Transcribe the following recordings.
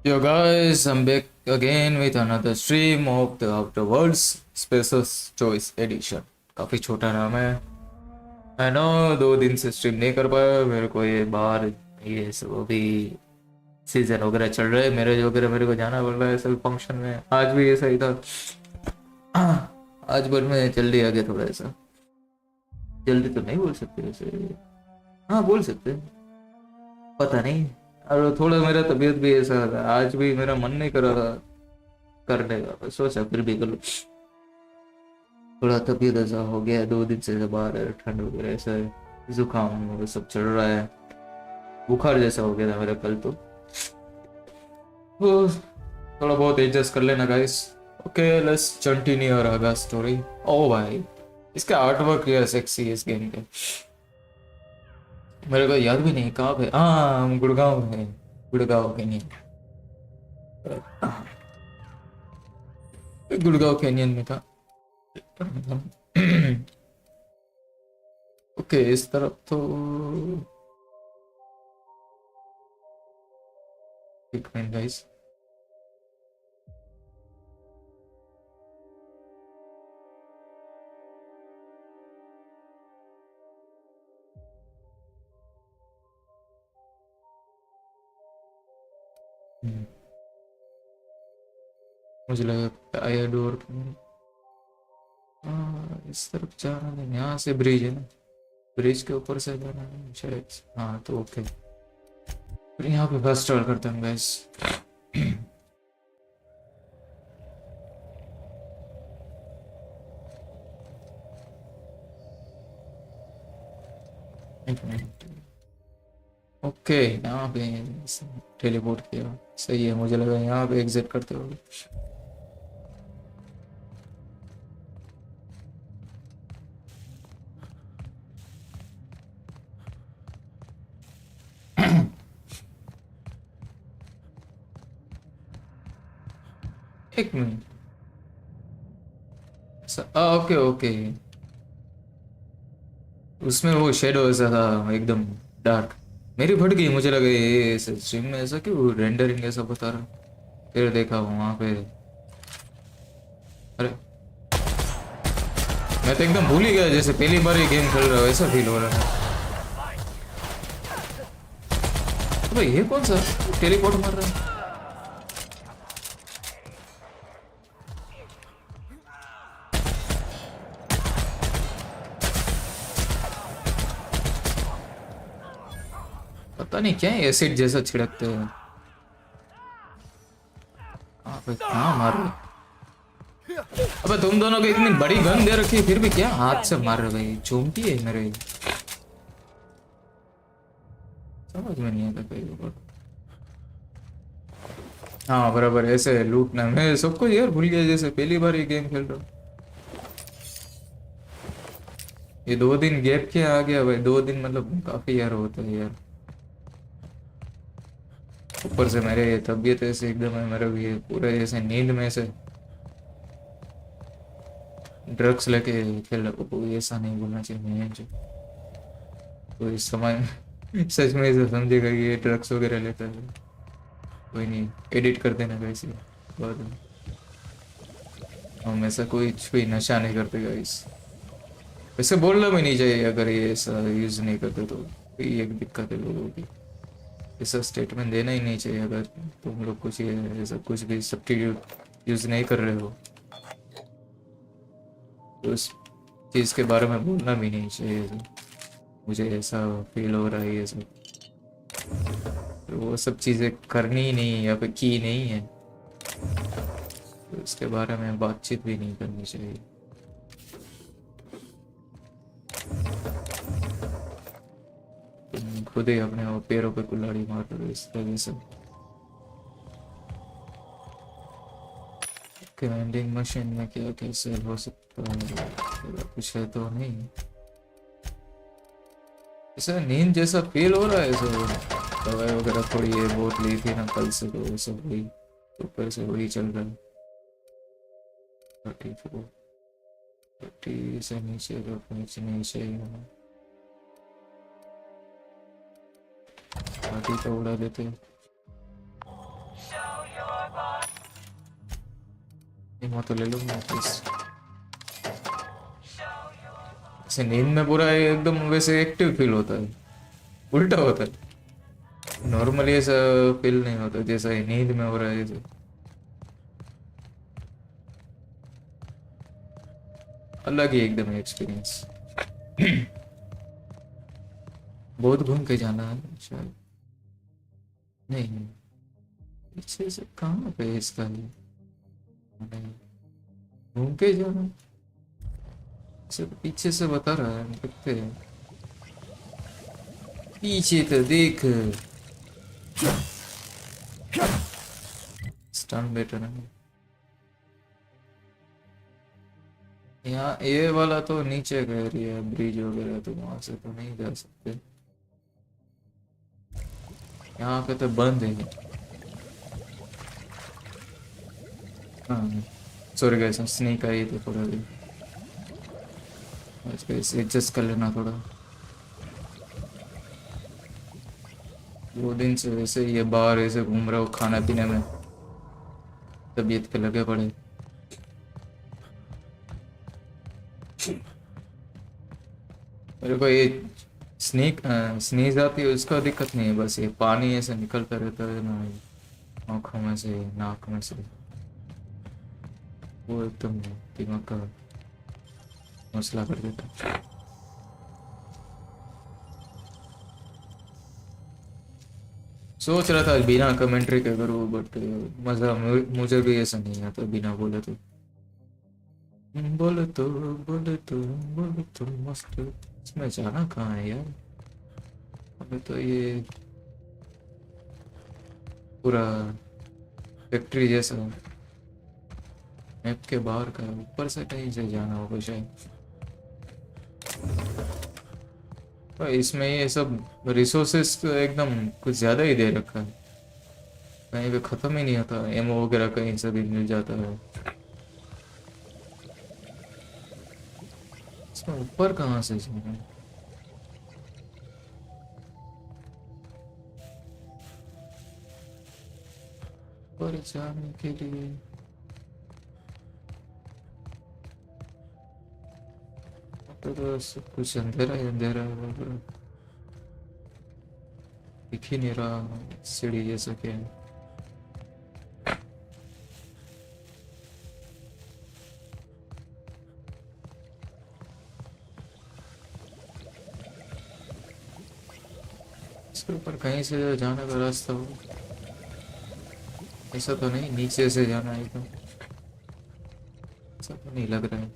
Yo guys, I'm back again with another stream of the Outer Worlds Special Choice Edition. काफी छोटा नाम है। I know 2 दिन से स्ट्रीम नहीं कर पाया मेरे को, ये बाहर ये सब अभी सीजन वगैरह चल रहे हैं, मैरिज वगैरह मेरे को जाना पड़ रहा है सभी फंक्शन में। आज भी ऐसा ही था। आज बट मैं जल्दी आ गया थोड़ा ऐसा। जल्दी तो नहीं बोल सकते वैसे, हाँ बोल सकते हैं, पता नहीं। और थोड़ा मेरा तबीयत भी ऐसा था, आज भी मेरा मन नहीं कर रहा था करने का, पर सोचा फिर भी कर लो। थोड़ा तबीयत ऐसा हो गया है, 2 दिन से बाहर है, ठंड वगैरह ऐसा है, जुकाम वो सब चल रहा है, बुखार जैसा हो गया था मेरा कल तो थोड़ा बहुत एडजस्ट कर लेना गाइस। ओके लेट्स कंटिन्यू और आगा स्टोरी। ओ भाई इसका आर्ट वर्क यार सेक्सी है इस गेम के। मेरे को याद भी नहीं कहाँ पे, हाँ गुड़गांव है, गुड़गांव कैनियन, गुड़गांव कैनियन में था। ओके इस तरफ तो एक मिनट गाइस, मुझे लगा आया डोर इस तरफ जाना है, यहाँ से ब्रिज है ना, ब्रिज के ऊपर से जाना है शायद। हाँ तो ओके, फिर यहाँ पे फर्स्ट ट्राई करते हैं गाइस। एक मिनट, ओके यहाँ पे टेलीपोर्ट किया, सही है। मुझे लगा यहाँ पे एग्जिट करते हो। एक मिनट, ओके ओके, उसमें वो शेडो ऐसा था एकदम डार्क, मेरी फट गई। मुझे लगा ये स्ट्रीम में ऐसा क्यों रेंडरिंग ऐसा बता रहा, फिर देखा वहां पे, अरे मैं तो एकदम भूल ही गया, जैसे पहली बार ये गेम खेल रहा हूँ ऐसा फील हो रहा है। तो भाई ये कौन सा टेलीपोर्ट मार रहा है? पता नहीं क्या है, एसिड जैसा छिड़कते हैं। कहाँ मार रहे? अबे तुम दोनों को इतनी बड़ी गन दे रखी है फिर भी क्या हाथ से मार रहे भाई? चूमती है मेरे, समझ में नहीं आता कहीं। हाँ बराबर ऐसे लूटना, मैं सबको यार भूल गया जैसे पहली बार ये गेम खेल रहा हूँ। ये 2 दिन गैप क्या आ गया भाई, 2 दिन मतलब काफी यार होता है यार। ऊपर से मेरे ये तबीयत ऐसे एकदम है, मेरा भी ये पूरे जैसे नींद में से ड्रग्स लेके खेल रहा हूँ। ऐसा नहीं बोलना चाहिए मैं जो, तो इस समय में सच में ऐसा समझेगा कि ये ड्रग्स वगैरह लेता है। कोई नहीं, एडिट कर देना वैसे बाद में। हम ऐसा कोई नशा नहीं करते गाइस, वैसे बोलना भी नहीं चाहिए अगर ये ऐसा यूज नहीं करते तो। ये एक दिक्कत है लोगों की, ऐसा स्टेटमेंट देना ही नहीं चाहिए अगर तुम लोग कुछ ये ऐसा कुछ भी सब्स्टिट्यूट यूज नहीं कर रहे हो, तो उस चीज़ के बारे में बोलना भी नहीं चाहिए। मुझे ऐसा फील हो रहा है ये सब, तो वो सब चीज़ें करनी ही नहीं या फिर की नहीं है, तो उसके बारे में बातचीत भी नहीं करनी चाहिए। तुम खुद ही अपने वो पैरों पे कुल्हाड़ी मार रहे हो इस तरह से। वेंडिंग मशीन में क्या क्या सेल हो सकता है, कुछ है तो नहीं। ऐसा नींद जैसा फील हो रहा है, ऐसा दवाई वगैरह थोड़ी ये बहुत ली थी ना कल से, तो ऐसा वही ऊपर से वही चल रहा है। 34 30 से नीचे नीचे ही होना, पार्टी तो उड़ा देते हैं। मैं तो ले लूंगा वापस। ऐसे नींद में पूरा एकदम वैसे एक्टिव फील होता है, उल्टा होता है। नॉर्मली ऐसा फील नहीं होता जैसा ये नींद में हो रहा है जैसे। अलग ही एकदम एक्सपीरियंस। बहुत घूम के जाना है शायद। नहीं, पीछे से कहाँ पे है इसका ये? नहीं, घूम के जाना सिर्फ पीछे से बता रहा है, देखते हैं। पीछे तो देख। स्टन बेटर है यहाँ। ये वाला तो नीचे का एरिया है, ब्रिज वगैरह, तो वहां से तो नहीं जा सकते। यहाँ पे तो बंद है। हाँ सॉरी गाइस, स्नेक आई तो थोड़ा भी एडजस्ट कर लेना थोड़ा। दो दिन से वैसे ये बाहर ऐसे घूम रहा हो, खाना पीने में तबीयत पे लगे पड़े। मेरे को ये स्नेक स्नीज आती है उसका दिक्कत नहीं है, बस ये पानी ऐसे निकलता रहता है ना आँखों में से, नाक में से, वो एकदम दिमाग का मसला कर देता है। सोच रहा था बिना कमेंट्री के करूँ, बट मजा मुझे भी ऐसा नहीं आता बिना बोले तो। बोले तो बोले तो बोले तो मस्त। इसमें जाना कहाँ है यार? अबे तो ये पूरा फैक्ट्री जैसा मैप के बाहर का, ऊपर से कहीं से जाना होगा शायद। पर इसमें ये सब रिसोर्सेस तो एकदम कुछ ज़्यादा ही दे रखा है, कहीं पे ख़त्म ही नहीं होता। एमओ वगैरह कहीं से भी मिल जाता है। इसमें ऊपर कहाँ से जाना है? ऊपर जाने के लिए तो सब कुछ अंधेरा ही अंधेरा है, दिख ही नहीं रहा सीढ़ी जैसा क्या है। इसके ऊपर कहीं से जाने का रास्ता हो? ऐसा तो नहीं नीचे से जाना है एकदम? ऐसा तो नहीं लग रहा है।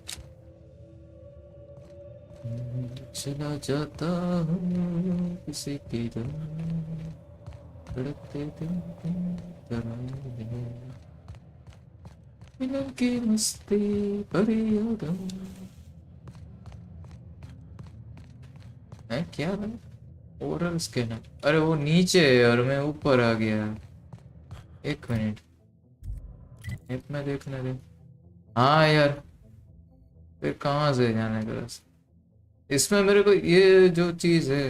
चला जाता हूँ किसी की धड़कते दिल की तरह है, मिलन की मस्ती भरी यादों है। क्या है ओरल स्कैनर? अरे वो नीचे है और मैं ऊपर आ गया। एक मिनट, ऐप में देखने दे। हाँ यार, फिर कहाँ से जाने का रास्ता? इसमें मेरे को ये जो चीज है,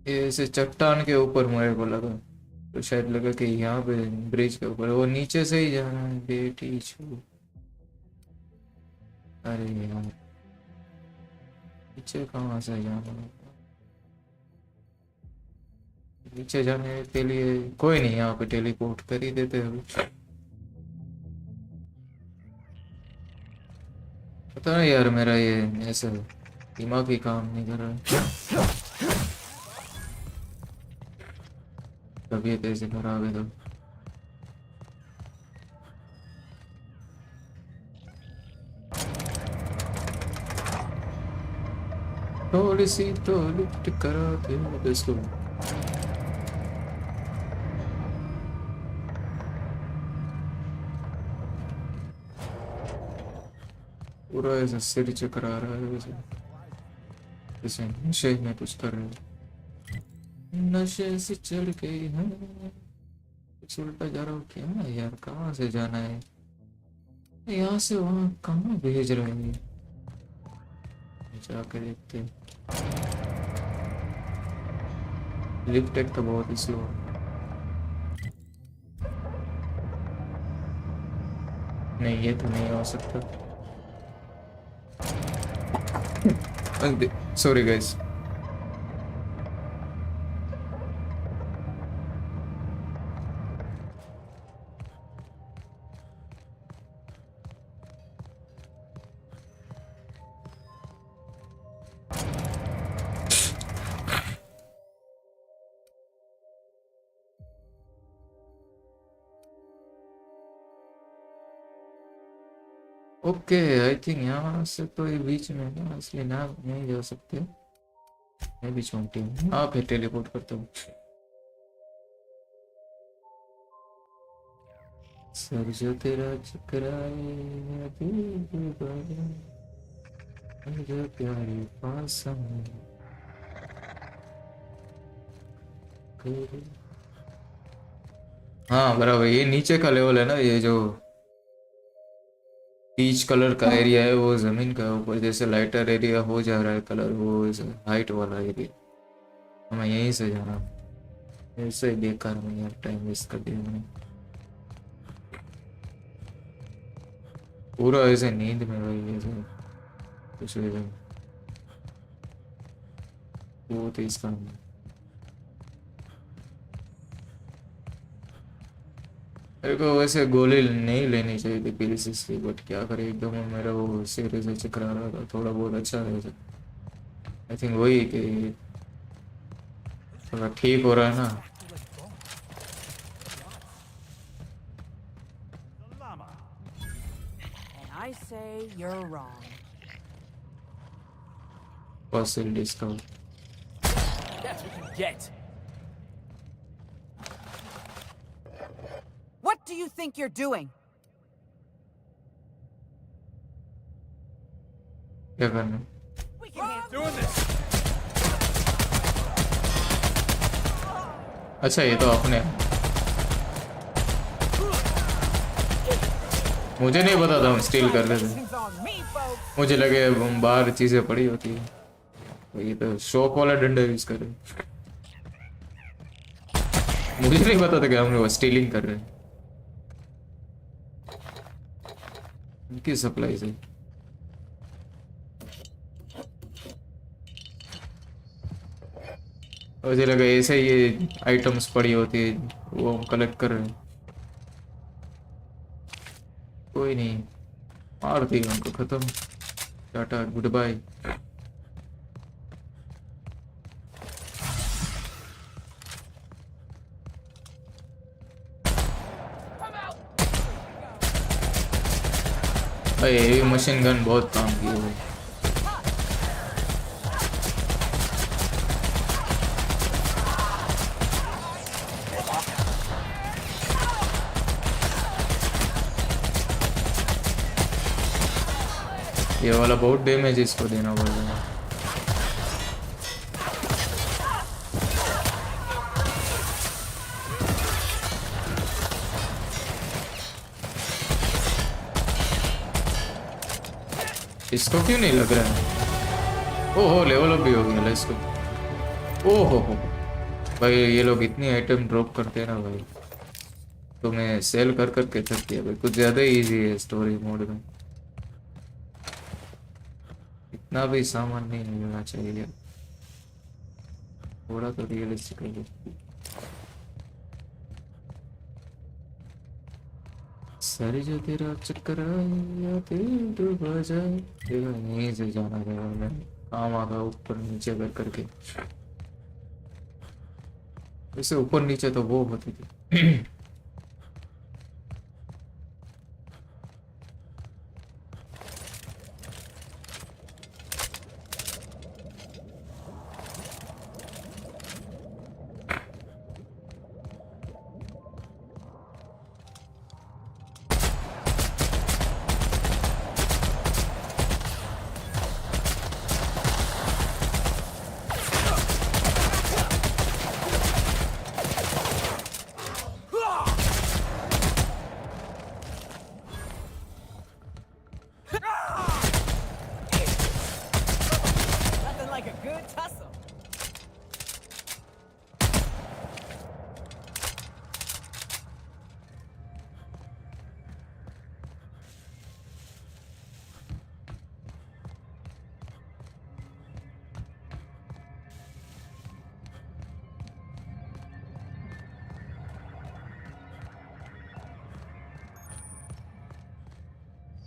ये ऐसे चट्टान के ऊपर मेरे को लगा, तो शायद लगा कि यहाँ पे ब्रिज के ऊपर, वो नीचे से ही जाना है। बेटी छू, अरे यार नीचे कहाँ से जाना है? नीचे जाने के लिए कोई नहीं, यहाँ पे टेलीपोर्ट कर ही देते हैं। पता नहीं यार, मेरा ये ऐसा दिमाग ही काम नहीं कर रहा है। तबीयत ऐसे खराब है तो थोड़ी सी तो लिफ्ट करा दे इसको। पूरा ऐसा सिर चकरा रहा है वैसे, जैसे नशे में कुछ कर रहे हैं। नशे से चढ़ गई है, कुछ उल्टा जा रहा हूँ क्या है यार? कहाँ से जाना है? यहाँ से वहाँ कहाँ भेज रहे हैं? जाकर देखते हैं। लिफ्ट एक तो बहुत ही स्लो। नहीं ये तो नहीं हो सकता। Sorry guys. Okay I think यहाँ से तो ये बीच में है ना, इसलिए ना नहीं जा सकते। मैं भी चौंटी हूँ। हाँ फिर टेलीपोर्ट करता हूँ। सर जो तेरा चकराए या दिल दीवाना, मेरे प्यारे पास हम करे। हाँ बराबर, ये नीचे का लेवल है ना, ये जो पीच कलर का एरिया है वो जमीन का ऊपर जैसे लाइटर एरिया हो जा रहा है कलर, वो हाइट वाला एरिया। हमें यहीं से जाना। ऐसे ही बेकार में यार टाइम वेस्ट कर दिया मैंने पूरा, ऐसे नींद में भाई ऐसे कुछ भी नहीं। वो तो इसका मेरे को वैसे गोली नहीं लेनी चाहिए थी पीलीसिस की, बट क्या करे एकदम मेरा वो सिर से चकरा रहा था। थोड़ा बहुत अच्छा है आई थिंक वही कि थोड़ा ठीक हो रहा है ना। I say you're wrong. Fossil discount That's what you get. What do you think you're doing? क्या करना? We can handle Doing this. अच्छा ये तो अपने, मुझे नहीं पता था हम स्टील कर रहे थे। Blessings on me, folks. मुझे लगे बाहर चीजें पड़ी होती है, ये तो शॉक वाला डंडा यूज कर रहे हैं। मुझे नहीं पता था कि हम लोग स्टीलिंग कर रहे हैं। इनकी सप्लाई से मुझे लगा ऐसे ही ये आइटम्स पड़ी होती है वो हम कलेक्ट कर रहे हैं। कोई नहीं, मार दी उनको, खत्म, टाटा गुड बाय। ये मशीन गन बहुत काम की है। ये वाला बहुत डैमेज इसको देना पड़ेगा। इसको क्यों नहीं लग रहा है? ओहो लेवल अप भी हो गया इसको। ओहो हो भाई, ये लोग इतनी आइटम ड्रॉप करते हैं ना भाई, तो मैं सेल कर करके थक गया भाई। कुछ ज्यादा ही इजी है स्टोरी मोड में, इतना भी सामान नहीं मिलना चाहिए, थोड़ा तो रियलिस्टिक है। सारी जो तेरा चक्कर आया दिल डूबा जाए, देखो यहीं से जाना है काम आगा ऊपर नीचे कर करके। वैसे ऊपर नीचे तो वो होती थी।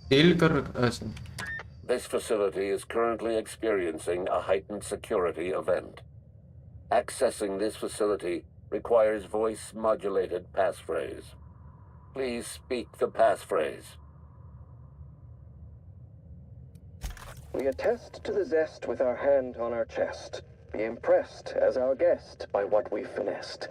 डील कर अच्छा This facility is currently experiencing a heightened security event. Accessing this facility requires voice-modulated passphrase. Please speak the passphrase. We attest to the zest with our hand on our chest. Be impressed as our guest by what we've finessed.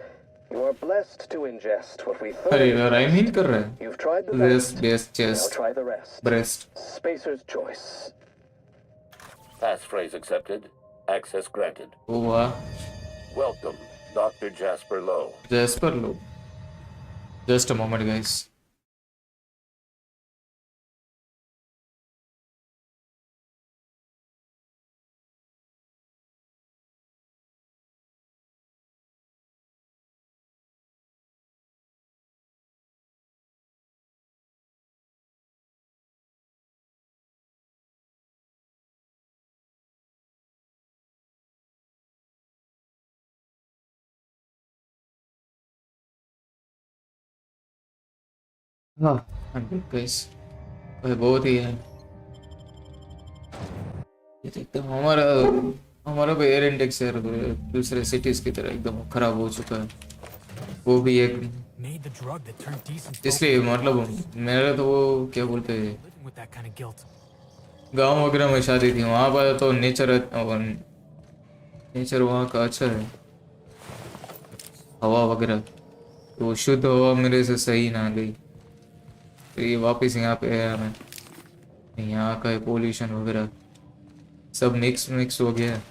You are blessed to ingest what we अरे thoroughly यार I mean finessed. कर रहा है You've tried the this best. best Now chest try the rest. breast Spacer's choice. Passphrase accepted. Access granted. ओ वाह Welcome, Dr. Jasper Lowe. Jasper low just a moment guys हाँ 100 guys बहुत ही है ये तो एकदम हमारा हमारा भी एयर इंडेक्स है दूसरे सिटीज की तरह एकदम खराब हो चुका है वो भी एक Made the drug that turned decent folk इसलिए into मतलब robots. मेरा तो वो क्या बोलते हैं Living with that kind of guilt. गांव वगैरह में शादी थी वहाँ पर तो नेचर वहाँ का अच्छा है हवा वगैरह तो शुद्ध हवा मेरे से सही ना गई तो ये वापस यहाँ पे है हमें यहाँ का पोल्यूशन वगैरह सब मिक्स हो गया है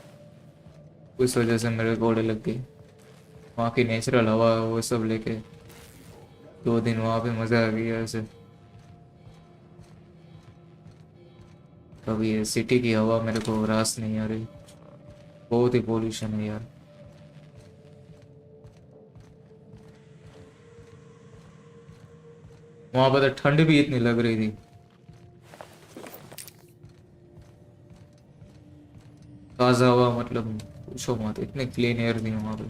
उस वजह से मेरे घोड़े लग गई वहाँ की नेचुरल हवा वो सब लेके 2 दिन वहाँ पे मज़ा आ गया ऐसे कभी ये सिटी की हवा मेरे को रास नहीं आ रही बहुत ही पोल्यूशन है यार वहाँ पर तो ठंड भी इतनी लग रही थी ताज़ा हवा मतलब पूछो मत इतने क्लीन एयर थी वहाँ पे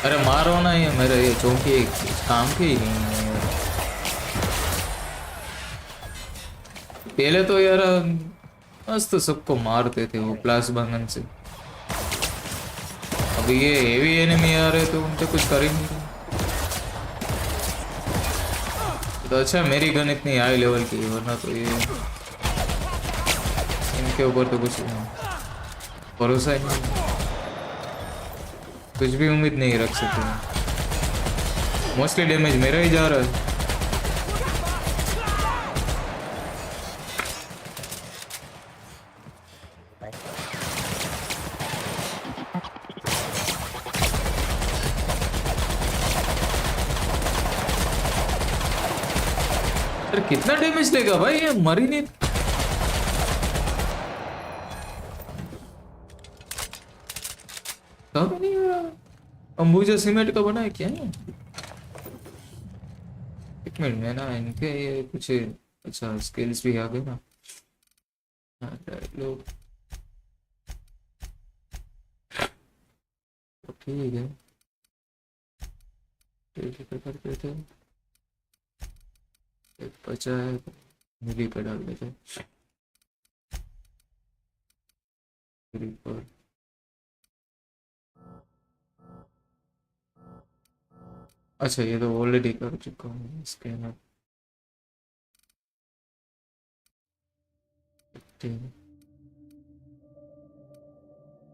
अरे मारो ना ये मेरे ये चौंकी काम के ही नहीं है यार पहले तो यार मस्त सबको मारते थे वो प्लाज्मा गन से अभी ये हेवी एनिमी आ रहे तो उनसे कुछ कर ही नहीं रहे तो अच्छा मेरी गन इतनी हाई लेवल की है वरना तो ये इनके ऊपर तो कुछ भरोसा ही नहीं कुछ भी उम्मीद नहीं रख सकते मोस्टली डैमेज मेरा ही जा रहा है अरे कितना डैमेज देगा भाई ये मर ही नहीं कब नहीं हुआ अंबुजा सीमेंट का बना है क्या है एक मिनट में ना इनके ये कुछ अच्छा स्किल्स भी आ गए ना लोग ठीक है करते थे एक बचा है मिली पे डाल देते पर अच्छा ये तो ऑलरेडी कर चुका हूँ स्कैनर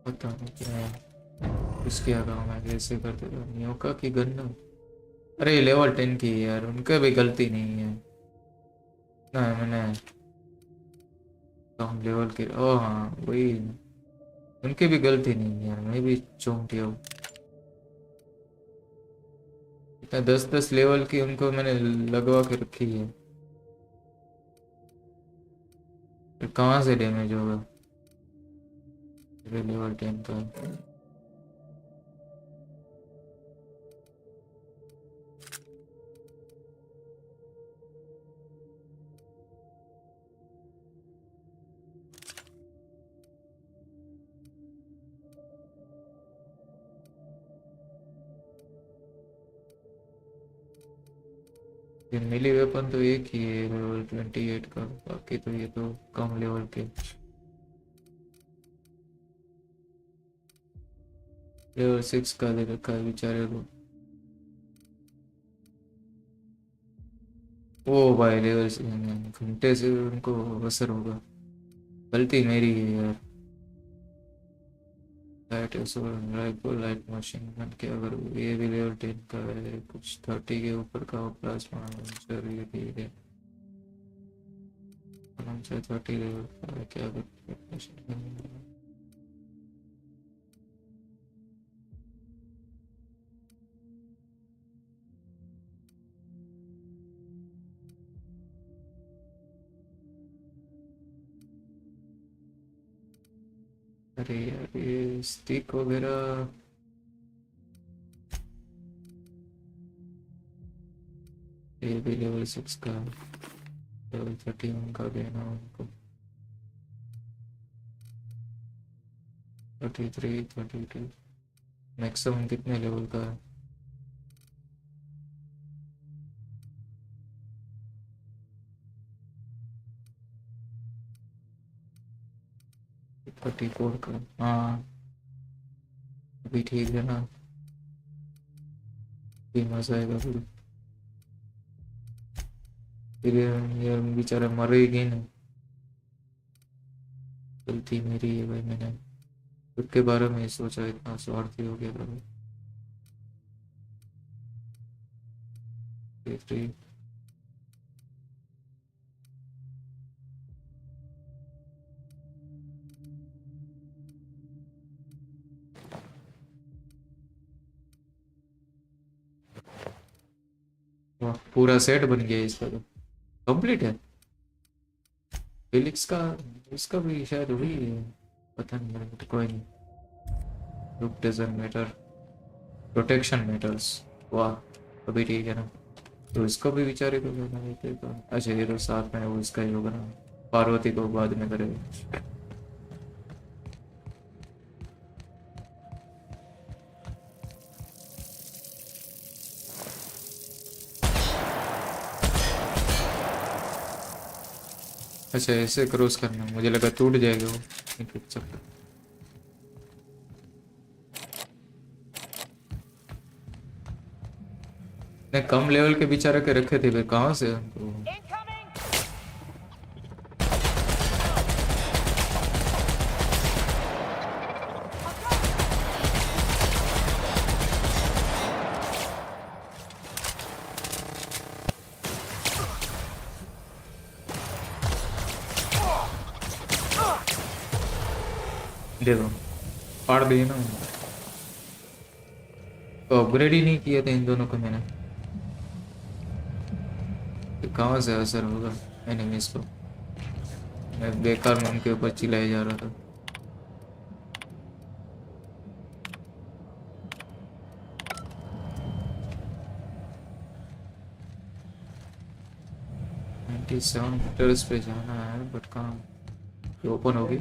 पता नहीं क्या है उसके आगे मैं कैसे करते थे न्योका की गन्ना अरे लेवल 10 की है यार उनका भी गलती नहीं है ना मैंने कम लेवल के ओ हाँ वही उनकी भी गलती नहीं है यार मैं भी चौंकिया हूँ इतना 10-10 लेवल की उनको मैंने लगवा के रखी है फिर कहाँ से डैमेज होगा लेवल 10 का ये मिली वेपन तो एक ही है लेवल 28 का, बाकी तो ये तो कम लेवल के। लेवल 6 का दे रखा है बेचारे को। ओ भाई लेवल घंटे से उनको असर होगा। गलती मेरी है यार। Light rifle light machine gun क्या करूँ, ये भी लेवल 10 का है, कुछ 30 के ऊपर का प्लाज्मा लॉन्चर ये ठीक है। लॉन्चर 30 लेवल का है, क्या करूँ। अरे यार ये स्टिक वगैरह ये भी लेवल 6 का, लेवल 31 का देना उनको। 33 32 मैक्सिमम कितने लेवल का है? 34 का। हाँ अभी ठीक है ना, भी मजा आएगा फिर यार बेचारा मरेगी ना। गलती मेरी है भाई, मैंने खुद के बारे में ही सोचा, इतना स्वार्थी हो गया था भाई। 33 वाह, पूरा सेट बन गया इसका तो, कंप्लीट है। फिलिक्स का इसका भी शायद वही है, पता नहीं मेरे को तो, कोई नहीं। Look doesn't matter, protection matters. वाह अभी ठीक है ना। तो इसको भी बेचारे को करना देते तो अच्छा, ये तो साथ में वो इसका ही होगा ना, पार्वती को बाद में करेगा। अच्छा ऐसे क्रॉस करना, मुझे लगा टूट जाएगा वो, नहीं टूट सकता। नहीं कम लेवल के बेचारे के रखे थे फिर कहाँ से उनको। देखो फाड़ दिए ना, तो अपग्रेड ही नहीं किया था इन दोनों को मैंने, तो कहाँ से असर होगा एनिमीज को। मैं बेकार में उनके ऊपर चिल्लाया जा रहा था। नाइन्टी 7 मीटर्स पे जाना है बट कहाँ ओपन होगी।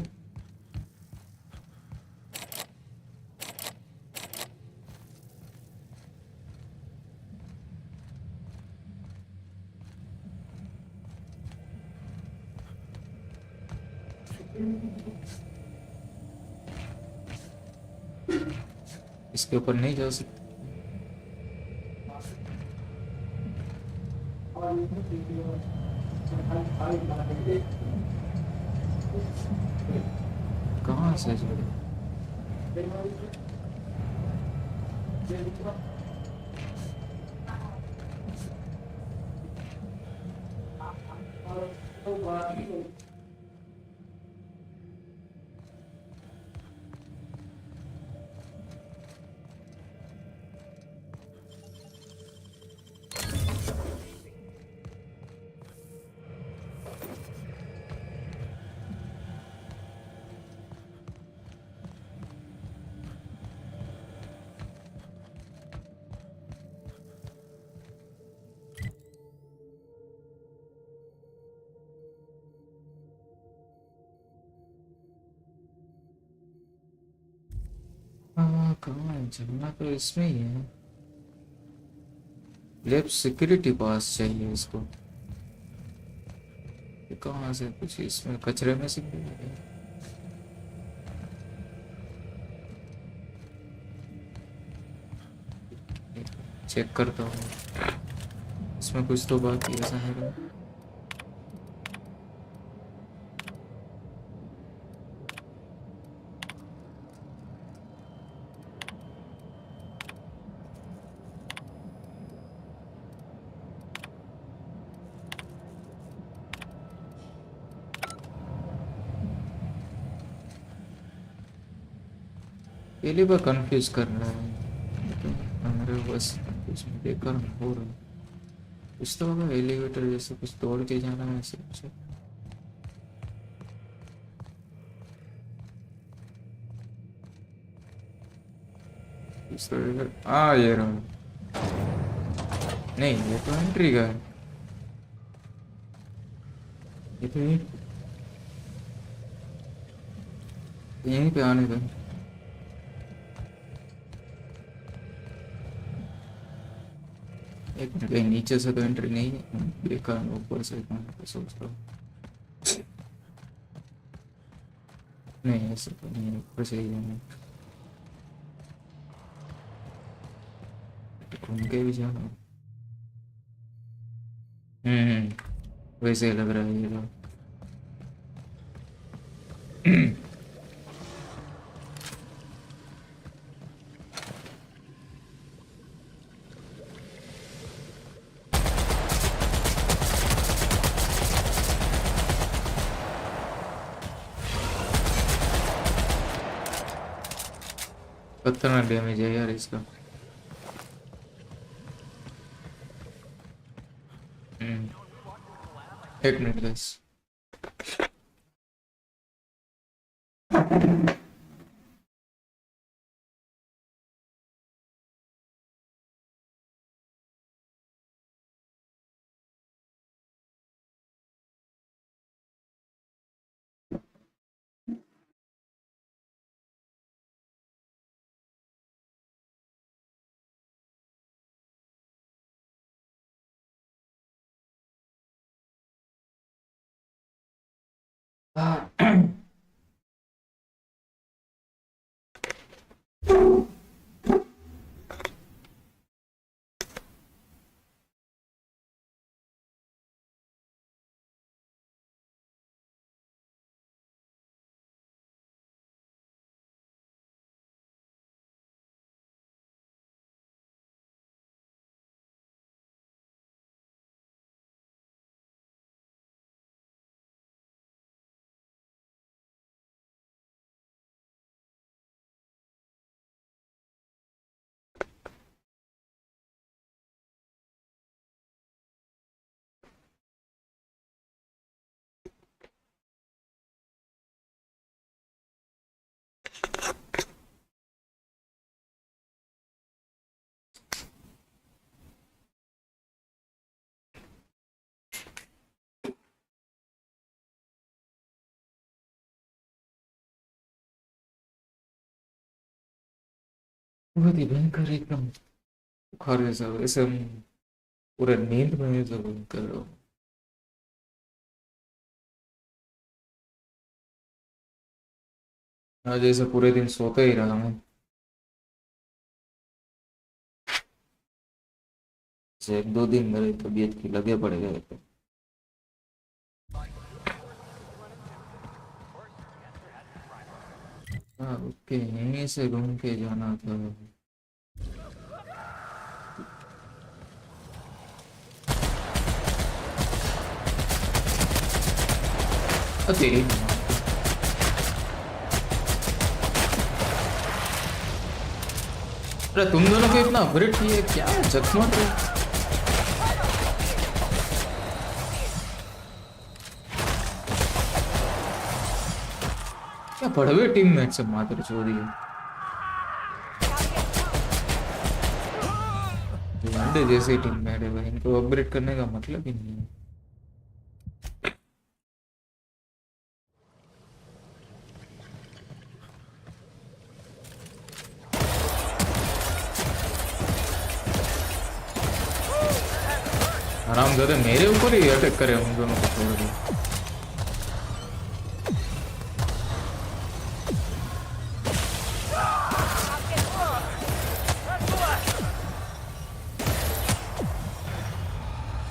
इसके ऊपर नहीं जा सकते। कहाँ से जाए? हाँ कहाँ है, जमुना तो इसमें ही है। लेफ्ट सिक्योरिटी पास चाहिए इसको। ये कहाँ से कुछ इसमें कचरे में से चेक करता हूँ इसमें कुछ तो बाकी ऐसा नहीं रहा। ये लिए कंफ्यूज कर रहा है तो मेरे बस कुछ देखकर हो रहा है। कुछ तो होगा एलिवेटर जैसे कुछ तोड़ के जाना है ऐसे कुछ। हाँ ये रहा। नहीं ये तो एंट्री का है। ये तो यहीं पे आने का। एक मिनट कहीं नीचे से तो एंट्री नहीं है। देखा ऊपर से सोच रहा हूँ नहीं ऐसे तो नहीं ऊपर से ही जाना घूम के भी जाना। वैसे लग रहा है ये तो। खतरनाक डैमेज है यार इसका। एक मिनट गाइस। बहुत ही भयंकर एकदम बुखार जैसा ऐसे हम पूरा नींद में जो कर रहा हूँ। आज जैसे पूरे दिन सोता ही रहा मैं। एक दो दिन मेरी तबीयत की लगे पड़ गए थे। हाँ ओके यहीं से घूम के जाना था। तेरी अरे तुम दोनों को इतना अपग्रेड किए क्या जख्म क्या पढ़वे टीममेट से मात्र चोरी है। अंडे जैसे टीममेट है भाई इनको अपग्रेड करने का मतलब ही नहीं है। आराम ज्यादा मेरे ऊपर ही अटैक करे उन दोनों को छोड़ दे।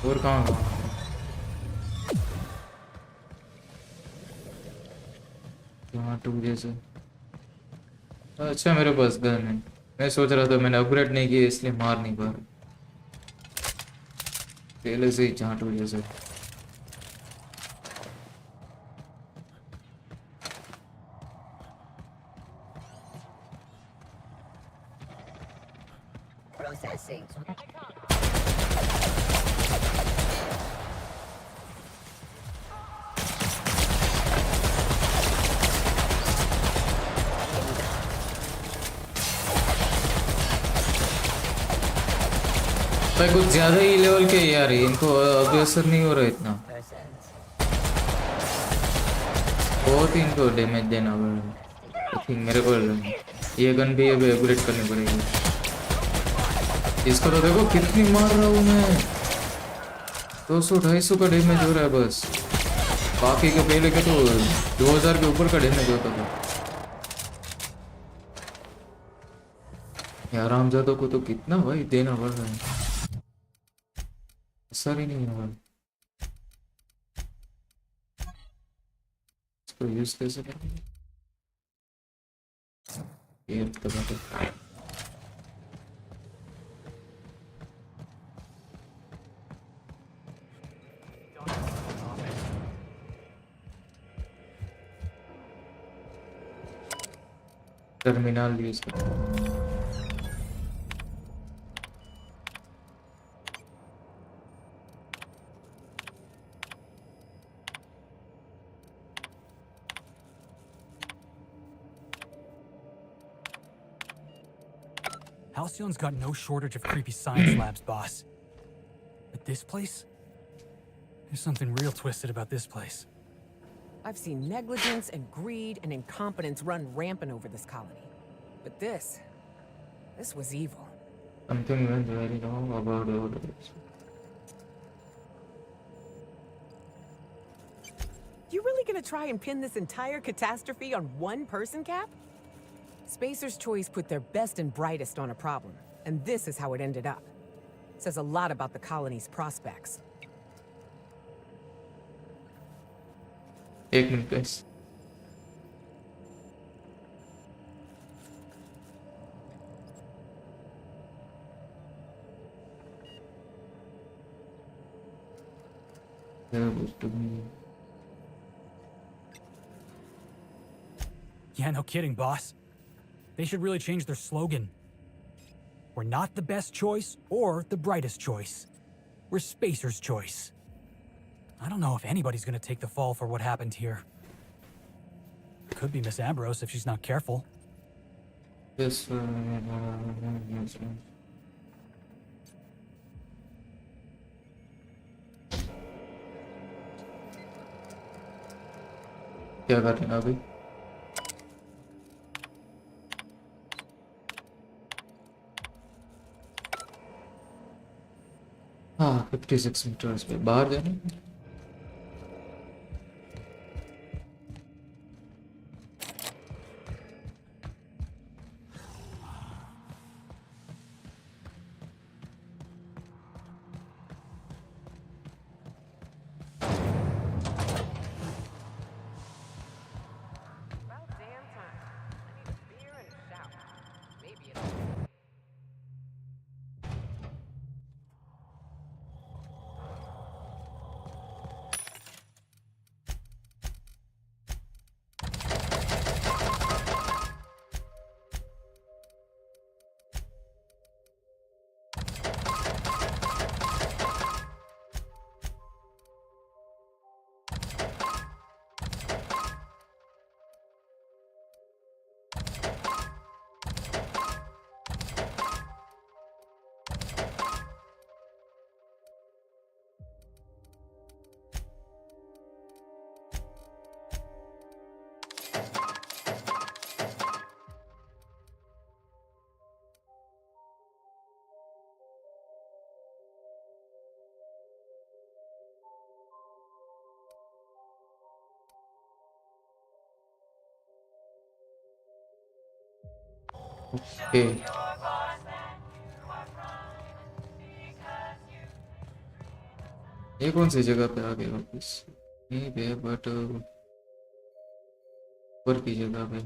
और कहाँ टू जैसे। अच्छा मेरे पास गन है। मैं सोच रहा था मैंने अपग्रेड नहीं किया इसलिए मार नहीं पा रहा। पहले से ही झांटू जैसे। Processing. भाई कुछ ज्यादा ही लेवल के यार इनको अभी असर नहीं हो रहा इतना। बहुत ही इनको डैमेज देना पड़ेगा। आई थिंक मेरे को ये गन भी अभी अपग्रेड करनी पड़ेगी। इसको तो देखो कितनी मार रहा हूँ मैं। 200-250 का डैमेज हो रहा है बस। बाकी के पहले के तो 2000 के ऊपर का डैमेज होता था। यार आरामजादों को तो कितना भाई देना पड़ रहा है। असर ही नहीं होगा। इसको यूज कैसे करेंगे? ये टर्मिनल यूज करें। Halcyon's got no shortage of creepy science labs, boss. But this place? There's something real twisted about this place. I've seen negligence and greed and incompetence run rampant over this colony. But this was evil. Something went very wrong about orders. You really gonna try and pin this entire catastrophe on one person, Cap? Spacer's Choice put their best and brightest on a problem, and this is how it ended up. Says a lot about the colony's prospects. एक minute please. Yeah, no kidding, boss. They should really change their slogan. We're not the best choice or the brightest choice. We're Spacer's Choice. I don't know if anybody's gonna take the fall for what happened here. Could be Miss Ambrose if she's not careful. Yes, क्या कर रहे हैं अभी? हाँ 56 metres पे बाहर जाना। Okay, ये कौन सी जगह पे आ गए वापस? यहीं पे बट ऊपर की जगह पे,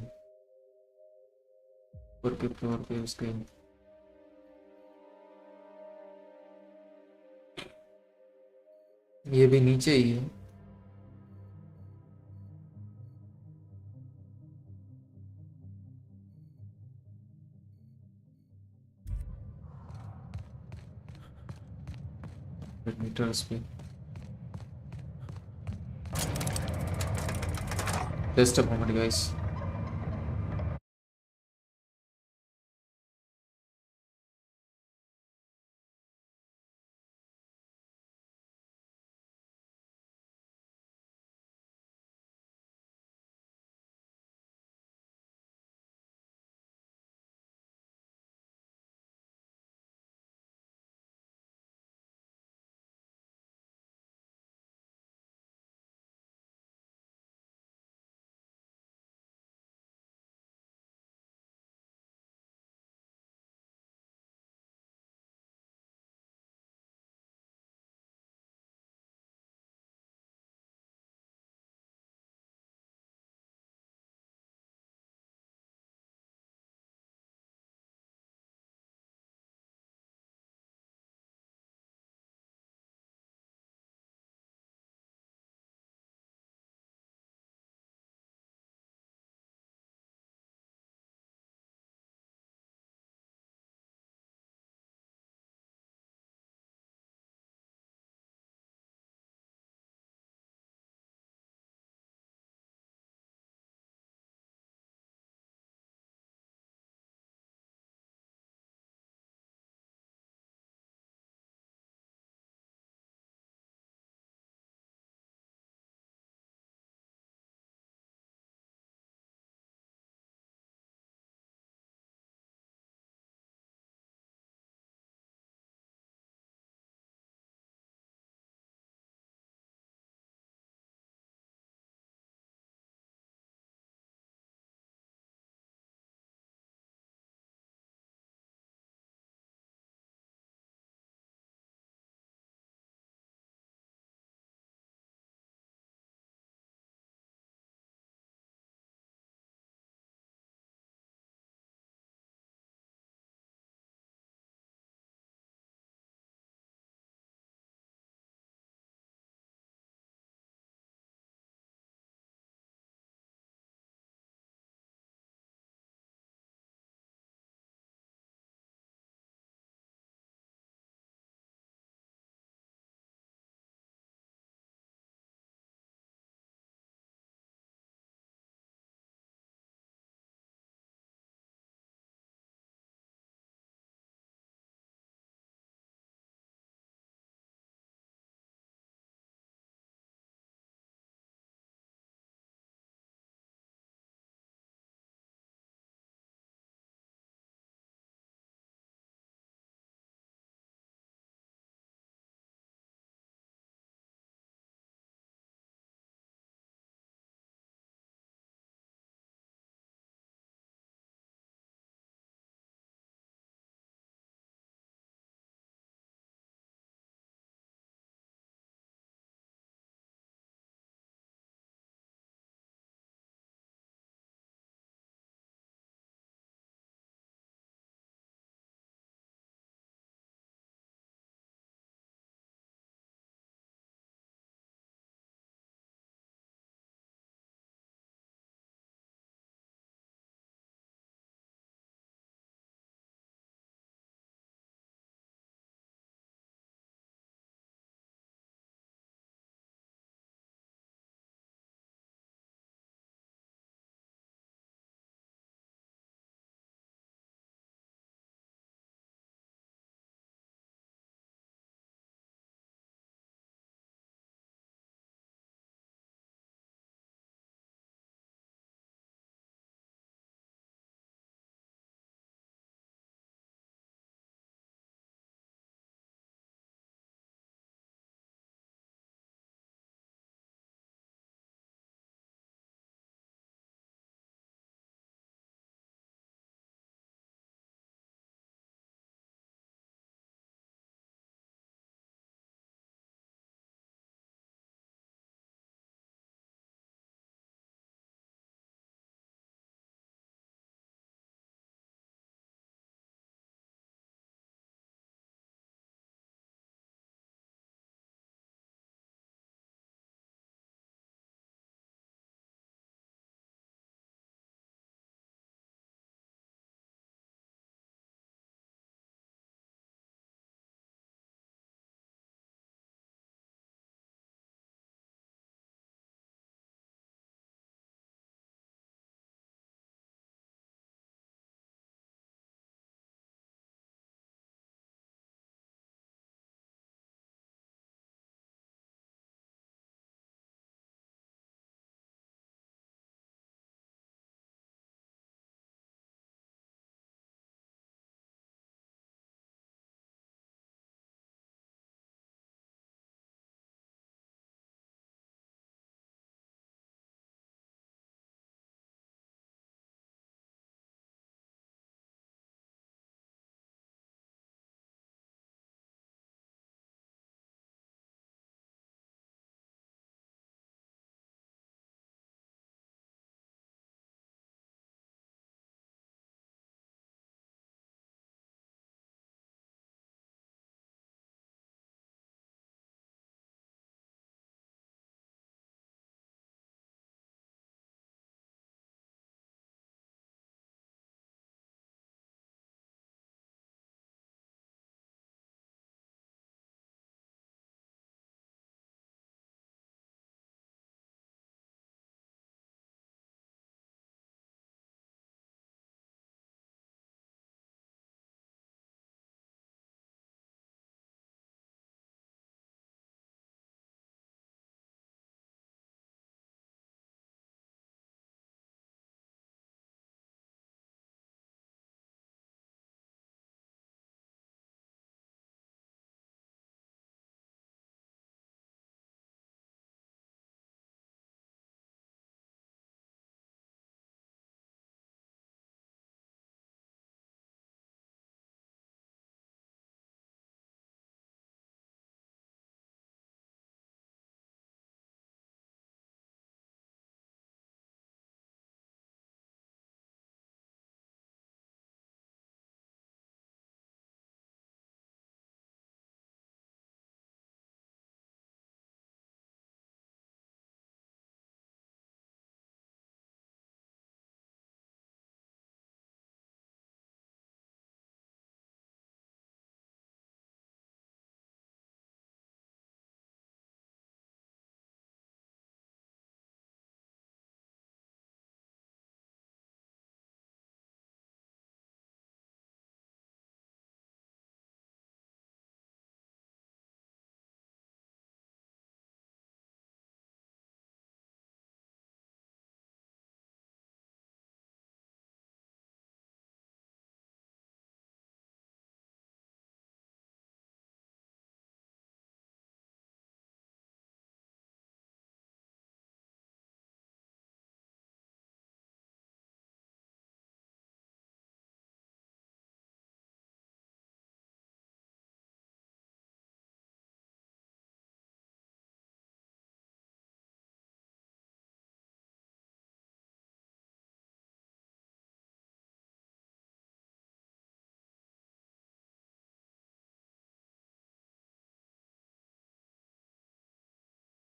ऊपर के फ्लोर पे उसके। ये भी नीचे ही है। मीटर्स पे just a moment guys.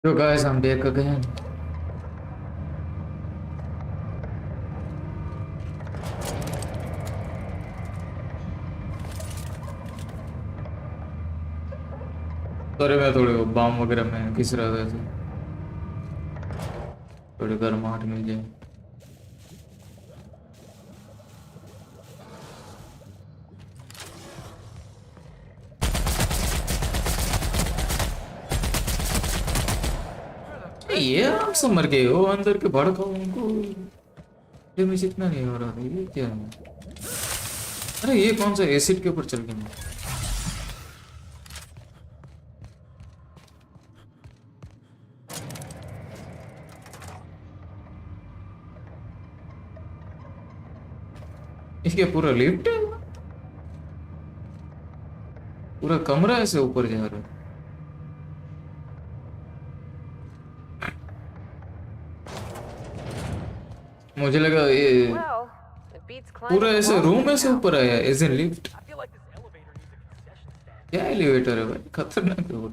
So guys, I'm back again. अरे मैं थोड़े बाम वगैरह में घिस रहा था ऐसे थोड़ी गर्माहट मिल जाए। ये आराम से मर गए हो अंदर के भड़काओ उनको। डैमेज इतना नहीं हो रहा था ये क्या है? अरे ये कौन सा एसिड के ऊपर चल गया? इसके पूरा लिफ्ट है पूरा कमरा ऐसे ऊपर जा रहा है। मुझे लगा ये Well, it beats climbing पूरा the ऐसे wall रूम right ऐसे now. ऊपर आया as in lift. I feel like this elevator needs a concession stand. क्या एलिवेटर है भाई खतरनाक है वो।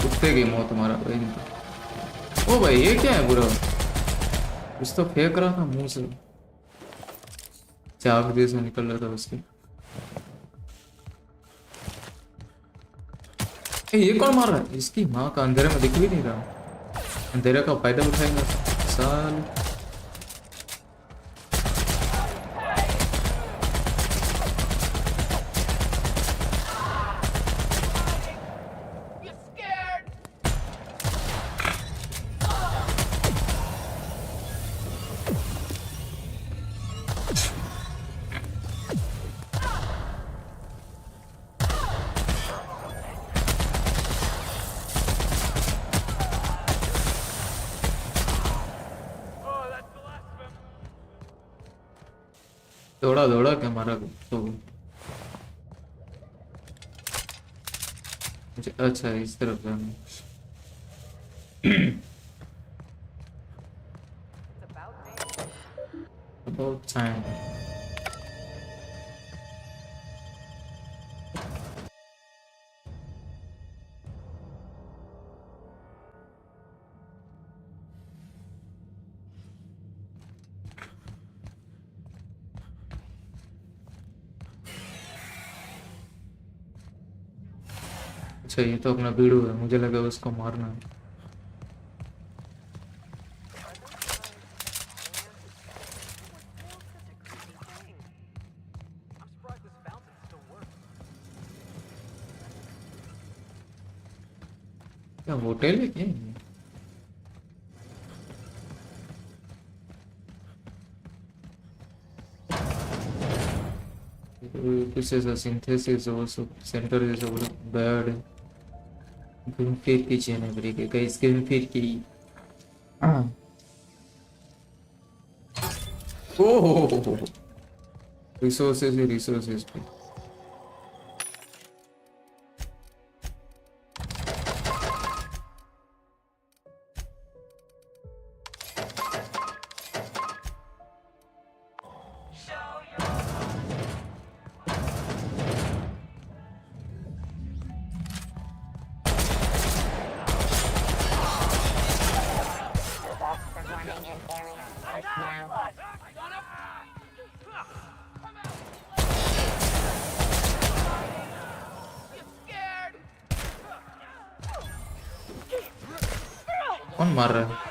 कुत्ते की मौत हमारा भाई। ओ भाई ये क्या है बुरा? कुछ तो फेंक रहा था मुंह से चाक जैसा निकल रहा था उसके। ये कौन मार रहा है? इसकी माँ का अंधेरे में दिख भी नहीं रहा। अंधेरे का फायदा उठाएगा साल। दौड़ा दौड़ा के मारा तो अच्छा इस तरफ जाना। About time. अच्छा ये तो अपना भीड़ू है मुझे लगा उसको मारना है। I'm surprised this fountain still works. क्या होटल है क्या? कुछ ऐसा सिंथेसिस और सब सेंटर जैसा बोला बैड घूम फिर की चेन है ब्रेक है कहीं घूम फिर की। ओह रिसोर्सेज ही रिसोर्सेज पे कौन मार रहा है?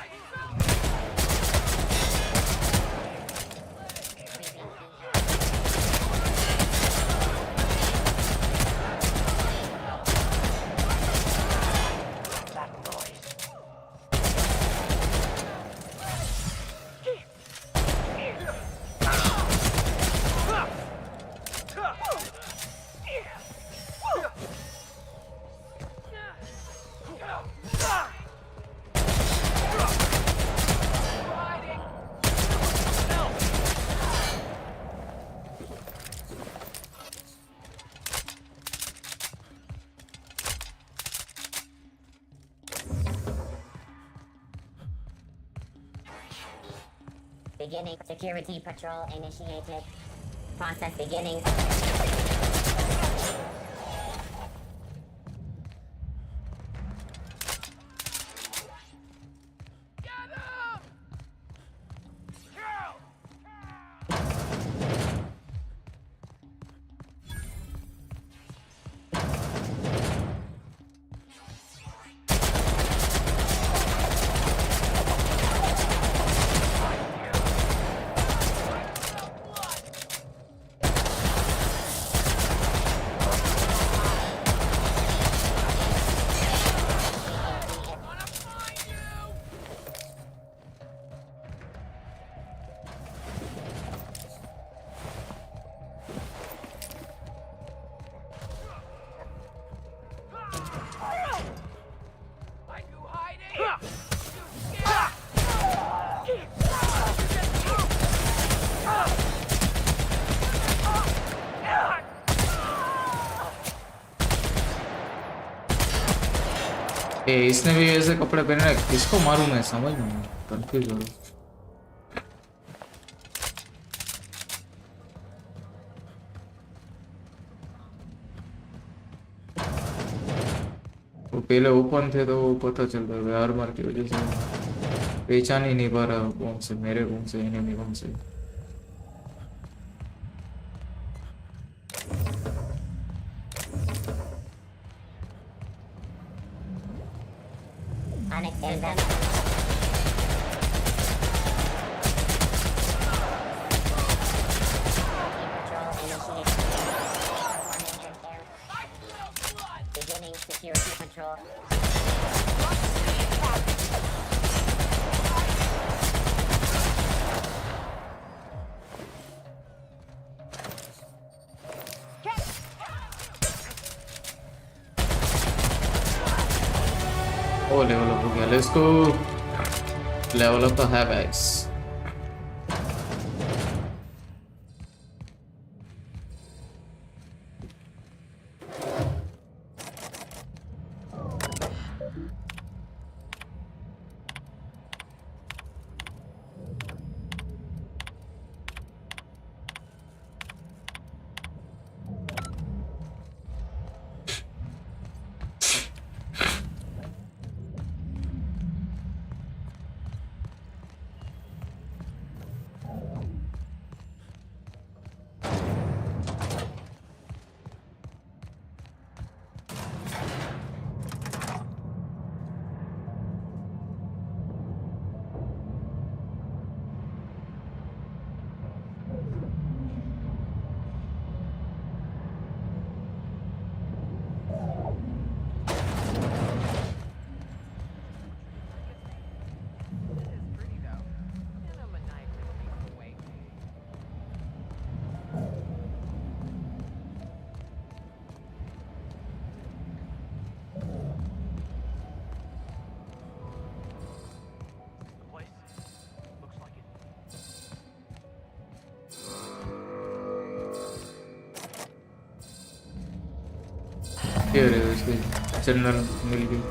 beginning. Security patrol initiated. Process beginning. इसने भी ऐसे कपड़े पहने हैं, किसको मारूं मैं समझ नहीं, कंफ्यूज हो रहा हूं। वो पहले ओपन थे तो वो पता चल रहा है, आर्मर की वजह से पहचान ही नहीं पा रहा कौन से मेरे, कौन से एनिमी, कौन से। Beginning security control. Oh, level up हो गया, let's go. Level up तो है guys. ये रहे उसके जनरल मिल गई।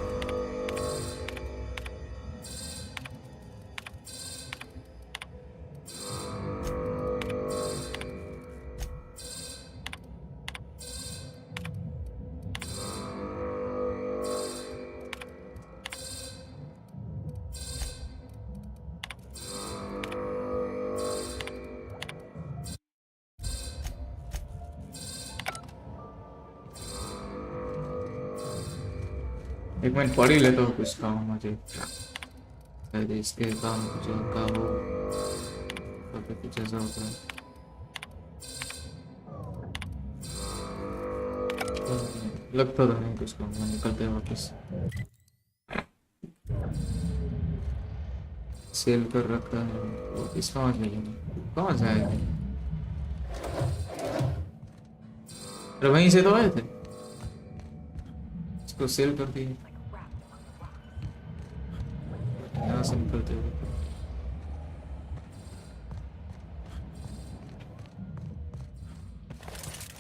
एक मिनट पढ़ ही लेता हूँ कुछ काम मुझे, शायद इसके काम कुछ का हो तो कुछ ऐसा होता है। लगता तो नहीं कुछ काम, निकलते हैं वापस। सेल कर रखा है वापस, कहाँ जाएगा, कहाँ जाएगा? अरे वहीं से तो आए थे, इसको सेल कर दिए यहाँ से निकलते हुए।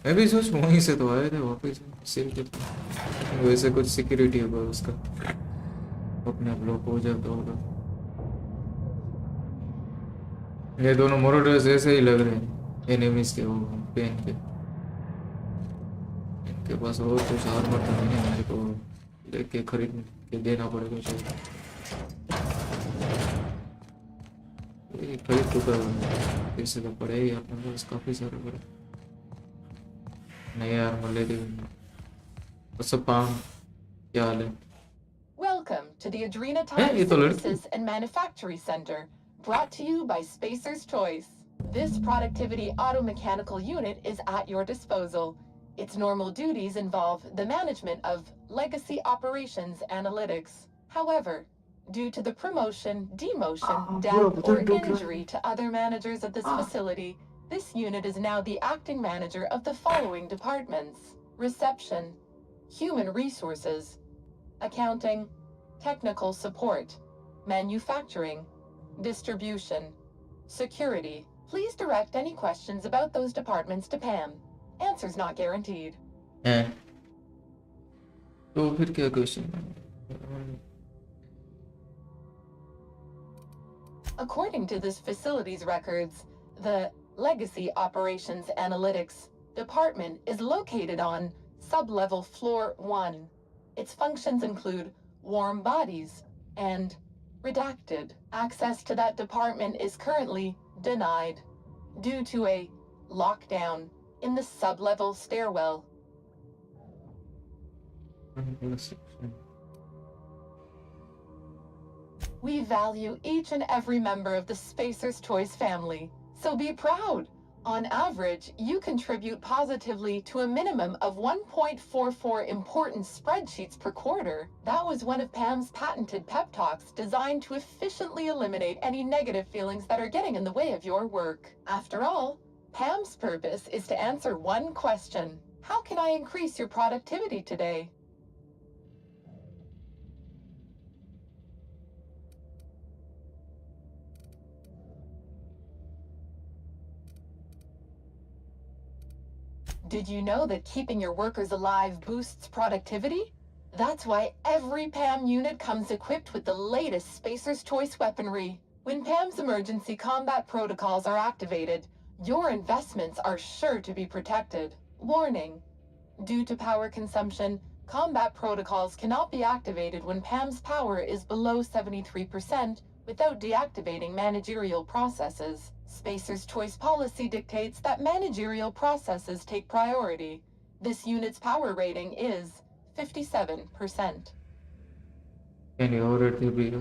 मैं भी सोच वहीं से तो आए थे वापस सेल करते, वैसे कुछ सिक्योरिटी होगा उसका, अपने आप लॉक हो जाता होगा। ये दोनों मोरोटर्स ऐसे ही लग रहे हैं एनिमीज के, वो पेन के। इनके पास और कुछ आर्मर तो नहीं है, मेरे को लेके खरीद के देना पड़ेगा शायद। ये खरीद चुका है, फिर से तो पड़े ही अपने पास काफी सारे पड़े। नए आर्मर ले दे। सब पाम क्या हाल है? Welcome to the ये Adrenatime तो लड़की। Synthesis and Manufactory Center, brought to you by Spacer's Choice. This productivity automechanical unit is at your disposal. Its normal duties involve the management of legacy operations analytics. However, due to the promotion, demotion, death, or injury to other managers of this facility, this unit is now the acting manager of the following departments: reception, human resources, accounting, technical support, manufacturing, distribution, security. Please direct any questions about those departments to Pam. Answers not guaranteed. हैं तो फिर क्या question? According to this facility's records, the Legacy Operations Analytics Department is located on sub-level floor 1. Its functions include warm bodies and redacted. Access to that department is currently denied due to a lockdown in the sub-level stairwell. We value each and every member of the Spacer's Choice family, so be proud. On average, you contribute positively to a minimum of 1.44 important spreadsheets per quarter. That was one of Pam's patented pep talks designed to efficiently eliminate any negative feelings that are getting in the way of your work. After all, Pam's purpose is to answer one question: how can I increase your productivity today? Did you know that keeping your workers alive boosts productivity? That's why every PAM unit comes equipped with the latest Spacer's Choice weaponry. When PAM's emergency combat protocols are activated, your investments are sure to be protected. Warning: due to power consumption, combat protocols cannot be activated when PAM's power is below 73% without deactivating managerial processes. Spacer's Choice policy dictates that managerial processes take priority. This unit's power rating is 57%. Can you order the beer?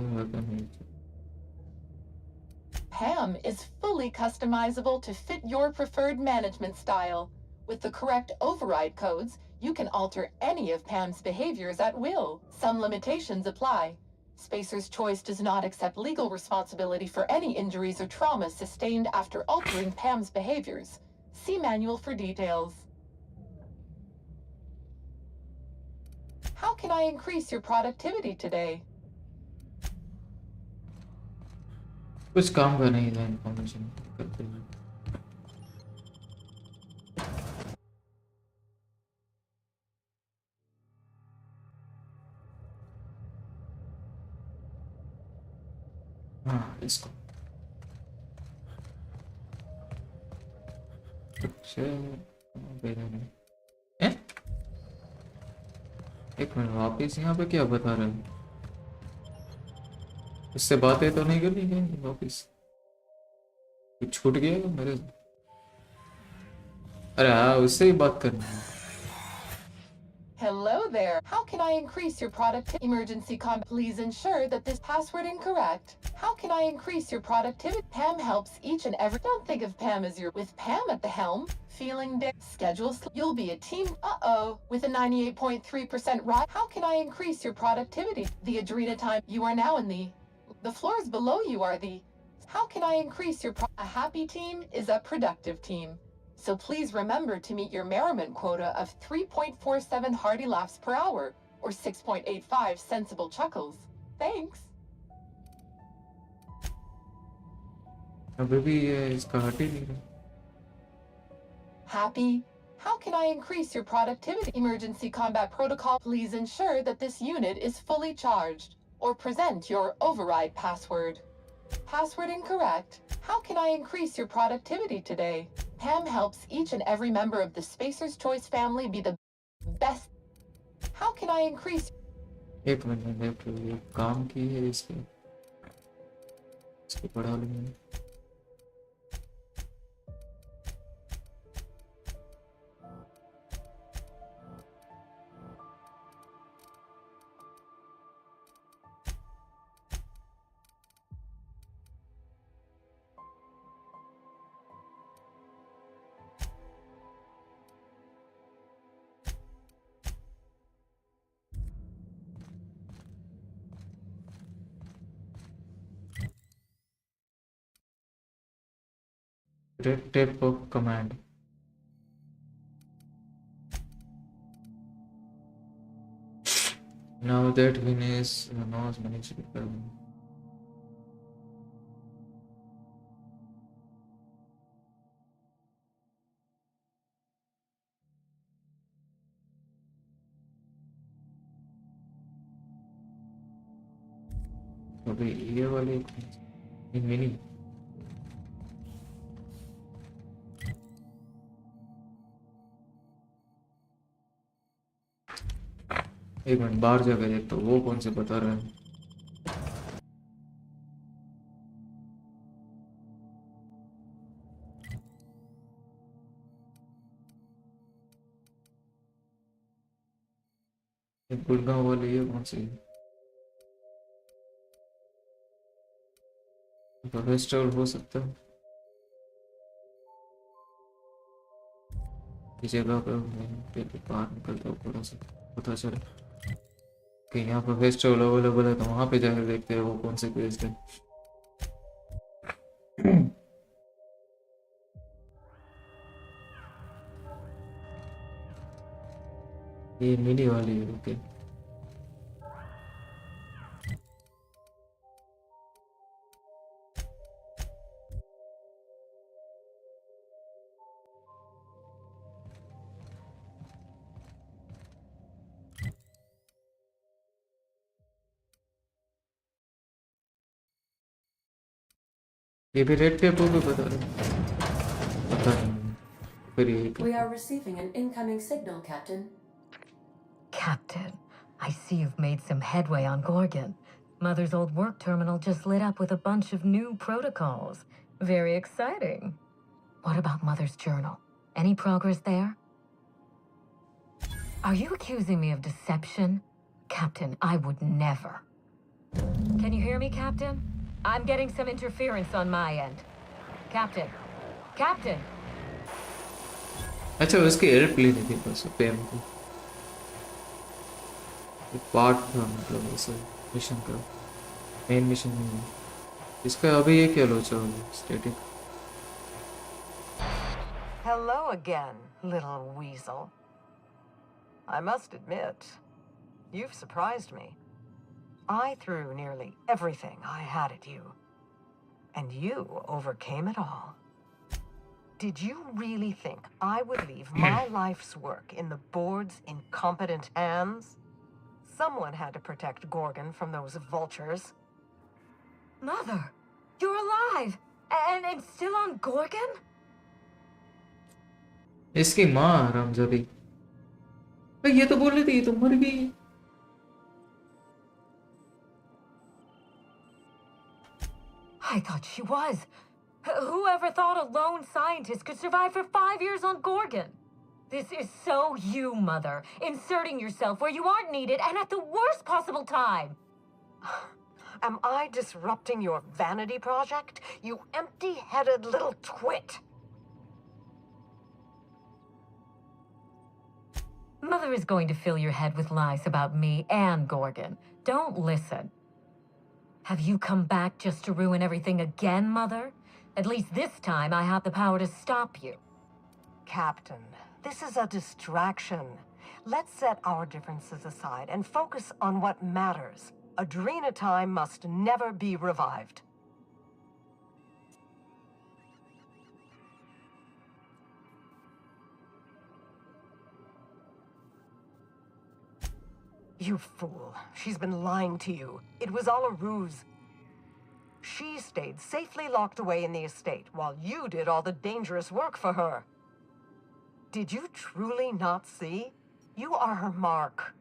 PAM is fully customizable to fit your preferred management style. With the correct override codes, you can alter any of PAM's behaviors at will. Some limitations apply. Spacer's Choice does not accept legal responsibility for any injuries or traumas sustained after altering PAM's behaviors. See manual for details. How can I increase your productivity today? कुछ काम का नहीं था, information करते हैं। हाँ इसको हैं? एक मिनट, वापिस यहाँ पे क्या बता रहे हैं? इससे बातें तो नहीं करनी क्या वापिस? कुछ छूट गया क्या मेरे? अरे हाँ, उससे ही बात करनी है। Hello there. How can I increase your productivity? Emergency combat. Please ensure that this password incorrect. How can I increase your productivity? Pam helps each and every. Don't think of Pam as your. With Pam at the helm, feeling schedule. You'll be a team. With a 98.3% rise. How can I increase your productivity? The Adrenatime. You are now in the floors below you are the. How can I increase your? A happy team is a productive team. So please remember to meet your merriment quota of 3.47 hearty laughs per hour, or 6.85 sensible chuckles. Thanks. अभी भी ये इसका हट ही नहीं रहा। Happy? How can I increase your productivity? Emergency combat protocol. Please ensure that this unit is fully charged, or present your override password. Password incorrect. How can I increase your productivity today? Pam helps each and every member of the Spacer's Choice family be the best. How can I increase? एक minute में तो ये काम की है इसके इसको पढ़ा लूँगा red tape of command now that Vinny's knows managed to अबे ये वाले मिनी एक मिनट बाहर जाकर देखता हूँ वो कौन से बता रहा है गुड़गांव वाले ये कौन से फेस्टिवल हो सकता है इस जगह पर मैं बाहर निकलता हूँ थोड़ा सा पता चले कि यहाँ पर फेस्टिवल अवेलेबल है तो वहाँ पे जाकर देखते हैं वो कौन से पेज है ये मिनी वाली है ओके ये भी रेड टेप होगा पता नहीं फिर ये We are receiving an incoming signal, Captain. Captain, I see you've made some headway on Gorgon. Mother's old work terminal just lit up with a bunch of new protocols. Very exciting. What about Mother's journal? Any progress there? Are you accusing me of deception? Captain, I would never. Can you hear me, Captain? I'm getting some interference on my end. Captain! Captain! अच्छा उसकी help लेनी थी बस पेम को part था मतलब ऐसा mission का मेन मिशन नहीं है इसका अभी ये क्या लोचा होगा static Hello again, little weasel. I must admit, you've surprised me. I threw nearly everything I had at you, and you overcame it all. Did you really think I would leave my life's work in the board's incompetent hands? Someone had to protect Gorgon from those vultures. Mother! You're alive! And still on Gorgon? इसकी माँ रामजादी ये तो बोल रही थी ये तो मर गई I thought she was. Whoever thought a lone scientist could survive for 5 years on Gorgon? This is so you, Mother. Inserting yourself where you aren't needed and at the worst possible time. Am I disrupting your vanity project, you empty-headed little twit? Mother is going to fill your head with lies about me and Gorgon. Don't listen. Have you come back just to ruin everything again, Mother? At least this time I have the power to stop you. Captain, this is a distraction. Let's set our differences aside and focus on what matters. Adrena time must never be revived. You fool. She's been lying to you. It was all a ruse. She stayed safely locked away in the estate while you did all the dangerous work for her. Did you truly not see? You are her mark.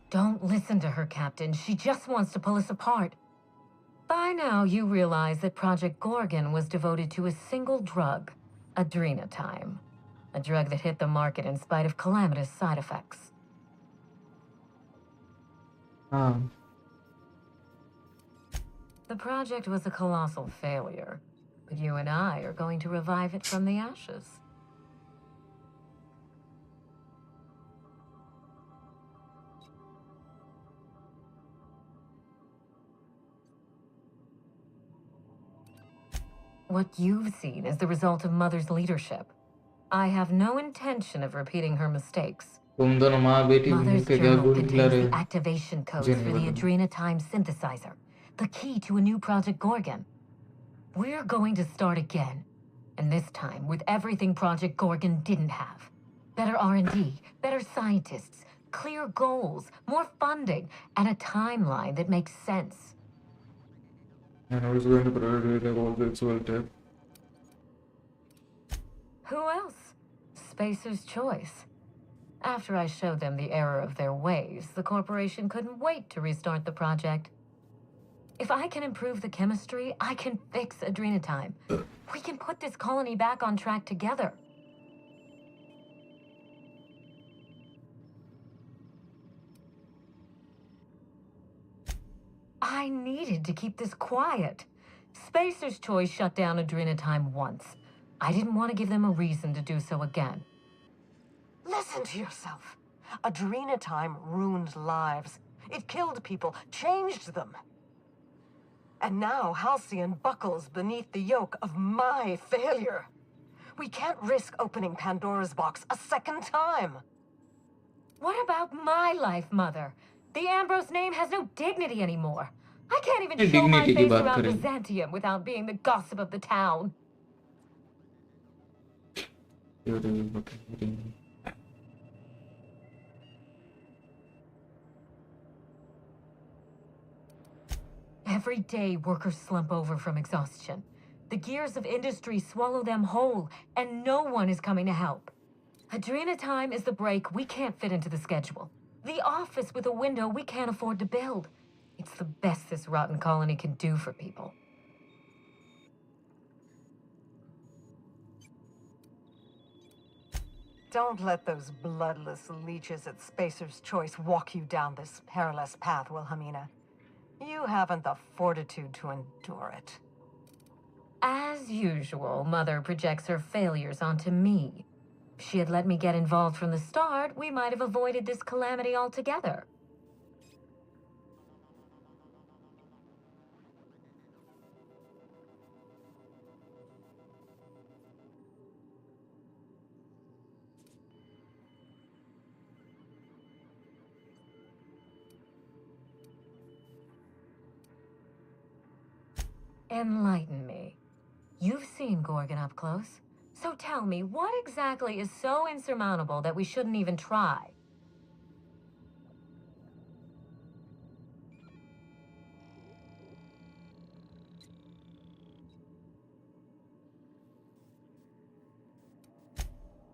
Don't listen to her, Captain. She just wants to pull us apart. By now, you realize that Project Gorgon was devoted to a single drug, adrenatime. A drug that hit the market in spite of calamitous side effects. The project was a colossal failure, but you and I are going to revive it from the ashes. What you've seen is the result of Mother's leadership. I have no intention of repeating her mistakes. तुम दोनों माँ बेटी Mother's मिलके क्या journal गोली खिला contains रहे the हो? activation codes मुझे for नहीं the पता। adrenatime synthesizer, the key to a new Project Gorgon. We're going to start again, and this time with everything Project Gorgon didn't have. Better R&D, better scientists, clear goals, more funding, and a timeline that makes sense. And I was going to prioritize all the actual tech. Who else? Spacer's choice. After I showed them the error of their ways, the corporation couldn't wait to restart the project. If I can improve the chemistry, I can fix adrenatime. We can put this colony back on track together. I needed to keep this quiet. Spacer's Choice shut down adrenatime once. I didn't want to give them a reason to do so again. Listen to yourself. Adrenatime ruined lives. It killed people, changed them. And now Halcyon buckles beneath the yoke of my failure. We can't risk opening Pandora's box a second time. What about my life, Mother? The Ambrose name has no dignity anymore. I can't even show my dignity की face बात around करें। Byzantium without being the gossip of the town. ये तो बताइए। Every day, workers slump over from exhaustion. The gears of industry swallow them whole, and no one is coming to help. Adrenatime is the break we can't fit into the schedule. The office with a window we can't afford to build. It's the best this rotten colony can do for people. Don't let those bloodless leeches at Spacer's Choice walk you down this perilous path, Wilhelmina. You haven't the fortitude to endure it. As usual, Mother projects her failures onto me. If she had let me get involved from the start, we might have avoided this calamity altogether. Enlighten me. You've seen Gorgon up close. So tell me, what exactly is so insurmountable that we shouldn't even try?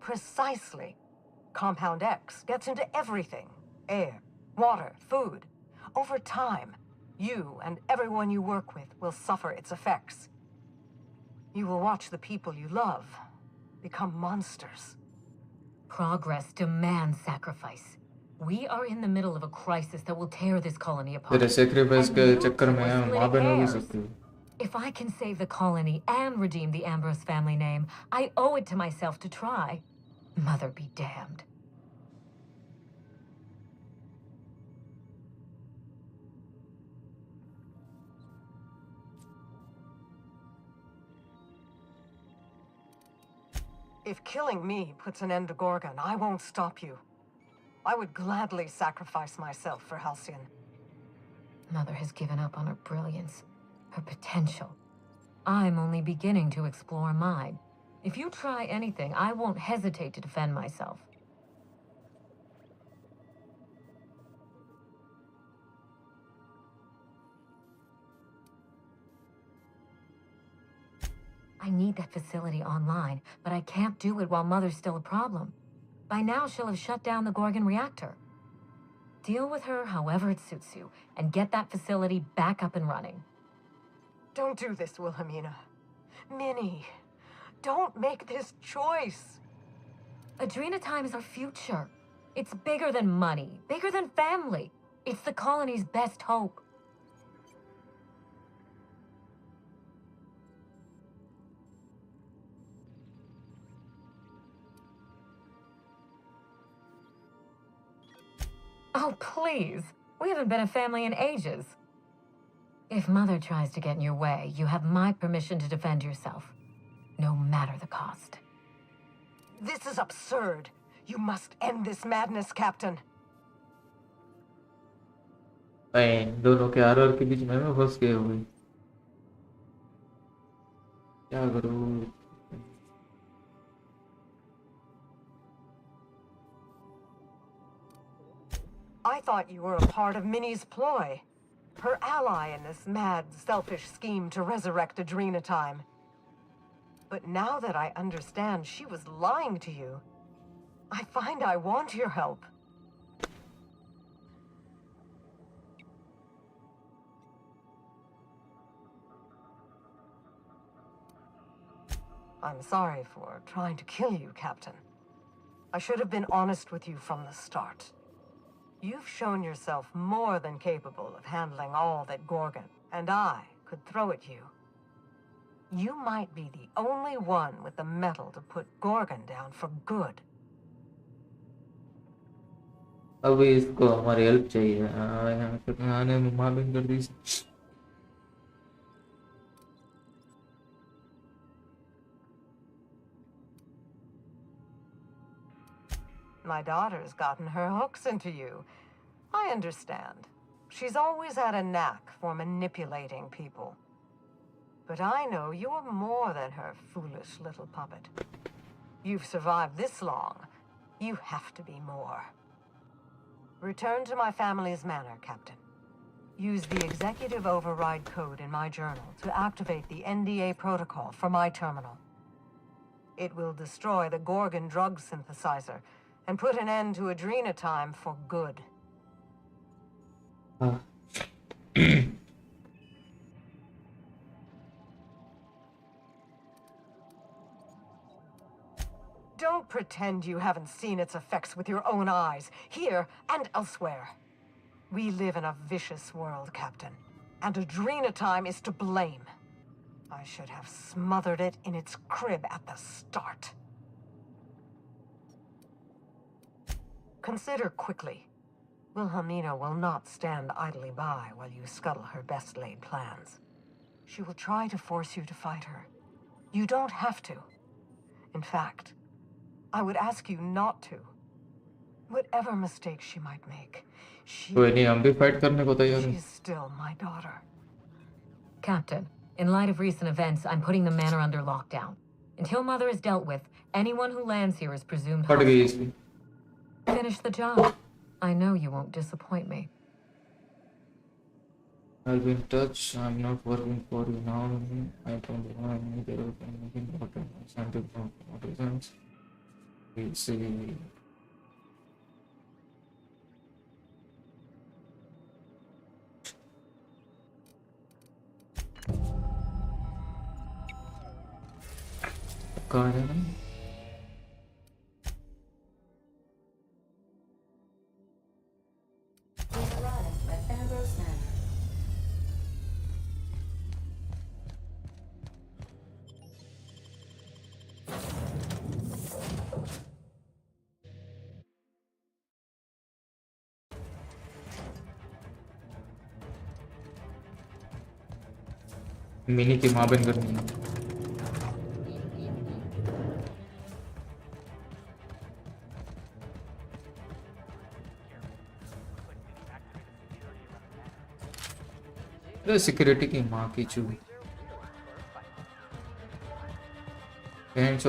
Precisely. Compound X gets into everything. Air, water, food. Over time, you and everyone you work with will suffer its effects. You will watch the people you love become monsters. Progress demands sacrifice. We are in the middle of a crisis that will tear this colony apart. तेरे sacrifice And के you चक्कर two में are माँ splitting बहन हो भी hairs. सकती है। If I can save the colony and redeem the Ambrose family name, I owe it to myself to try. Mother be damned. If killing me puts an end to Gorgon, I won't stop you. I would gladly sacrifice myself for Halcyon. Mother has given up on her brilliance, her potential. I'm only beginning to explore mine. If you try anything, I won't hesitate to defend myself. I need that facility online, but I can't do it while Mother's still a problem. By now, she'll have shut down the Gorgon reactor. Deal with her however it suits you, and get that facility back up and running. Don't do this, Wilhelmina. Minnie, don't make this choice. Adrena Time is our future. It's bigger than money, bigger than family. It's the colony's best hope. Oh, please. We haven't been a family in ages. If Mother tries to get in your way, you have my permission to defend yourself, no matter the cost. This is absurd. You must end this madness, Captain. दोनों के RR के बीच में मैं फंस गया हूँ। क्या करूँ? I thought you were a part of Minnie's ploy. Her ally in this mad, selfish scheme to resurrect Adrena Time. But now that I understand she was lying to you, I find I want your help. I'm sorry for trying to kill you, Captain. I should have been honest with you from the start. You've shown yourself more than capable of handling all that Gorgon and I could throw at you. You might be the only one with the mettle to put Gorgon down for good. अभी इसको हमारी help चाहिए। यहाँ पे आने में माँ बहन कर दी। My daughter's gotten her hooks into you. I understand. She's always had a knack for manipulating people. But I know you're more than her foolish little puppet. You've survived this long. You have to be more. Return to my family's manor, Captain. Use the executive override code in my journal to activate the NDA protocol for my terminal. It will destroy the Gorgon drug synthesizer and put an end to Adrena Time for good. Don't pretend you haven't seen its effects with your own eyes, here and elsewhere. We live in a vicious world, Captain, and Adrena Time is to blame. I should have smothered it in its crib at the start. Consider quickly. Wilhelmina will not stand idly by while you scuttle her best-laid plans. She will try to force you to fight her. You don't have to. In fact, I would ask you not to. Whatever mistakes she might make, she is still my daughter. Captain, in light of recent events, I'm putting the manor under lockdown. Until Mother is dealt with, anyone who lands here is presumed hostile. Finish the job. I know you won't disappoint me. I'll be in touch. I'm not working for you now. I don't want anything important. Something from what reasons. We'll see. कहाँ जाना है? Mini की माँ बहन करनी है। Security की माँ की चू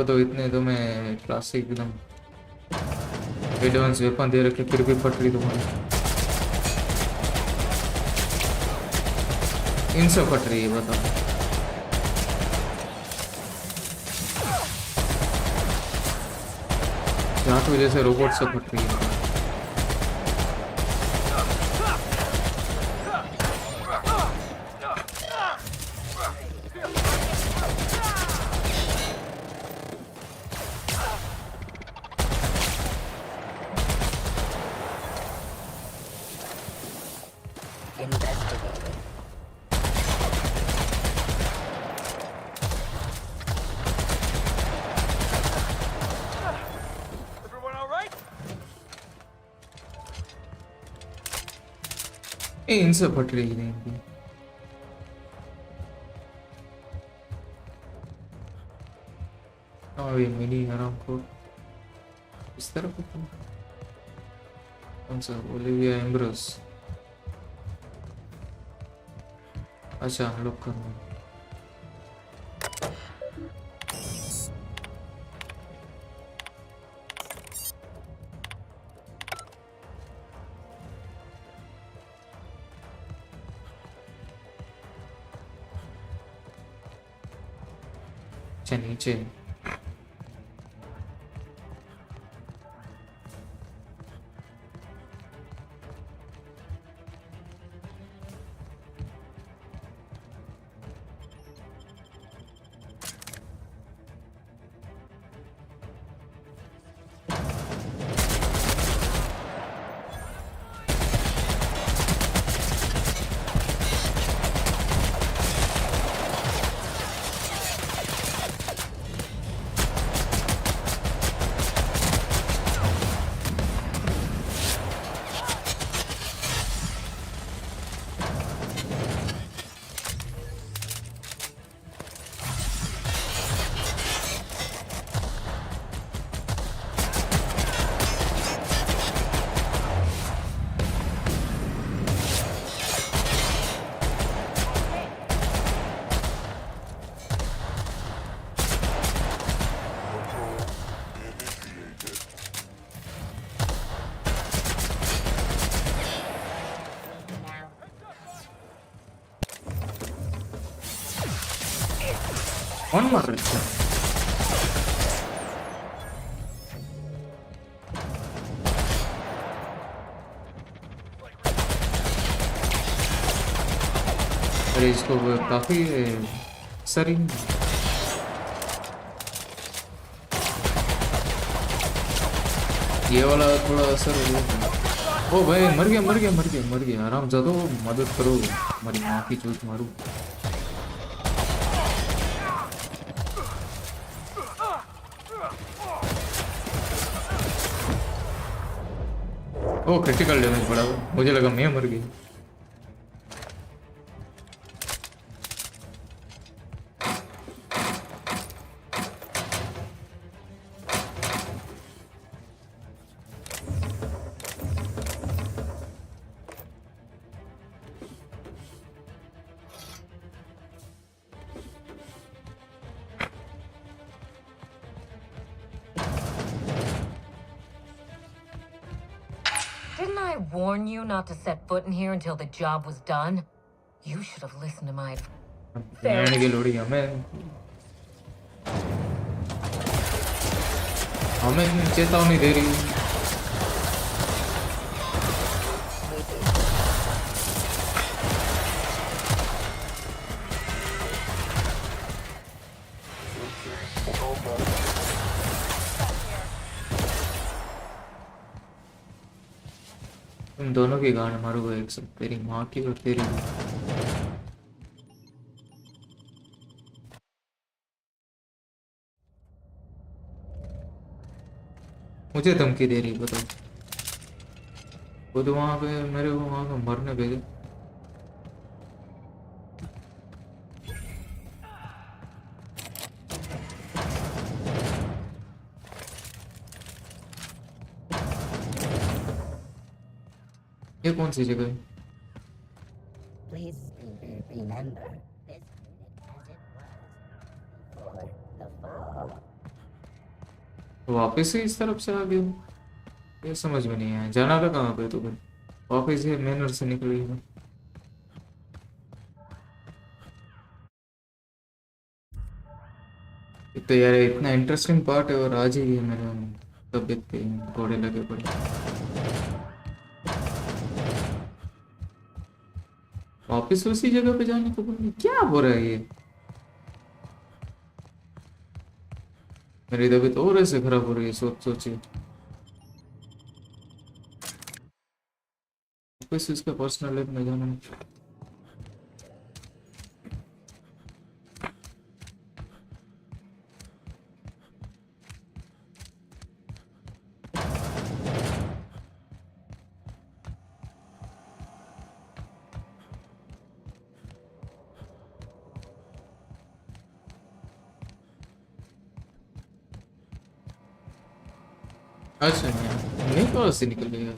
तो इतने तो मैं क्लासिक एकदम एडवांस वेपन दे रखे फिर भी फट रही तुम्हारी। इनसे फट रही है बताओ। यहाँ तो जैसे रोबोट से फट रही है। इनसे फट रही है इनकी। हाँ ये मिनी आराम को इस तरफ कौन सा ओलिविया एम्ब्रोस। अच्छा अनलॉक करना। नीचे कौन मार रहा है? अरे इसको काफी सरी ये वाला थोड़ा असर हो गया। ओ भाई मर गया मर गया मर गया मर गया। आराम से दो मदद करो हमारी माँ की चोट मारू। ओ क्रिटिकल डैमेज पड़ा हुआ। मुझे लगा मैं मर गई। Didn't I warn you not to set foot in here until the job was done? You should have listened to my रहने की लोड़ी हमें हमें चेतावनी दे रही है। तुम दोनों की गांड मारूंगा एक साथ, तेरी माँ की और तेरी। मुझे धमकी दे रही बताओ। वो तो वहां पे मेरे को वहां पे मरने भेजे। ये कौन सी जगह है? Please remember this unit as it was for the fall. वापस से इस तरफ से आ गया हूँ, ये समझ में नहीं आया। जाना था कहाँ पे? तो फिर वापस ये मैनर से निकल गई मैं। एक तो यार इतना इंटरेस्टिंग पार्ट है और आज ही ये मेरे तबीयत पे घोड़े लगे पड़े। वापिस उसी जगह पे जाने को बोल क्या हो रहा है ये? मेरी तबीयत और ऐसे खराब हो रही है सोच सोचिए। वापिस इसका पर्सनल लाइफ में जाना है। अच्छा नहीं कहाँ से निकल गया?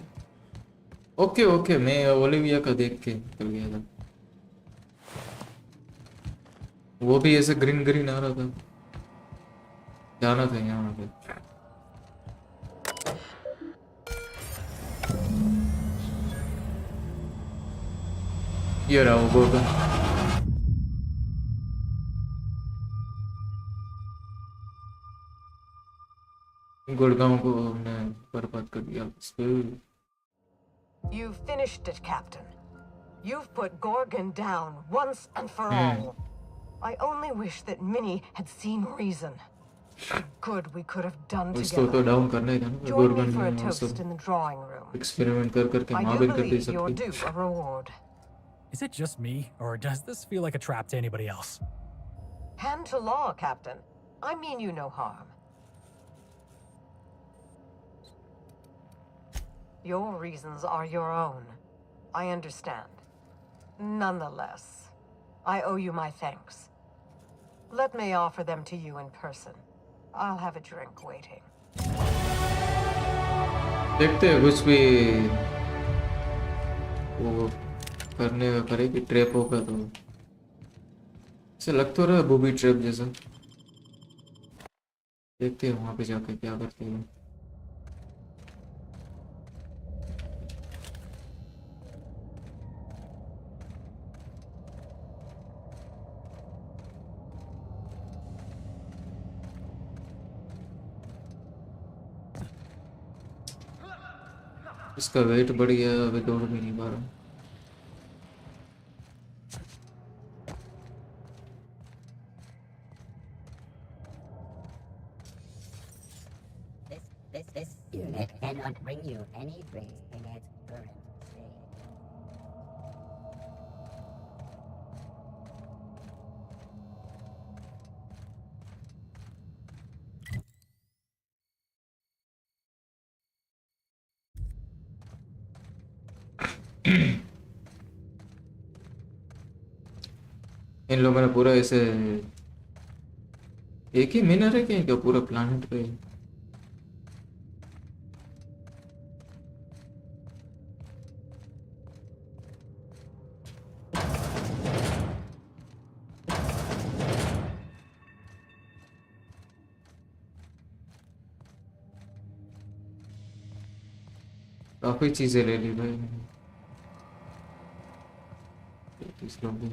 ओके ओके, मैं ओलिविया का देख के निकल गया था। वो भी ऐसे ग्रीन ग्रीन आ रहा था। जाना था यहाँ पे। ये रहा वो गोर्गन। गुड़गांव को हमने बर्बाद कर दिया। You've finished it, Captain. You've put Gorgon down once and for all. I only wish that Minnie had seen reason. Good we could have done उसको तो together. डाउन करना ही था ना Join me Gorgon for a में। toast in the drawing room. Experiment कर करके I माँ do बन कर दे believe you're सकती। due a reward. Is it just me, or does this feel like a trap to anybody else? Hand to law, Captain. I mean you no harm. Your reasons are your own. I understand. Nonetheless, I owe you my thanks. Let me offer them to you in person. I'll have a drink waiting. देखते हैं कुछ भी वो करने का करे कि trap होगा तो ऐसे लग तो रहा है बूबी ट्रैप जैसा। देखते हैं वहां पे जाके क्या करते हैं। इसका वेट बढ़ गया, अभी दौड़ भी नहीं पा रहा। This unit cannot bring you any breaks in its current state. इन लोगों ने पूरा ऐसे एक ही मिनर है क्या पूरा प्लानिट पे? काफी चीजें ले ली भाई मैंने। इस लोग भी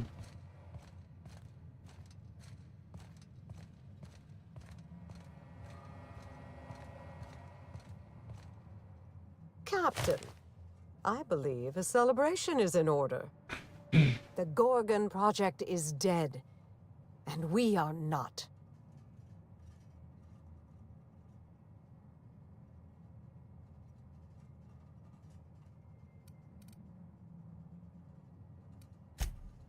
Captain, I believe a celebration is in order. The Gorgon project is dead, and we are not.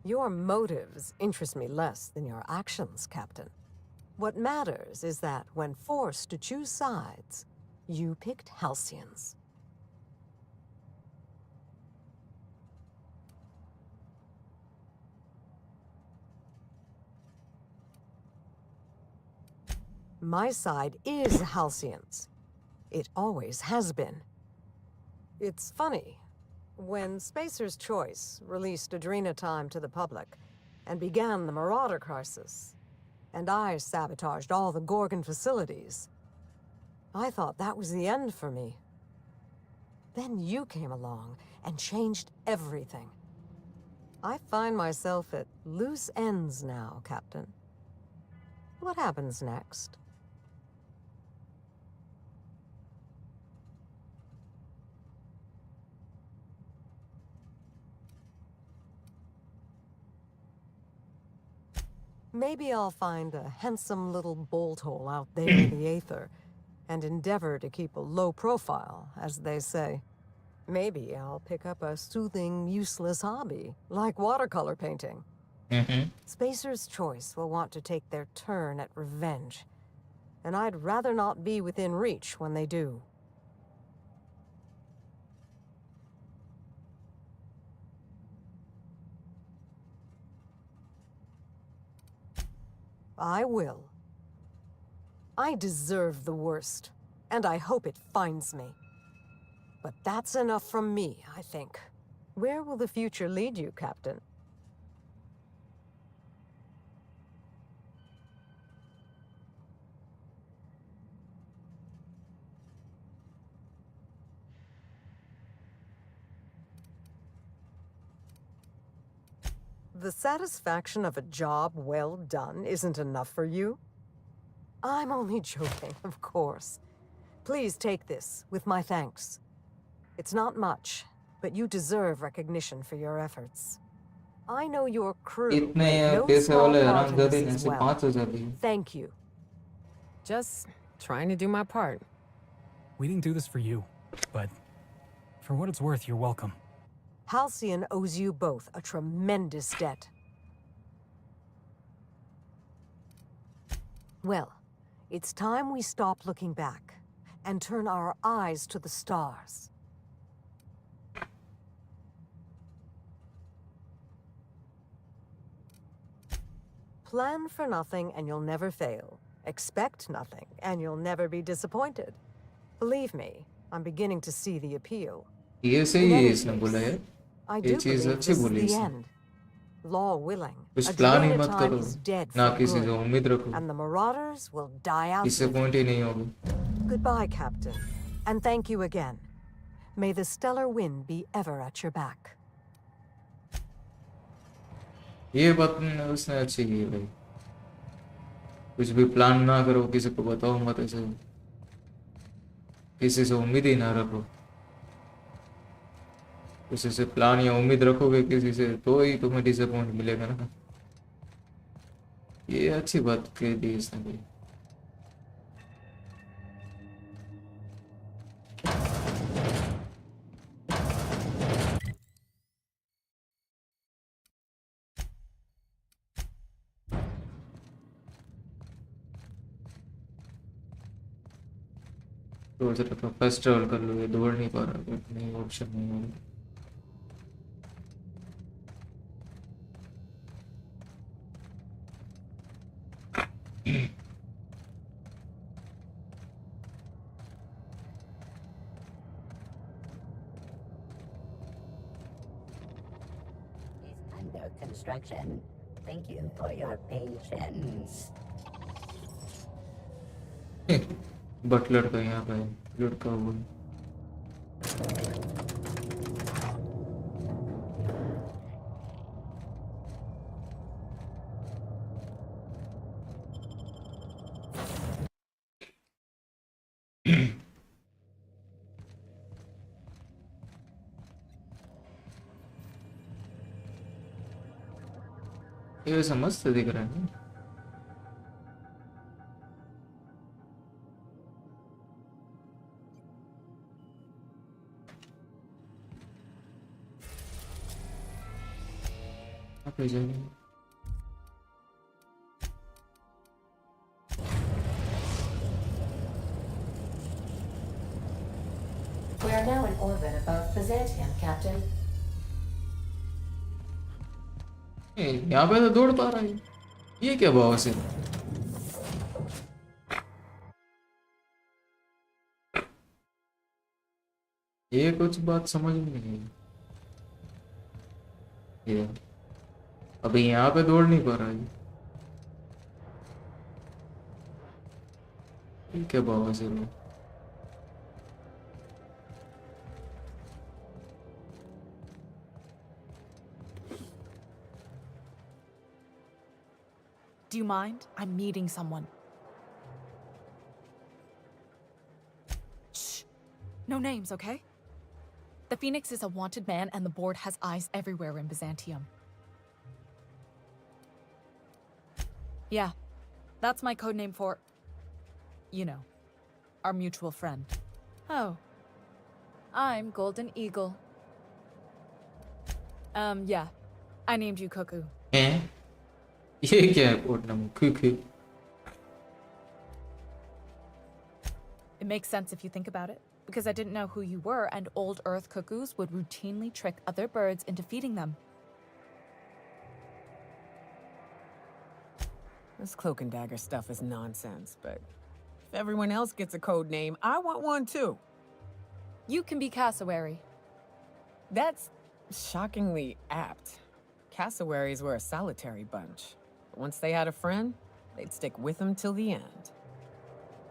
Your motives interest me less than your actions, Captain. What matters is that when forced to choose sides, you picked Halcyons. My side is Halcyons. It always has been. It's funny. When Spacer's Choice released Adrena Time to the public and began the Marauder Crisis, and I sabotaged all the Gorgon facilities, I thought that was the end for me. Then you came along and changed everything. I find myself at loose ends now, Captain. What happens next? Maybe I'll find a handsome little bolt hole out there in the aether and endeavor to keep a low profile, as they say. Maybe I'll pick up a soothing, useless hobby, like watercolor painting. Spacer's Choice will want to take their turn at revenge, and I'd rather not be within reach when they do. I will. I deserve the worst, and I hope it finds me. But that's enough from me, I think. Where will the future lead you, Captain? The satisfaction of a job well done isn't enough for you? I'm only joking, of course. Please take this, with my thanks. It's not much, but you deserve recognition for your efforts. I know your crew इतने played no पैसे small वाले part in हरामजादे this ने as से well. 5,000 दिए. Thank you. Just trying to do my part. We didn't do this for you, but for what it's worth, you're welcome. Halcyon owes you both a tremendous debt. Well, it's time we stop looking back and turn our eyes to the stars. Plan for nothing and you'll never fail. Expect nothing and you'll never be disappointed. Believe me, I'm beginning to see the appeal. ये सही In है any इसने बोला case, यार. I ये do चीज believe अच्छी this is बोली the इसने. end. Law willing, कुछ a प्लान ही Dream मत time करो. is dead ना for किसी से good, उम्मीद रखो. and the Marauders will die out. इससे पॉइंट ही नहीं होगी. Goodbye, Captain, and thank you again. May the stellar wind be ever at your back. ये बात उसने अच्छी की है भाई. कुछ भी प्लान ना करो, किसी को बताओ मत, ऐसे किसी से उम्मीद ही ना रखो. किसी से प्लान या उम्मीद रखोगे किसी से तो ही तुम्हें डिसअपॉइंट मिलेगा ना. ये अच्छी बात कह दी इसने भाई. सोच रहा था फर्स्ट ट्रैवल कर लो, ये दौड़ नहीं पा रहा, बट नहीं, ऑप्शन नहीं है. Is under construction. Thank you for your patience. Butler का यहाँ पे लड़का हुआ. ये वैसे मस्त दिख रहा है. आप ले जाएंगे. We are now in orbit above Byzantium, Captain. यहाँ पे तो दौड़ पा रहा है. ये क्या भाव से? ये कुछ बात समझ में नहीं आई. ये अभी यहाँ पे दौड़ नहीं पा रहा है. ये क्या भाव से? Do you mind? I'm meeting someone. Shh. No names, okay? The Phoenix is a wanted man, and the board has eyes everywhere in Byzantium. Yeah, that's my code name for, you know, our mutual friend. Oh, I'm Golden Eagle. Yeah, I named you Cuckoo. Eh? ये क्या है code नाम? Cuckoo. It makes sense if you think about it, because I didn't know who you were, and old Earth cuckoos would routinely trick other birds into feeding them. This cloak and dagger stuff is nonsense, but if everyone else gets a code name, I want one too. You can be cassowary. That's shockingly apt. Cassowaries were a solitary bunch. But once they had a friend, they'd stick with them till the end.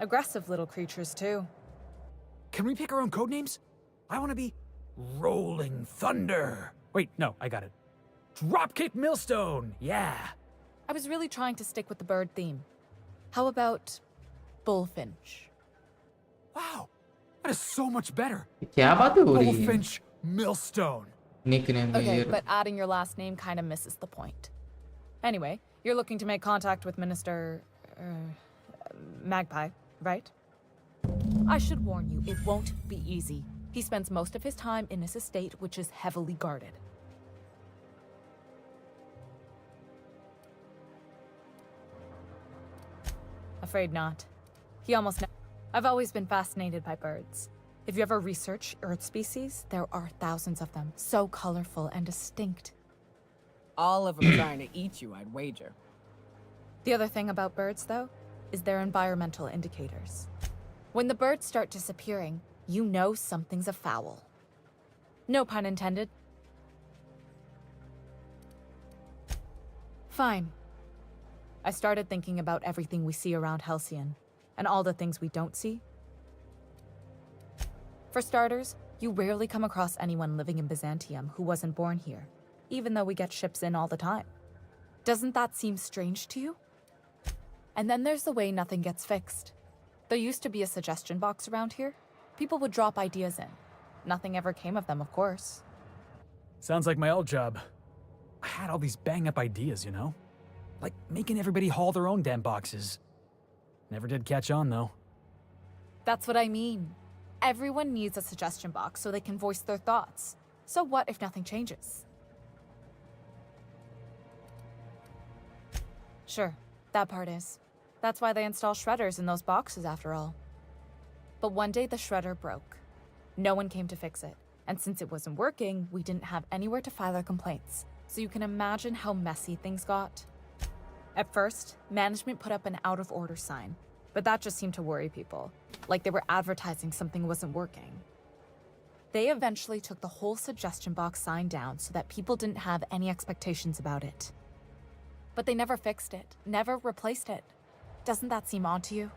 Aggressive little creatures, too. Can we pick our own code names? I want to be Rolling Thunder. Wait, no, I got it. Dropkick Millstone. Yeah. I was really trying to stick with the bird theme. How about Bullfinch? Wow, that is so much better. क्या बात हो रही है? Bullfinch Millstone. Nickname Okay, है but adding your last name kind of misses the point. Anyway, you're looking to make contact with Minister... Magpie, right? I should warn you, it won't be easy. He spends most of his time in his estate, which is heavily guarded. Afraid not. He almost I've always been fascinated by birds. If you ever research Earth species, there are thousands of them, so colorful and distinct. All of them trying to eat you, I'd wager. The other thing about birds, though, is their environmental indicators. When the birds start disappearing, you know something's afoul. No pun intended. Fine. I started thinking about everything we see around Halcyon, and all the things we don't see. For starters, you rarely come across anyone living in Byzantium who wasn't born here, even though we get ships in all the time. Doesn't that seem strange to you? And then there's the way nothing gets fixed. There used to be a suggestion box around here. People would drop ideas in. Nothing ever came of them, of course. Sounds like my old job. I had all these bang-up ideas, you know? Like making everybody haul their own damn boxes. Never did catch on, though. That's what I mean. Everyone needs a suggestion box so they can voice their thoughts. So what if nothing changes? Sure, that part is. That's why they install shredders in those boxes, after all. But one day the shredder broke. No one came to fix it. And since it wasn't working, we didn't have anywhere to file our complaints. So you can imagine how messy things got. At first, management put up an out-of-order sign. But that just seemed to worry people. Like they were advertising something wasn't working. They eventually took the whole suggestion box sign down so that people didn't have any expectations about it. But they never fixed it, never replaced it. Doesn't that seem odd to you?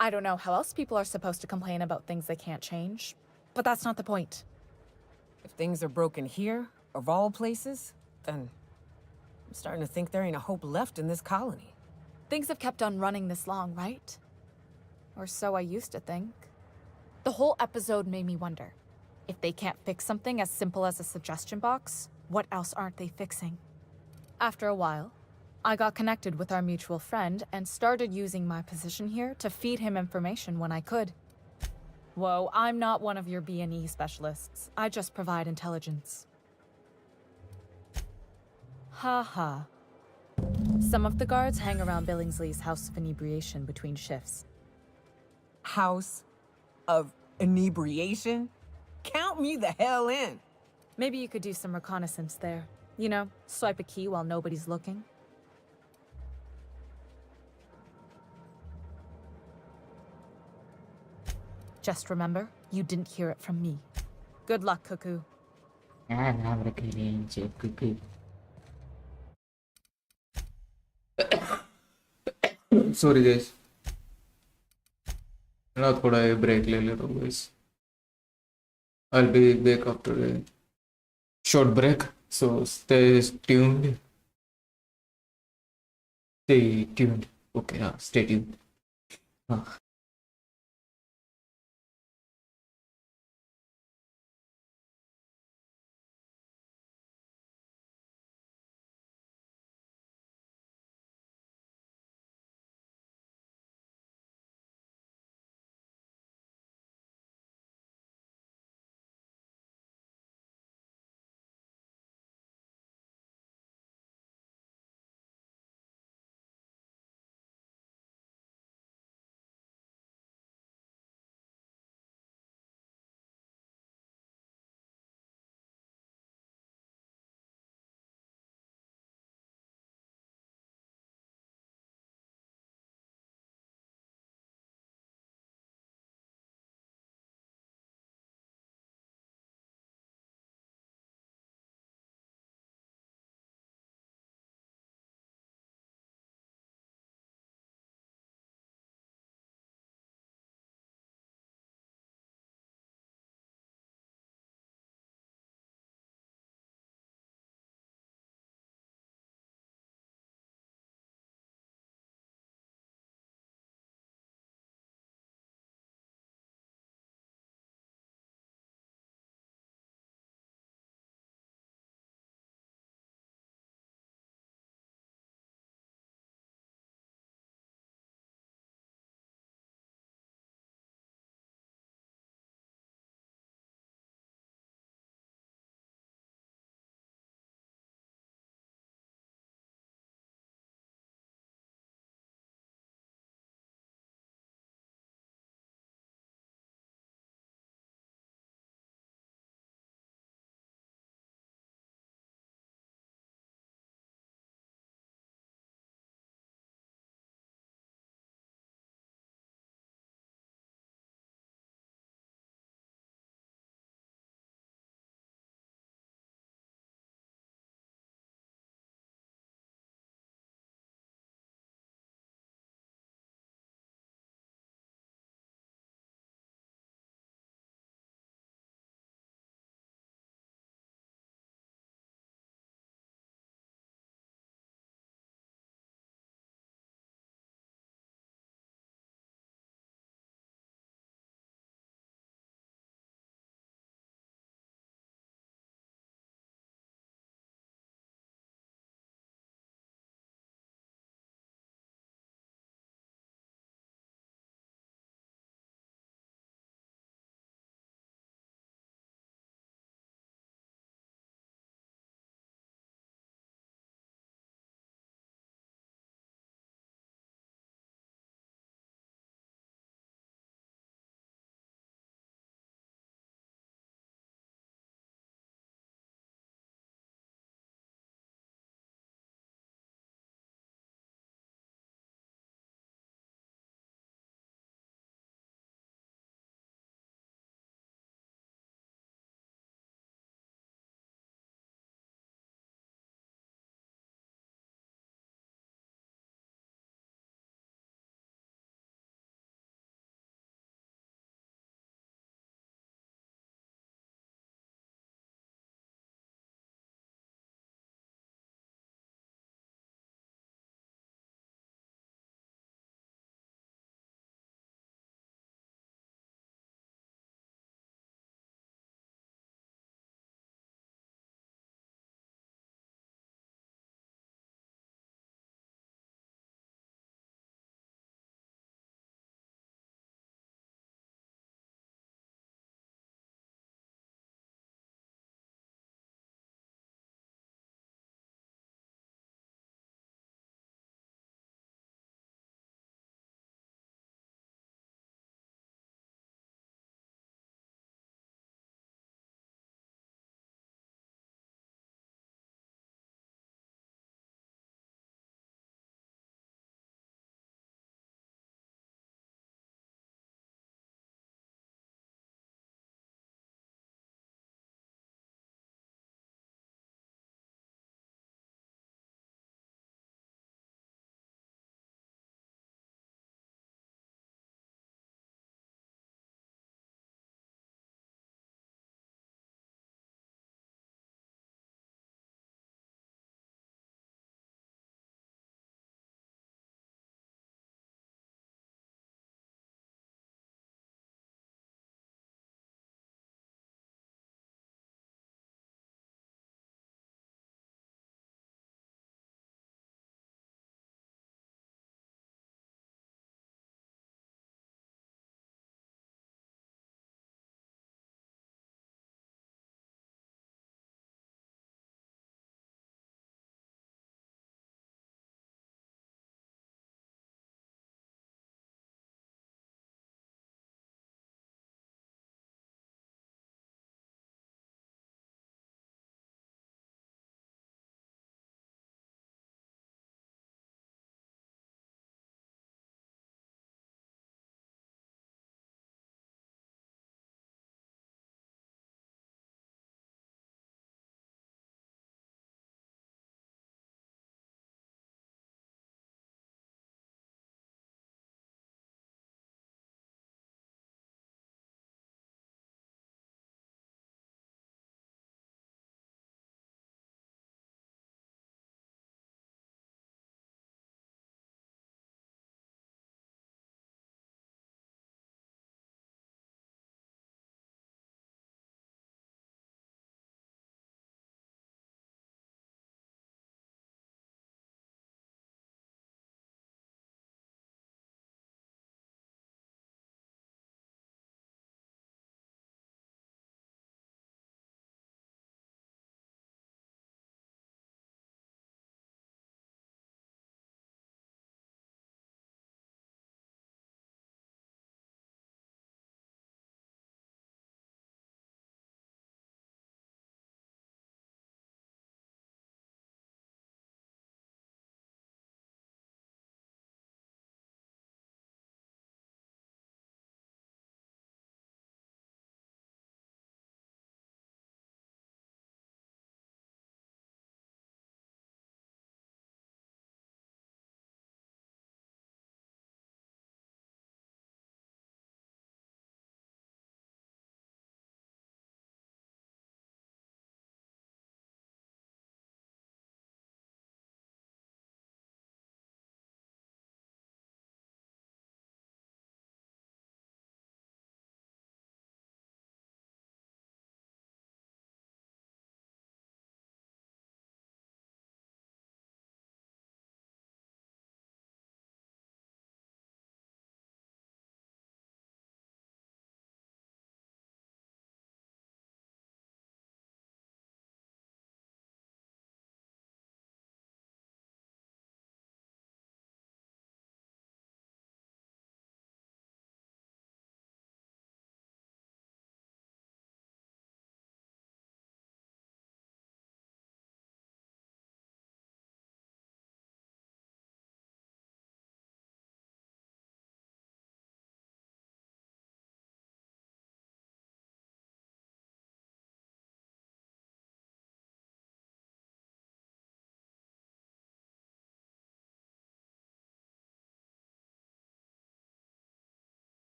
I don't know how else people are supposed to complain about things they can't change, but that's not the point. If things are broken here, of all places, then I'm starting to think there ain't a hope left in this colony. Things have kept on running this long, right? Or so I used to think. The whole episode made me wonder, if they can't fix something as simple as a suggestion box, what else aren't they fixing? After a while, I got connected with our mutual friend and started using my position here to feed him information when I could. Whoa, I'm not one of your B&E specialists. I just provide intelligence. Ha ha. Some of the guards hang around Billingsley's House of Inebriation between shifts. House of Inebriation? Count me the hell in. Maybe you could do some reconnaissance there. You know, swipe a key while nobody's looking. Just remember, you didn't hear it from me. Good luck, Cuckoo. नाम रख लीजिए Cuckoo. Sorry guys. ना थोड़ा break ले लेता हूँ guys. I'll be back after a short break, so stay tuned. Stay tuned. Okay, yeah, stay tuned.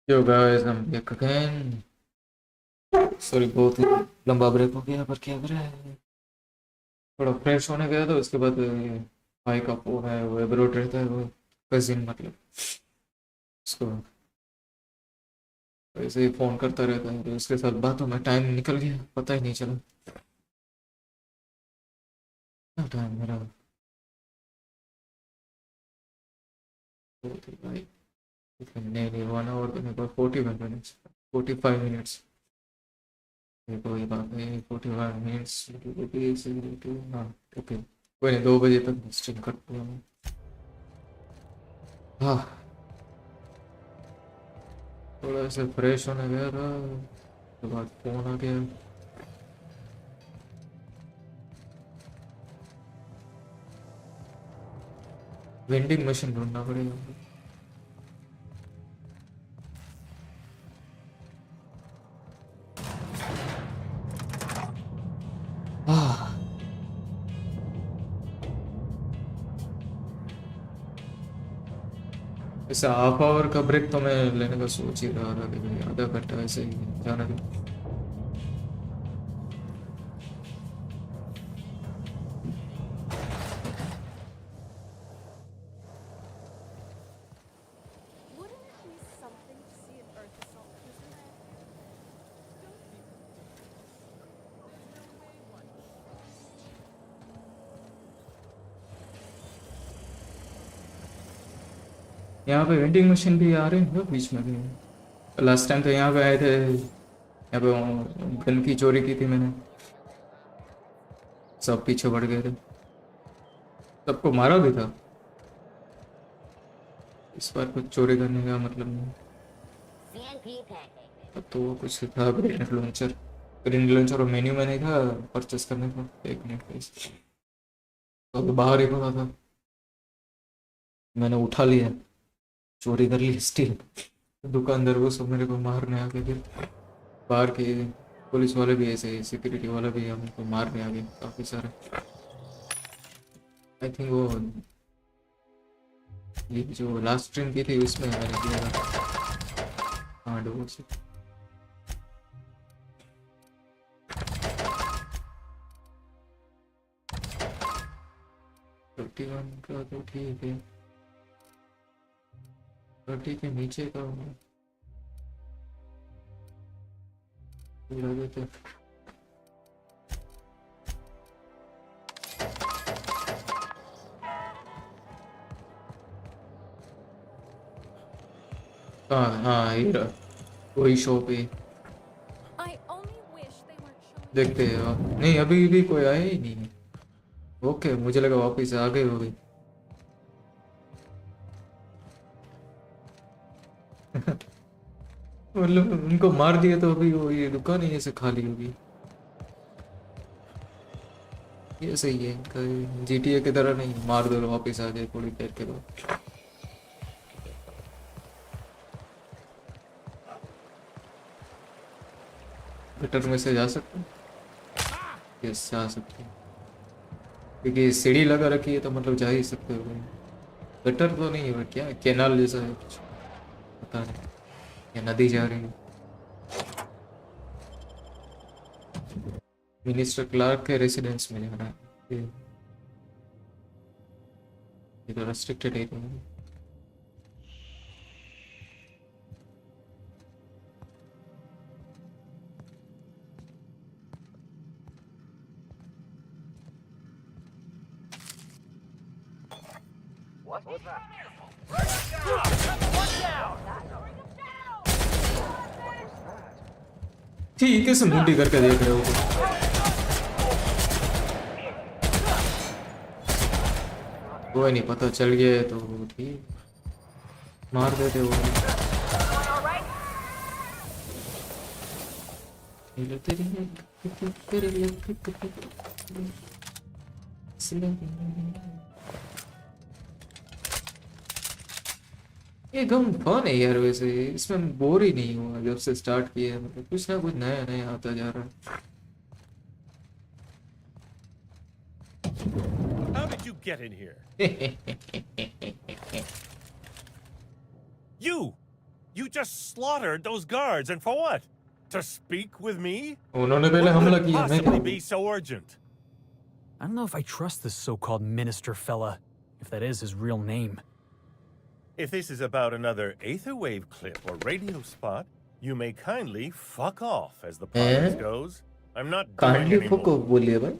Yo guys, I'm back again. Sorry बहुत ही लंबा ब्रेक हो गया पर क्या करें, थोड़ा फ्रेश होने गया था। उसके बाद भाई का फोन है, वो एब्रोड रहता है, वो कजिन मतलब, उसको वैसे ही फ़ोन करता रहता है, तो उसके साथ बातों में टाइम निकल गया, पता ही नहीं चला क्या टाइम मेरा। बहुत ही भाई, नहीं नहीं 1 आवर तो नहीं, पर 41 मिनट्स, 45 मिनट्स, कोई बात नहीं, 45 मिनट्स। हाँ ओके, कोई नहीं, 2 बजे तक स्ट्रीम कर दूँगा मैं। हाँ, थोड़ा सा फ्रेश होने गया था, उसके बाद फ़ोन आ गया। वेंडिंग मशीन ढूंढना पड़ेगा। हाँ, ऐसा हाफ आवर का ब्रेक तो मैं लेने का सोच ही रहा था कि भाई आधा घंटा ऐसे ही जाना था। यहाँ पे वेंडिंग मशीन भी आ रहे हैं बीच में भी। लास्ट टाइम तो यहाँ पे आए थे, यहाँ पे गन की चोरी की थी मैंने, सब पीछे बढ़ गए थे, सबको मारा भी था। इस बार कुछ चोरी करने का मतलब नहीं। अब तो वो कुछ था ग्रेनेड लॉन्चर और मेन्यू में नहीं था परचेस करने का। 1 मिनट प्लीज, तो अभी बाहर ही पड़ा था, मैंने उठा लिया, चोरी कर ली स्टील। दुकानदार वो सब मेरे को मारने आ गए, फिर बाहर के पुलिस वाले भी ऐसे, सिक्योरिटी वाला भी हमको मारने आ गए काफ़ी सारे। आई थिंक वो ये जो लास्ट स्ट्रीम की थी उसमें मैंने किया था। हाँ डोर से 31 का तो ठीक है, 30 के नीचे का लगे तो हाँ हाँ ये रहा, वही शॉप है। देखते हैं नहीं अभी भी कोई आया ही नहीं है। ओके, मुझे लगा वापस आ गए हो गई। मतलब उनको मार दिया तो अभी वो ये दुकान ही ऐसे खाली होगी। ये सही है इनका, GTA की तरह नहीं, मार दो वापस आ जाए थोड़ी देर के बाद। गटर में से जा सकते हैं, यस जा सकते हैं, क्योंकि सीढ़ी लगा रखी है तो मतलब जा ही सकते हो। गटर तो नहीं है, क्या कैनाल जैसा है कुछ, पता नहीं, या नदी जा रही है। मिनिस्टर क्लार्क के रेसिडेंस में जाना है, ये तो रेस्ट्रिक्टेड एरिया है। ठीक है, मुंडी करके देख रहे हो तो। कोई नहीं, पता चल गया है तो ठीक, मार देते वो। ये गम फन है यार, वैसे इसमें बोर ही नहीं हुआ जब से स्टार्ट किया है, मतलब कुछ ना कुछ नया नया आता जा रहा है। How did you get in here? You! You just slaughtered those guards, and for what? To speak with me? उन्होंने पहले What हमला could किया possibly मैं be so urgent? I don't know if I trust this so-called minister fella, if that is his real name. If this is about another Aetherwave clip or radio spot, you may kindly fuck off, as the parlance goes. I'm not doing kindly anymore. फको बोलिए भाई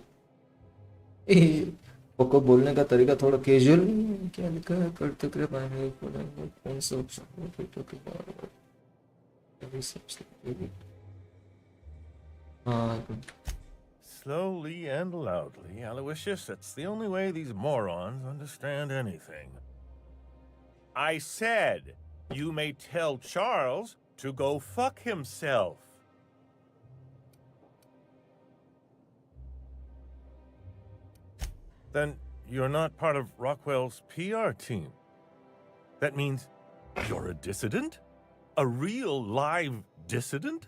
फको बोलने का तरीका थोड़ा casual नहीं है क्या लिखा है करते करे पाएंगे कौन सा ऑप्शन हाँ Slowly and loudly, Aloysius, that's the only way these morons understand anything. I said, you may tell Charles to go fuck himself. Then you're not part of Rockwell's PR team. That means you're a dissident? A real live dissident?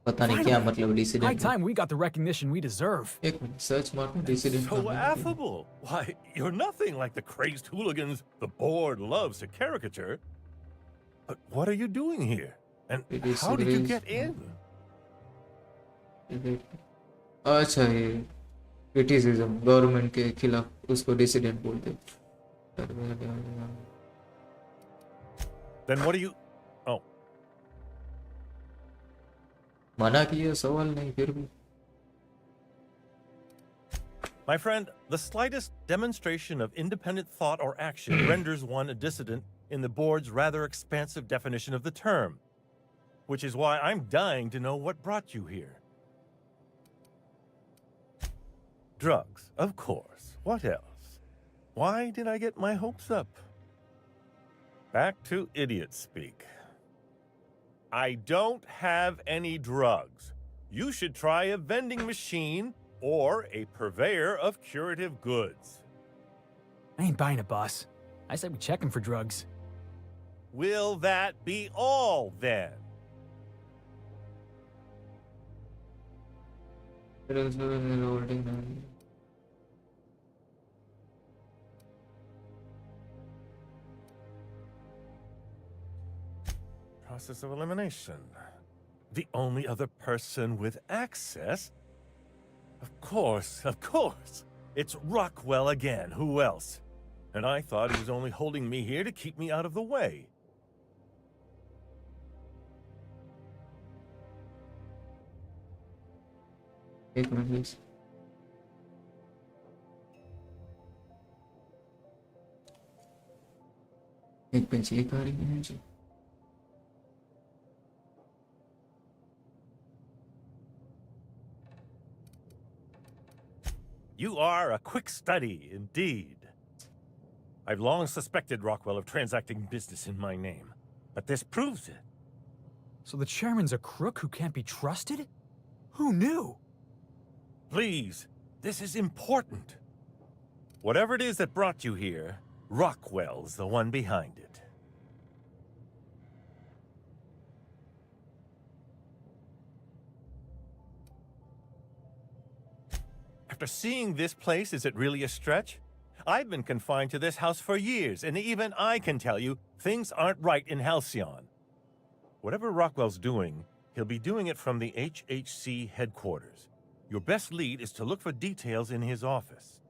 पता नहीं क्या मतलब High dissident time we got the recognition we deserve. एक minute search मारना dissident So affable. Why, you're nothing like the crazed hooligans the board loves to caricature. But what are you doing here? And how did you get in? अच्छा ये criticism government के खिलाफ उसको dissident बोलते Then what are you... Oh, मना किया सवाल नहीं फिर भी my friend, the slightest demonstration of independent thought or action renders one a dissident in the board's rather expansive definition of the term. Which is why I'm dying to know what brought you here. Drugs, of course. What else? Why did I get my hopes up? Back to idiot speak. I don't have any drugs. You should try a vending machine or a purveyor of curative goods. I ain't buying it, boss. I said we check him for drugs. Will that be all, then? Process of elimination. The only other person with access? Of course, of course. It's Rockwell again. Who else? And I thought he was only holding me here to keep me out of the way. एक minute please एक पेंच ये आ रही है जी You are a quick study, indeed. I've long suspected Rockwell of transacting business in my name, but this proves it. So the chairman's a crook who can't be trusted? Who knew? Please, this is important. Whatever it is that brought you here, Rockwell's the one behind it. After seeing this place, is it really a stretch? I've been confined to this house for years, and even I can tell you, things aren't right in Halcyon. Whatever Rockwell's doing, he'll be doing it from the HHC headquarters. Your best lead is to look for details in his office.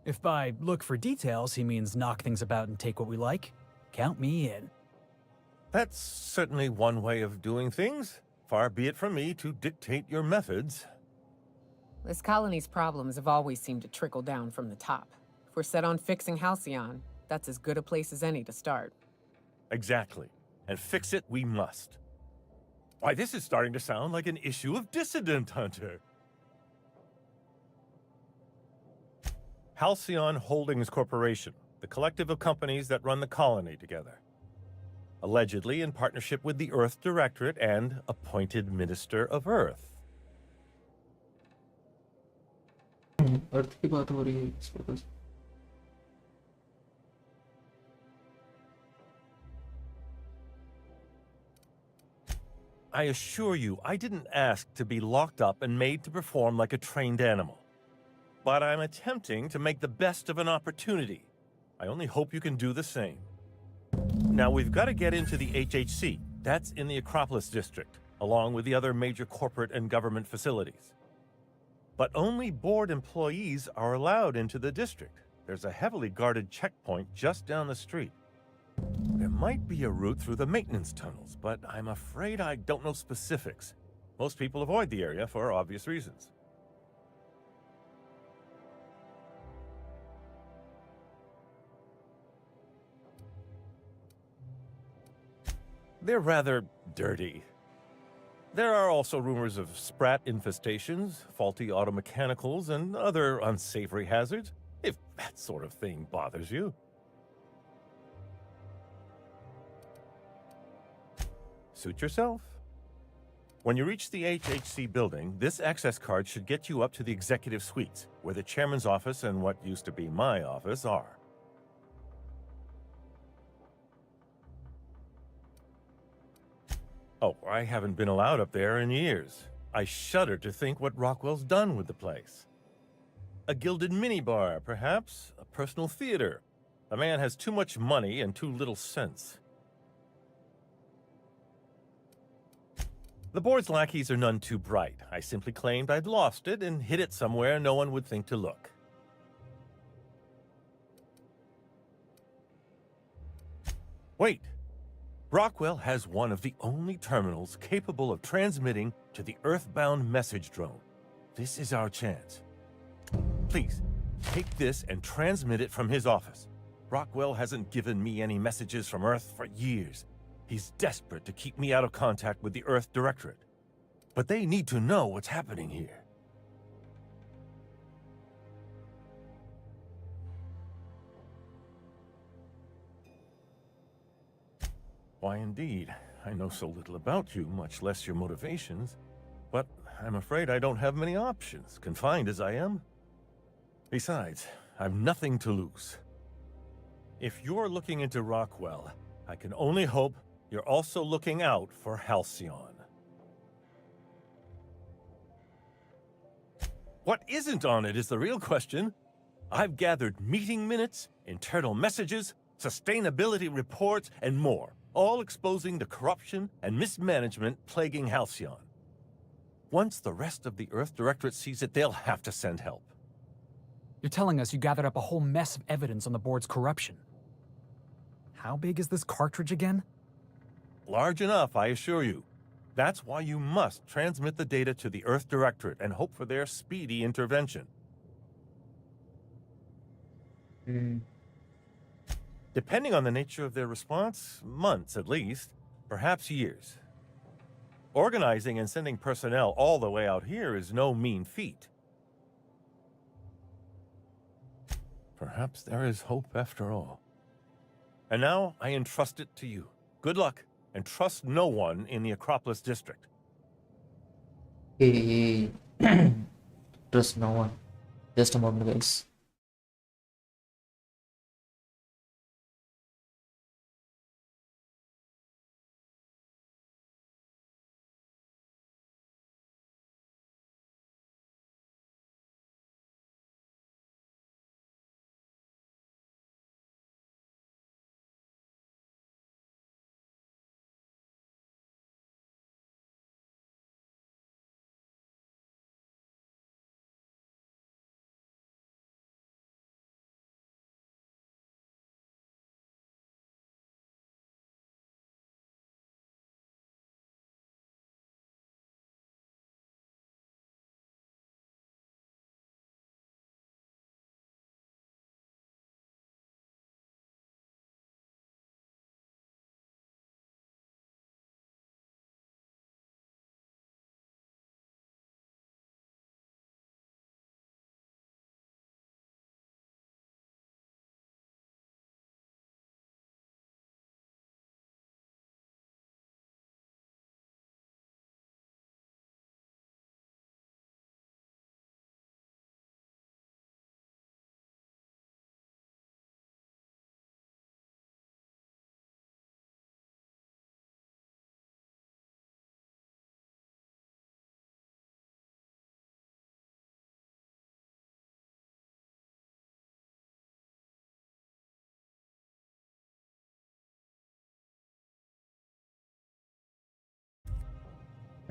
If by look for details he means knock things about and take what we like, count me in. That's certainly one way of doing things. Far be it from me to dictate your methods. This colony's problems have always seemed to trickle down from the top. If we're set on fixing Halcyon, that's as good a place as any to start. Exactly. And fix it we must. Why, this is starting to sound like an issue of Dissident Hunter. Halcyon Holdings Corporation, the collective of companies that run the colony together. Allegedly in partnership with the Earth Directorate and appointed Minister of Earth. अर्थ की बात हो रही है इस वजह से I assure you, I didn't ask to be locked up and made to perform like a trained animal. But I'm attempting to make the best of an opportunity. I only hope you can do the same. Now we've got to get into the HHC. That's in the Acropolis district, along with the other major corporate and government facilities. But only board employees are allowed into the district. There's a heavily guarded checkpoint just down the street. There might be a route through the maintenance tunnels, but I'm afraid I don't know specifics. Most people avoid the area for obvious reasons. They're rather dirty. There are also rumors of sprat infestations, faulty automechanicals, and other unsavory hazards, if that sort of thing bothers you. Suit yourself. When you reach the HHC building, this access card should get you up to the executive suites, where the chairman's office and what used to be my office are. Oh, I haven't been allowed up there in years. I shudder to think what Rockwell's done with the place. A gilded minibar, perhaps? A personal theater. The man has too much money and too little sense. The board's lackeys are none too bright. I simply claimed I'd lost it and hid it somewhere no one would think to look. Wait! Rockwell has one of the only terminals capable of transmitting to the Earthbound message drone. This is our chance. Please, take this and transmit it from his office. Rockwell hasn't given me any messages from Earth for years. He's desperate to keep me out of contact with the Earth Directorate. But they need to know what's happening here. Why, indeed. I know so little about you, much less your motivations. But I'm afraid I don't have many options, confined as I am. Besides, I've nothing to lose. If you're looking into Rockwell, I can only hope you're also looking out for Halcyon. What isn't on it is the real question. I've gathered meeting minutes, internal messages, sustainability reports, and more, all exposing the corruption and mismanagement plaguing Halcyon. Once the rest of the Earth Directorate sees it, they'll have to send help. You're telling us you gathered up a whole mess of evidence on the board's corruption. How big is this cartridge again? Large enough, I assure you. That's why you must transmit the data to the Earth Directorate and hope for their speedy intervention. Depending on the nature of their response, months at least, perhaps years. Organizing and sending personnel all the way out here is no mean feat. Perhaps there is hope after all. And now I entrust it to you. Good luck, and trust no one in the Acropolis district. Hey, trust no one. Just a moment, guys.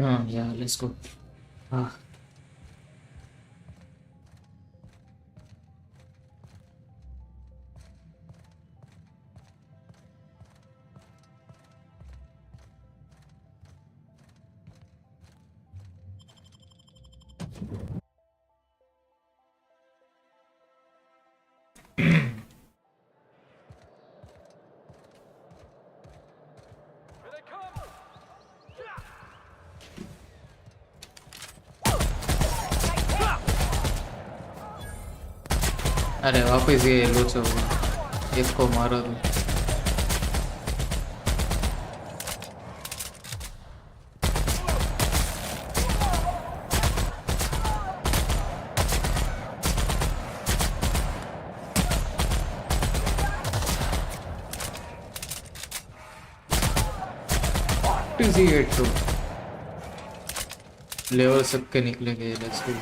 हाँ यार let's go. हाँ अरे वापस ये लोचो इसको मारो तो। Easy at तो लेवल सबके निकलेंगे। Let's go.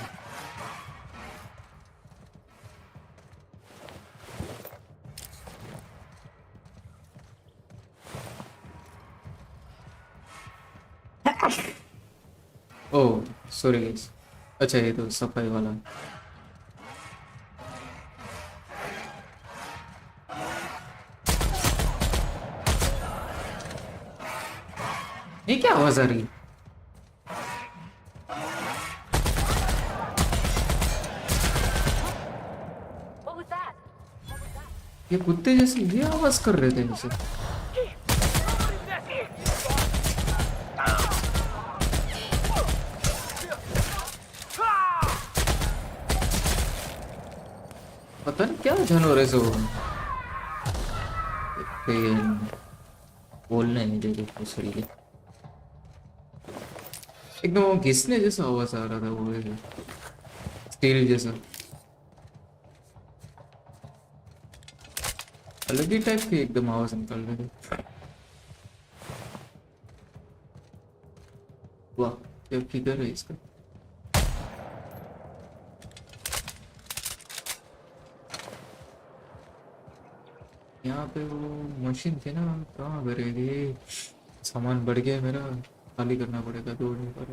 Oh sorry guys. अच्छा ये तो सफाई वाला। ये क्या आवाज आ रही है? ये कुत्ते जैसे ये आवाज कर रहे थे जैसे। पता नहीं क्या जानवर है सो। बोलना नहीं देते कुछ सही। एकदम वो घिसने जैसा आवाज आ रहा था वो स्टील जैसा। अलग ही टाइप की एकदम आवाज निकल रही थी। वाह क्या फिगर है इसका। यहाँ पे वो मशीन थी ना कहाँ करेगी। सामान बढ़ गया मेरा खाली करना पड़ेगा दौड़ने पर।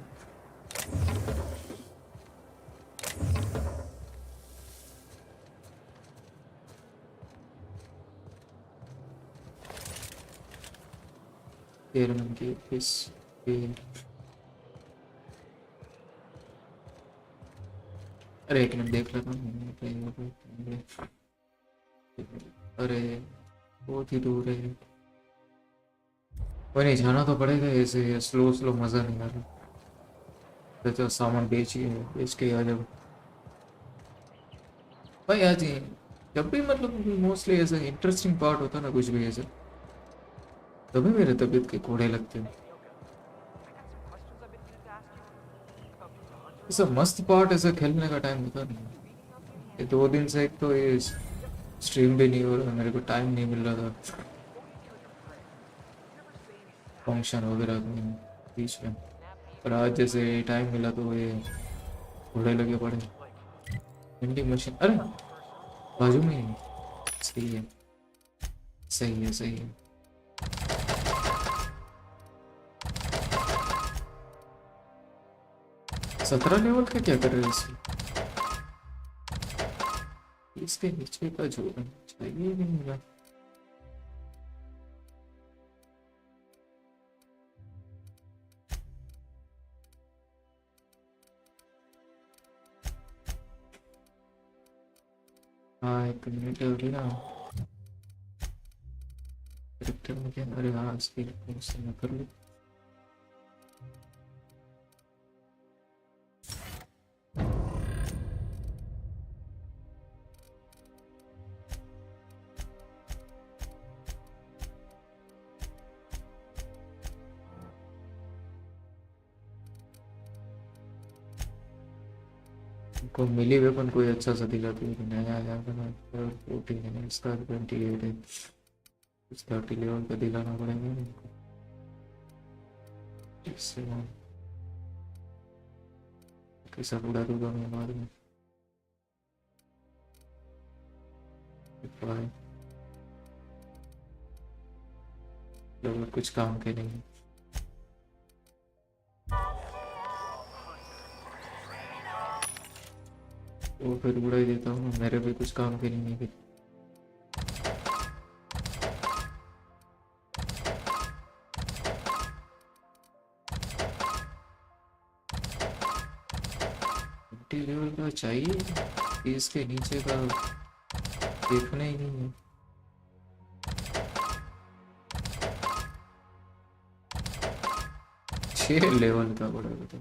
एयरमैन की ऑफिस अरे एक मिनट देख लेता हूँ। अरे बहुत ही दूर है। कोई नहीं जाना तो पड़ेगा ऐसे स्लो स्लो मज़ा नहीं आ रहा। तो सामान बेच के आ जाओ भाई आज ही। जब भी मतलब मोस्टली ऐसा इंटरेस्टिंग पार्ट होता है ना कुछ भी ऐसा तभी मेरे तबीयत के कोड़े लगते हैं। ऐसा मस्त पार्ट ऐसा खेलने का टाइम होता नहीं। ये 2 दिन से एक तो ये स्ट्रीम भी नहीं हो रहा मेरे को टाइम नहीं मिल रहा था फंक्शन वगैरह बीच में। पर आज जैसे टाइम मिला तो ये घोड़े लगे पड़े। प्रिंटिंग मशीन अरे बाजू में ही। सही है सही है सही है। सत्रह लेवल का क्या कर रहे हैं इसके नीचे का जो चाहिए नहीं मिला। हाँ एक मिनट अभी ना अरे हाँ इसकी मैं कर लूँ। को मिली वेपन कोई अच्छा सा दिलाती है नया आया बना 14 है इसका 28 है। कुछ 30 लेवल का दिलाना पड़ेगा इनको। इससे कैसा उड़ा दूंगा मैं बाद में। लेवल कुछ काम के नहीं। वो फिर उड़ा ही देता हूँ, मेरे भी कुछ काम के नहीं है फिर। लेवल का चाहिए, इसके नीचे का देखना ही नहीं है। छह लेवल का बड़ा बता।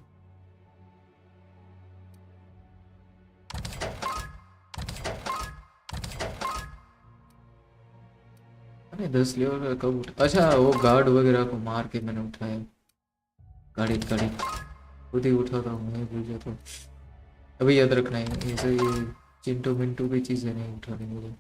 अरे 10 लेवल का कब उठा? अच्छा वो गार्ड वगैरह को मार के मैंने उठाया। गाड़ी गाड़ी खुद ही उठाता हूँ, मैं भूल जाता हूँ। अभी याद रखना है, ऐसे ये चिंटू मिंटू की चीजें नहीं उठानी मुझे।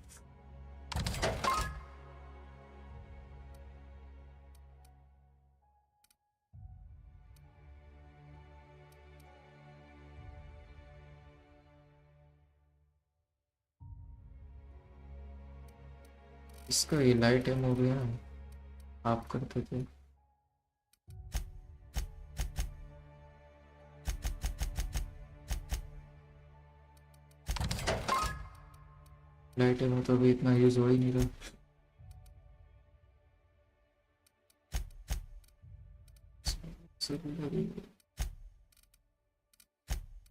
इसका ये लाइट एम हो गया ना, आप करते थे। लाइट एम तो अभी इतना यूज हो ही नहीं रहा।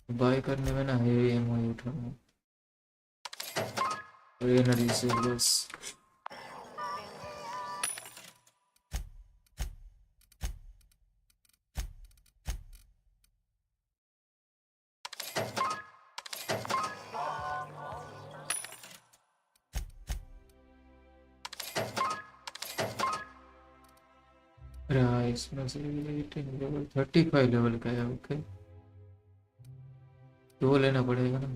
बाय करने में ना हेवी एम ही उठाना, एनर्जी से बस। इसमें से लेवल 35 लेवल का है। ओके, दो लेना पड़ेगा ना,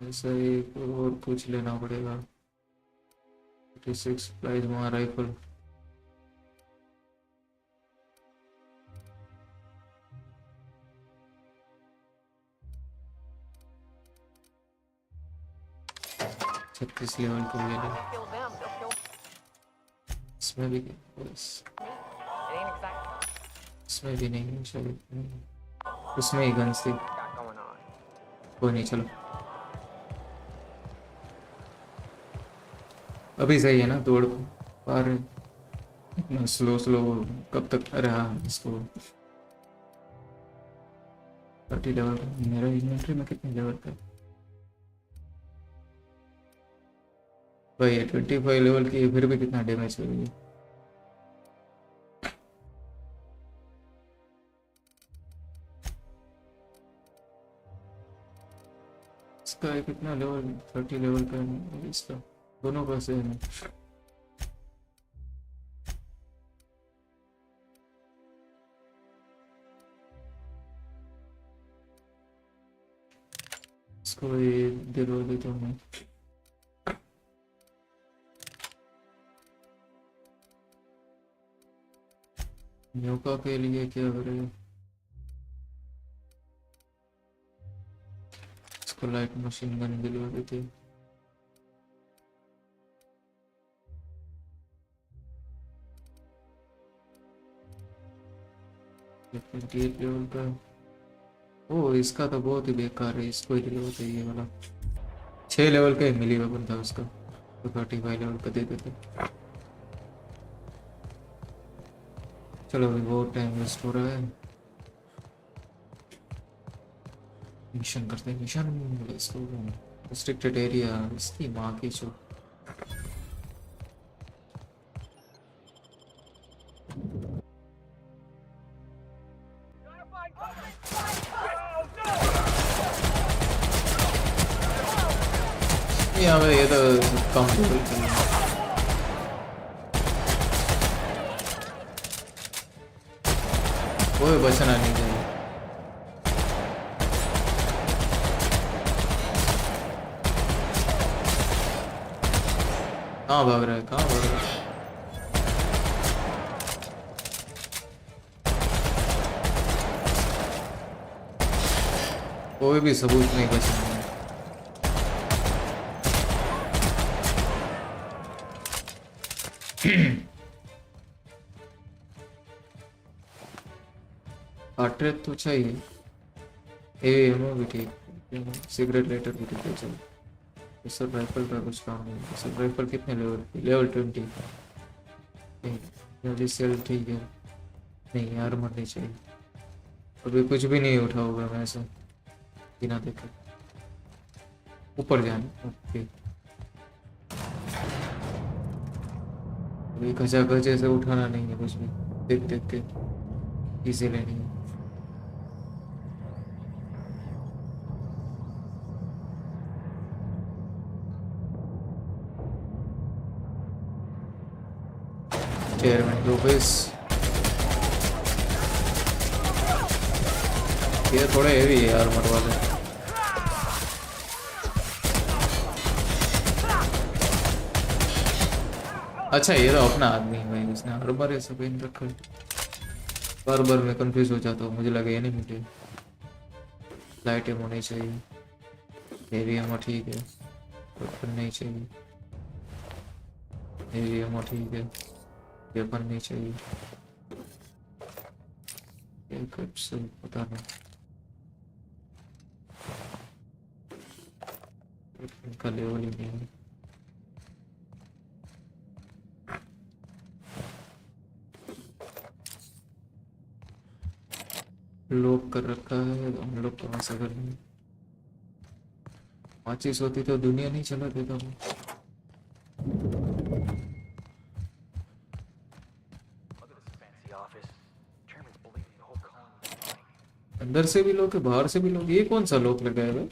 ऐसा एक और कुछ लेना पड़ेगा। 36 प्लाज्मा राइफल। छत्तीस लेवल को ले ले। इसमें भी बस, इसमें भी नहीं शायद, उसमें ही गन थी। कोई नहीं, चलो अभी सही है ना, दौड़ पा रहे। इतना स्लो स्लो कब तक रहा इसको। 30 लेवल का मेरा इन्वेंटरी में कितने लेवल का भाई? 25 लेवल की, फिर भी कितना डैमेज करेगी। इसका है कितना लेवल? 30 लेवल का है इसका, दोनों का सेम है। इसको ये दिलवा देता हूँ मैं। न्यूका के लिए क्या करेगा? इसको लाइट मशीन गन दिलवा देते हैं। लेवल का। ओ इसका तो बहुत ही बेकार है, इसको ही दिलवाते ये वाला। 6 लेवल का मिली वेपन था उसका, तो 35 लेवल का दे देते। चलो अभी बहुत टाइम वेस्ट हो रहा है, मिशन करते हैं। मिशन इसको रिस्ट्रिक्टेड एरिया, इसकी माँ की चो। यहाँ पे ये तो कम लेवल का है। कोई बचना नहीं चाहिए। कहाँ भाग रहा है, कहाँ भाग रहा है? कोई भी सबूत नहीं बचना है। आर्ट्रेट तो चाहिए। एमओ भी ठीक, सिगरेट लाइटर भी ठीक है। चलो सब राइफल का कुछ काम नहीं। सब राइफल कितने लेवल 20। ये सेल ठीक है। नहीं आर्मर नहीं चाहिए। अभी कुछ भी नहीं उठा होगा मैं ऐसा बिना देखे। ऊपर जाना ओके। अभी खचा खचे से उठाना नहीं है कुछ भी, देख देख के चीजें लेनी है। चेयरमैन लोपेस ये थोड़े हेवी है यार आर्मर वाले। अच्छा ये तो अपना आदमी है भाई, इसने आर्मर ऐसा पहन रखा है। बार बार मैं कंफ्यूज हो जाता हूँ, मुझे लगा ये नहीं मिले। लाइट एमो नहीं चाहिए, हेवी एमो ठीक है, वेपन नहीं चाहिए। हेवी एमो ठीक है, वेपन नहीं चाहिए। पता नहीं इनका लेवल ही नहीं है। लॉक कर रखा है, हम लोग कहाँ से करनी। माचिस होती तो दुनिया नहीं चला देता वो। अंदर से भी लोग है, बाहर से भी लोग। ये कौन सा लॉक लगा है भाई?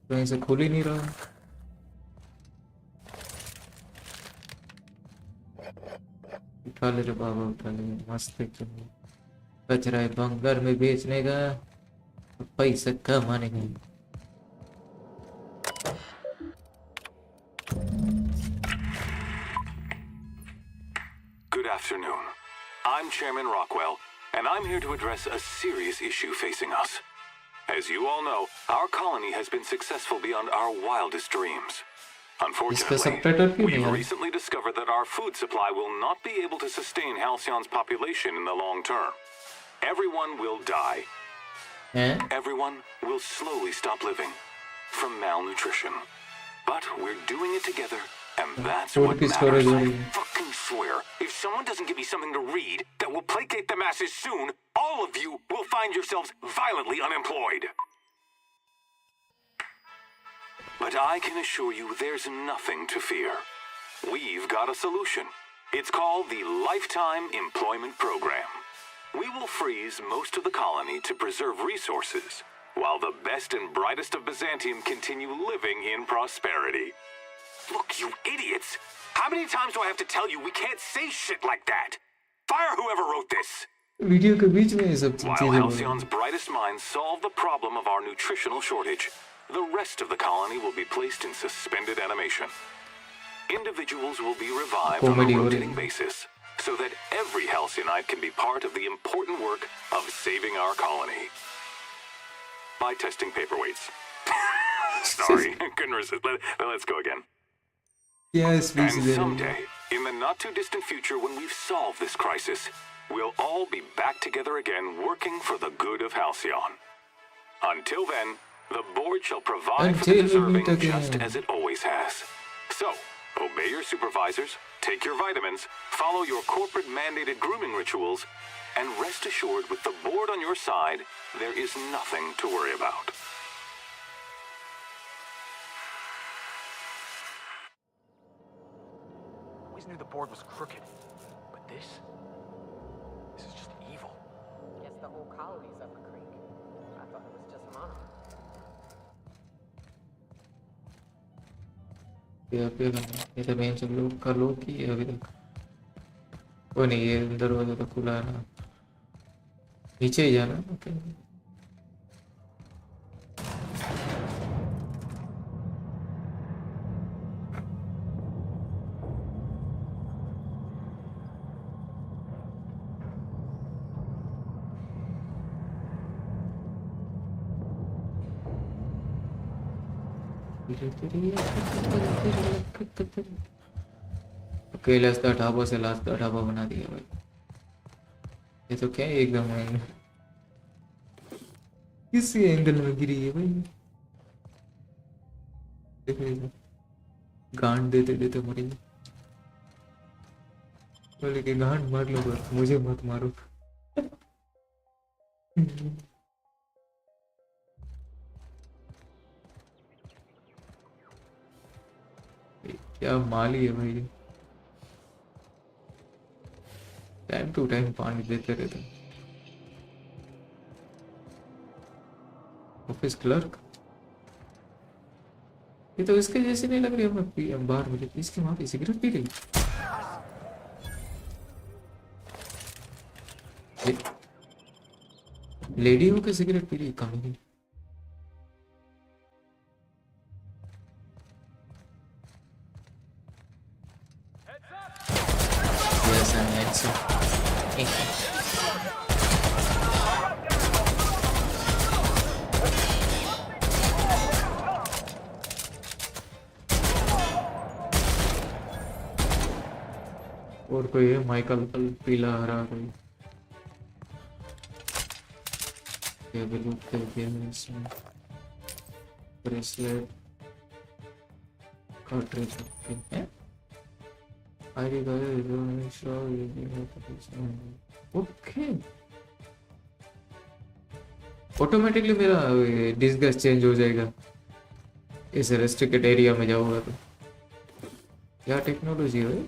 कहीं से खुल ही नहीं रहा। उठा ले रे बाबा, उठा ले। मस्त एकदम कचरा है, बंगर में बेचने का पैसा कमाने का। Good afternoon. I'm Chairman Rockwell, and I'm here to address a serious issue facing us. As you all know, our colony has been successful beyond our wildest dreams. Unfortunately, we've recently discovered that our food supply will not be able to sustain Halcyon's population in the long term. Everyone will die. Everyone will slowly stop living from malnutrition. But we're doing it together, and that's what matters. I fucking swear, if someone doesn't give me something to read that will placate the masses soon, all of you will find yourselves violently unemployed. But I can assure you there's nothing to fear. We've got a solution. It's called the Lifetime Employment Program. We will freeze most of the colony to preserve resources, while the best and brightest of Byzantium continue living in prosperity. Look, you idiots! How many times do I have to tell you we can't say shit like that? Fire whoever wrote this! While Halcyon's brightest minds solve the problem of our nutritional shortage, the rest of the colony will be placed in suspended animation. Individuals will be revived on a rotating basis, so that every Halcyonite can be part of the important work of saving our colony. By testing paperweights. Sorry, couldn't resist. Let's go again. Yes, and someday, in the not-too-distant future when we've solved this crisis, we'll all be back together again working for the good of Halcyon. Until then, the board shall provide for the deserving just as it always has. So, obey your supervisors, take your vitamins, follow your corporate-mandated grooming rituals, and rest assured with the board on your side, there is nothing to worry about. I always knew the board was crooked, but this is just evil. Guess the whole colony's up a creek. I thought it was just Monarch. ये तो main सब लोग का लोग ही है अभी तक। वो नहीं, ये दरवाजा तो खुला है ना, नीचे ही जाना। ओके कैलाश का ढाबा से लास्ट का ढाबा बना दिया भाई। ये तो क्या है एकदम किसी एंगल में गिरी है भाई। देखो इधर, गांड देते देते मरी। बोले कि गांड मार लो बस, मुझे मत मारो। क्या माली है भाई, टाइम टू टाइम पानी देते रहते। ऑफिस क्लर्क, ये तो इसके जैसे नहीं लग रही। हमें बाहर मुझे इसकी माँ की सिगरेट पी रही। लेडी होके सिगरेट पी रही, कम नहीं। Yes, I'm handsome. और कोई है माइकल पीला हरा कोई इसमें ब्रेसलेट कार्ट्रिज है। ओके, ऑटोमेटिकली मेरा डिस्गस चेंज हो जाएगा इस रेस्ट्रिक्टेड एरिया में जाऊंगा तो। क्या टेक्नोलॉजी है,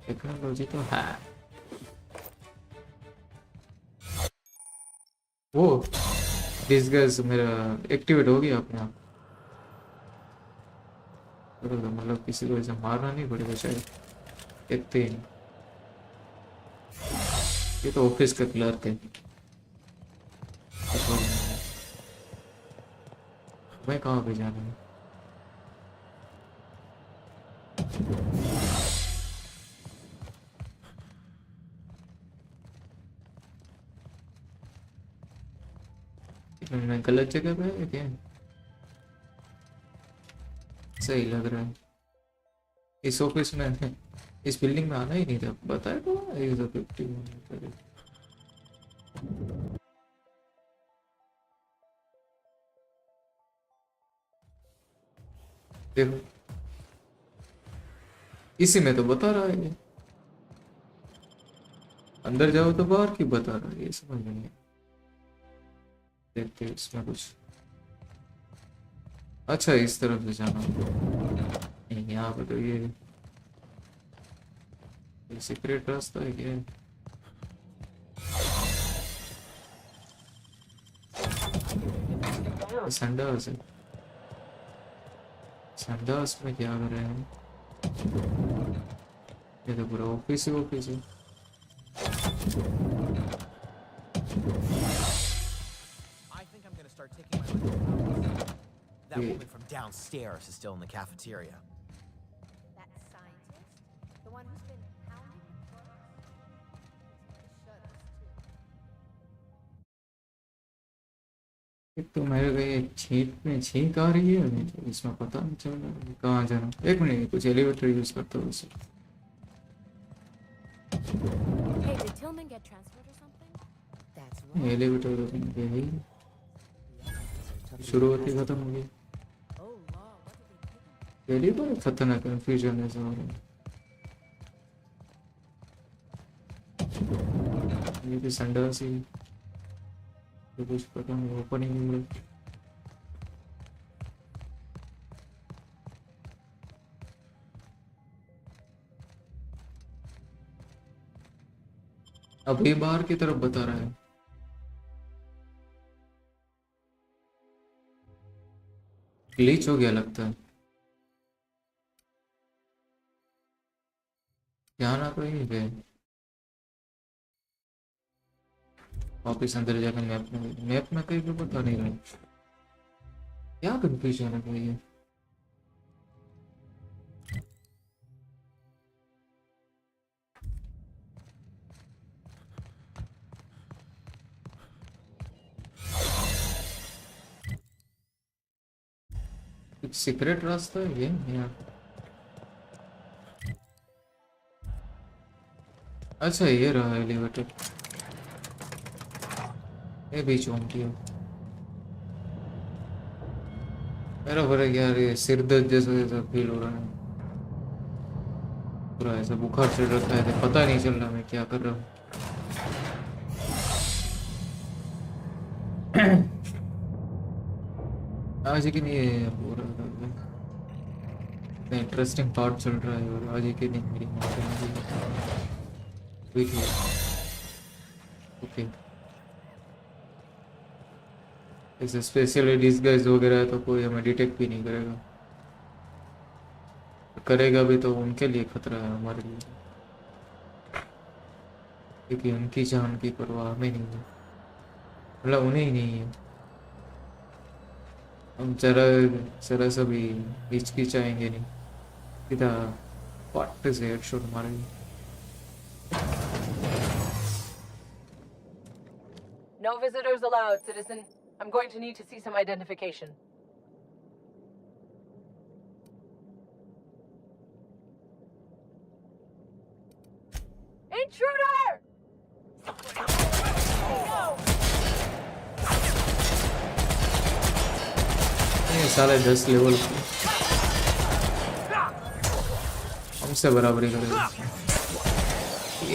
टेक्नोलॉजी तो है। वो डिस्गस मेरा एक्टिवेट हो गया अपने आप। मतलब किसी को ऐसा मारना नहीं पड़ेगा शायद, देखते ही। ये तो ऑफिस का क्लर्क है। मैं कहाँ पे जाना है? मैं गलत जगह पे है क्या? सही लग रहा है। इस ऑफिस में, इस बिल्डिंग में आना ही नहीं था, बताया तो 150। देखो इसी में तो बता रहा है, अंदर जाओ तो बाहर की बता रहा है, ये समझ में नहीं। देखते हैं इसमें कुछ। अच्छा इस तरफ से जाना नहीं, यहाँ पे तो ये सीक्रेट रास्ता है क्या? संडास है, संडास में क्या कर रहे हैं? ये तो पूरा ऑफिस ही ऑफिस है। That woman from downstairs is still in the cafeteria. That scientist? The one who's been pounding the clothes? एक तो मेरे को ये छींक में छींक आ रही है, नहीं तो इसमें पता नहीं चल रहा है कहाँ जाना। एक मिनट, कुछ एलिवेटर यूज करता हूँ उसे। Hey, did Tillman get transferred or something? That's right. Elevator तो नहीं है, शुरुआती खत्म हो गई। पहली बार खतरनाक कंफ्यूजन ऐसा हो रहा है। ये भी संडास ही तो कुछ पता नहीं, ओपन ही नहीं मिल। अब ये बाहर की तरफ बता रहा है। ग्लिच हो गया लगता है। ध्यान आप रही है वापिस अंदर जाकर मैप में कहीं भी पता नहीं रहा। क्या कंफ्यूजन है भाई ये? कुछ सीक्रेट रास्ता है ये यहाँ? अच्छा ये रहा एलिवेटर, ये भी चौंकी है। मेरा फर्क यार, ये सिर दर्द जैसा जैसा फील हो रहा है, पूरा ऐसा बुखार चढ़ रखा है, तो पता नहीं चल रहा मैं क्या कर रहा हूँ। आज ही के लिए हो रहा था, इंटरेस्टिंग पार्ट चल रहा है और आज ही के दिन मेरी माँ वेट है। ओके, ऐसे स्पेशली डिस्गाइज वगैरह है तो कोई हमें डिटेक्ट भी नहीं करेगा, करेगा भी तो उनके लिए खतरा है, हमारे लिए, क्योंकि उनकी जान की परवाह हमें नहीं है, मतलब उन्हें ही नहीं है। हम जरा जरा सा भी हिचकिचाएंगे नहीं, सीधा पट से हेडशॉट मारेंगे। No visitors allowed, citizen. I'm going to need to see some identification. Intruder! ये साले 10 लेवल हमसे बराबरी करेगा,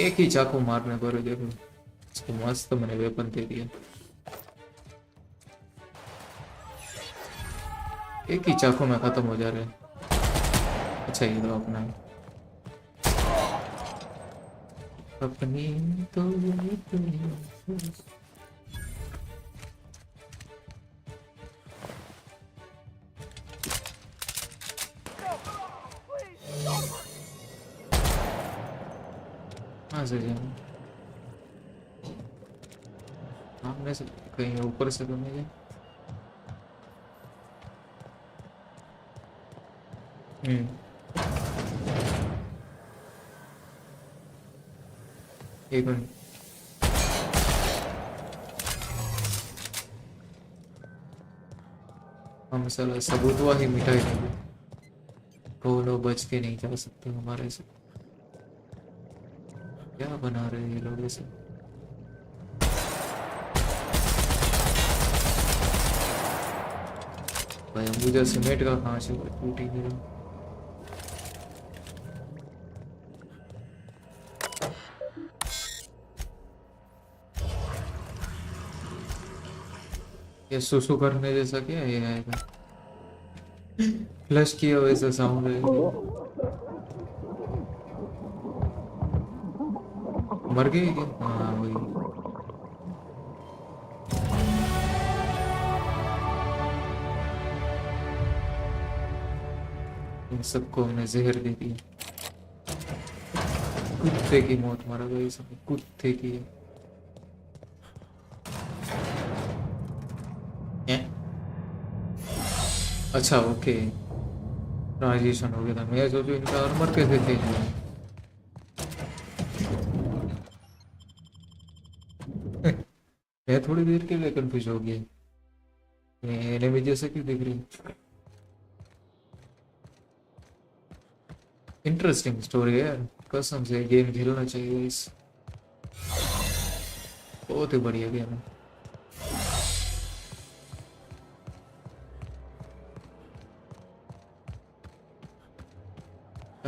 एक ही चाकू मारने पर देखो इसको मस्त मैंने वेपन दे दिया, एक ही चाकू में खत्म हो जा रहे हैं। अच्छा ये तो अपना अपनी तो कहाँ से जाए, सामने से कहीं ऊपर से तो नहीं जाए। एक मिनट, हम साला सबूतवा ही मिटाई देंगे, कोनो बच के नहीं जा सकते हमारे से। क्या बना रहे हैं ये लोग ऐसे? भाई अंबुजा सीमेंट का कहाँ से टूटी मेरा? ये सुसु करने जैसा क्या है? ये आएगा फ्लश किया वैसा साउंड है। मर गई क्या? हाँ वही। इन सबको हमने जहर दे दिया, कुत्ते की मौत मारा गई, सब कुत्ते की है। अच्छा ओके, ट्रांजिशन हो गया था। मैं सोचू इनका आर्मर कैसे चेंज हुआ। मैं थोड़ी देर के लिए कंफ्यूज हो गया, एनिमी जैसे क्यों दिख रही। इंटरेस्टिंग स्टोरी है यार, कसम से गेम खेलना चाहिए इस, बहुत ही बढ़िया गेम है।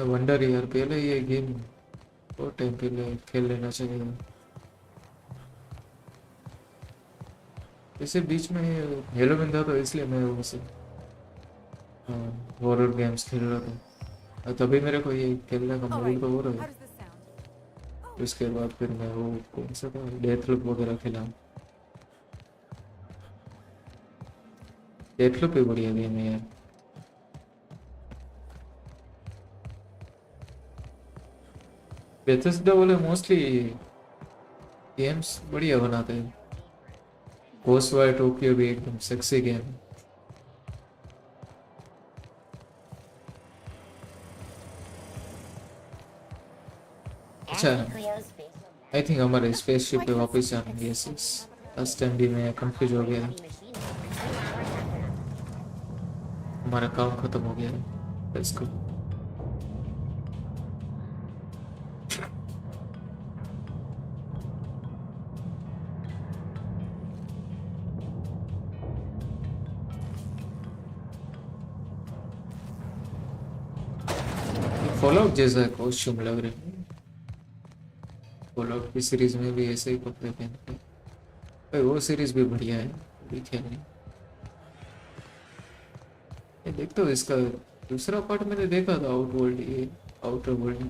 वंडर यार पहले ये गेम बहुत टाइम पहले खेल लेना चाहिए। इसे बीच में हेलोविन था तो इसलिए मैं उसे हॉरर गेम्स खेल रहा था, तभी मेरे को ये खेलने का मूड तो हो रहा है। इसके बाद फिर मैं वो कौन सा था डेथलूप वगैरह खेला। डेथलूप भी बढ़िया गेम है यार। बेथेस्डा वाले मोस्टली गेम्स बढ़िया बनाते हैं। घोस्टवायर टोक्यो भी एकदम सेक्सी गेम है। अच्छा आई थिंक हमारे स्पेसशिप पे वापस जाएंगे। लास्ट टाइम भी मैं कंफ्यूज हो गया, हमारा काम खत्म हो गया। Let's go. फॉलआउट जैसा कॉस्ट्यूम लग रहा है। फॉलआउट की सीरीज में भी ऐसे ही कपड़े पहनते हैं भाई, वो सीरीज भी बढ़िया है, भी खेलनी। ये देखते हो इसका दूसरा पार्ट मैंने देखा था, आउटवर्ल्ड, ये आउटर वर्ल्ड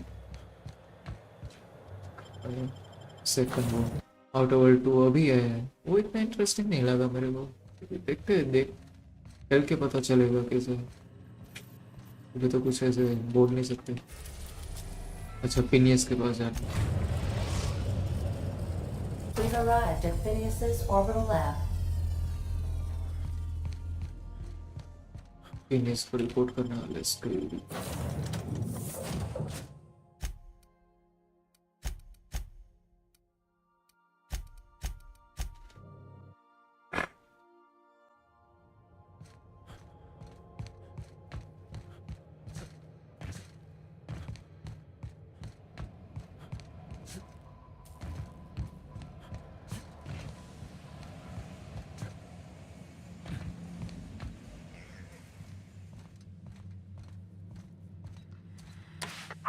सेकंड वो आउटर वर्ल्ड 2 अभी आया है, वो इतना इंटरेस्टिंग नहीं लगा मेरे को। देखते हैं, देख खेल के पता चलेगा कैसे। अभी तो कुछ ऐसे बोल नहीं सकते। अच्छा फिनियस के पास जाना। We've arrived at Phineas's orbital lab. Phineas को रिपोर्ट करना, let's go.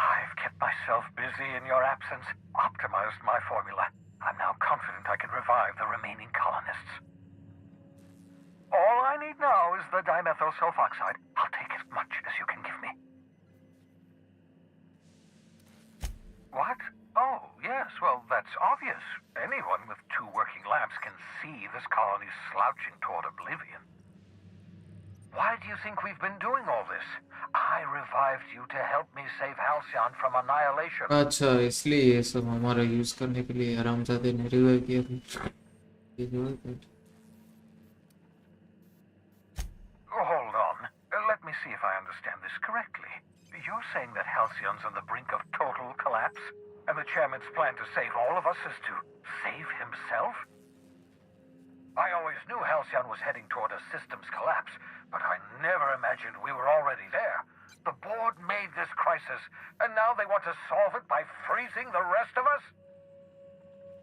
I've kept myself busy in your absence, optimized my formula. I'm now confident I can revive the remaining colonists. All I need now is the dimethyl sulfoxide. I'll take as much as you can give me. What? Oh, yes, well, that's obvious. Anyone with 2 working labs can see this colony's slouching toward oblivion. Why do you think we've been doing all this? I revived you to help me save Halcyon from annihilation. अच्छा इसलिए ये सब हमारा use करने के लिए हरामजादे ने revive किया था। ये जो है Hold on. Let me see if I understand this correctly. You're saying that Halcyon's on the brink of total collapse, and the chairman's plan to save all of us is to save himself? I always knew Halcyon was heading toward a systems collapse, but I never imagined we were already there. The board made this crisis, and now they want to solve it by freezing the rest of us?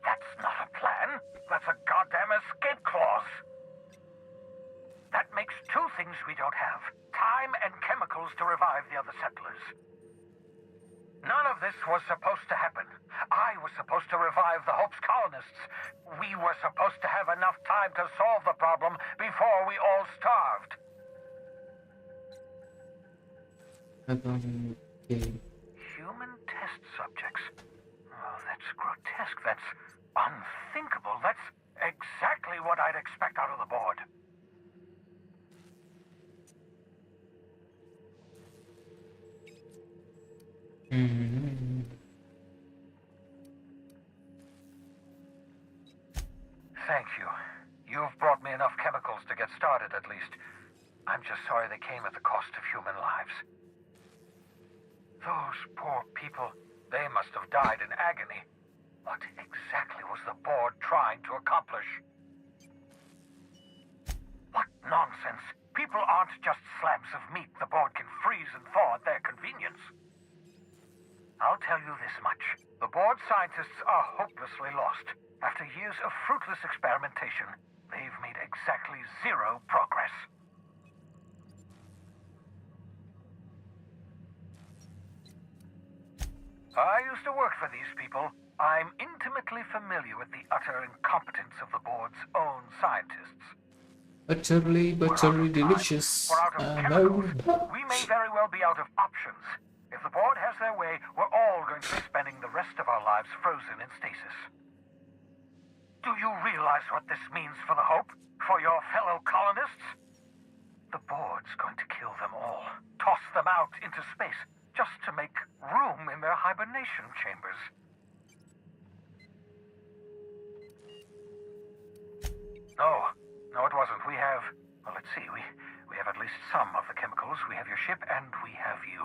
That's not a plan. That's a goddamn escape clause. That makes 2 things we don't have. Time and chemicals to revive the other settlers. None of this was supposed to happen. I was supposed to revive the Hope's colonists. We were supposed to have enough time to solve the problem before we all starved. Human test subjects. Oh, that's grotesque. That's unthinkable. That's exactly what I'd expect out of the board. Thank you. You've brought me enough chemicals to get started, at least. I'm just sorry they came at the cost of human lives. Those poor people, they must have died in agony. What exactly was the board trying to accomplish? What nonsense! People aren't just slabs of meat the board can freeze and thaw at their convenience. I'll tell you this much. The board scientists are hopelessly lost. After years of fruitless experimentation, they've made exactly 0 progress. I used to work for these people. I'm intimately familiar with the utter incompetence of the board's own scientists. Utterly delicious. We're out of chemicals. We may very well be out of options. If the board has their way, we're all going to be spending the rest of our lives frozen in stasis. Do you realize what this means for the Hope? For your fellow colonists? The board's going to kill them all. Toss them out into space, just to make room in their hibernation chambers. No, it wasn't. We have... Well, let's see. We have at least some of the chemicals. We have your ship, and we have you.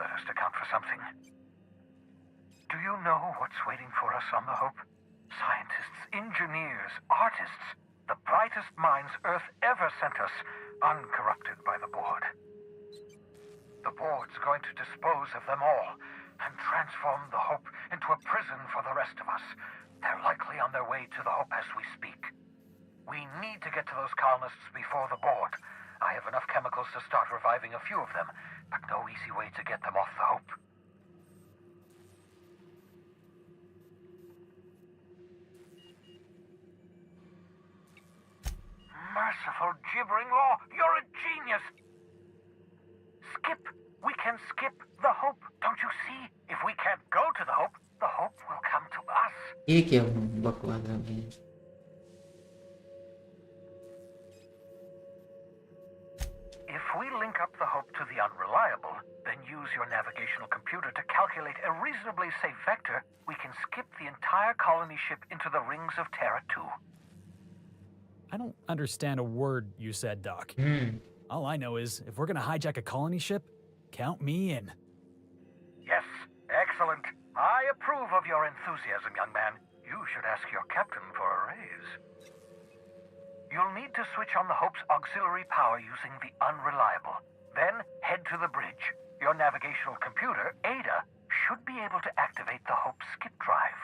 Let us account for something. Do you know what's waiting for us on the Hope? Scientists, engineers, artists. The brightest minds Earth ever sent us, uncorrupted by the board. The board's going to dispose of them all and transform the Hope into a prison for the rest of us. They're likely on their way to the Hope as we speak. We need to get to those colonists before the board. I have enough chemicals to start reviving a few of them, but no easy way to get them off the Hope. gibbering law. You're a genius. Skip. We can skip the hope. Don't you see? If we can't go to the hope will come to us. ये क्या बकवास है भाई? If we link up the hope to the unreliable, then use your navigational computer to calculate a reasonably safe vector, we can skip the entire colony ship into the rings of Terra 2. I don't understand a word you said, Doc. All I know is, if we're gonna hijack a colony ship, count me in. Yes, excellent. I approve of your enthusiasm, young man. You should ask your captain for a raise. You'll need to switch on the Hope's auxiliary power using the unreliable. Then head to the bridge. Your navigational computer, Ada, should be able to activate the Hope's skip drive.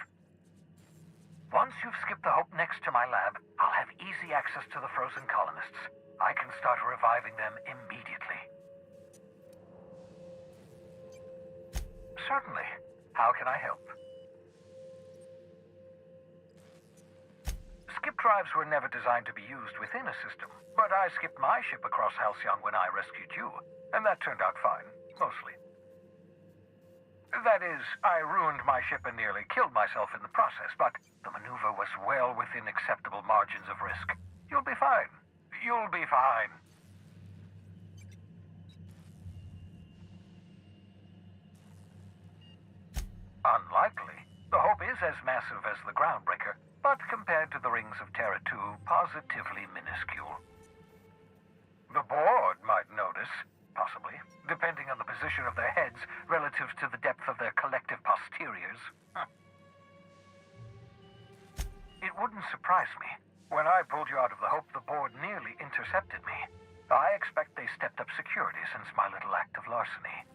Once you've skipped the Hope next to my lab, I'll have easy access to the frozen colonists. I can start reviving them immediately. Certainly. How can I help? Skip drives were never designed to be used within a system, but I skipped my ship across Halcyon when I rescued you, and that turned out fine, mostly. That is, I ruined my ship and nearly killed myself in the process, but the maneuver was well within acceptable margins of risk. You'll be fine. You'll be fine. Unlikely. The Hope is as massive as the Groundbreaker, but compared to the rings of Terra 2, positively minuscule. The board might notice, possibly, depending on the position of their heads relative to the depth of their collective posteriors. It wouldn't surprise me. When I pulled you out of the Hope, the board nearly intercepted me. I expect they stepped up security since my little act of larceny.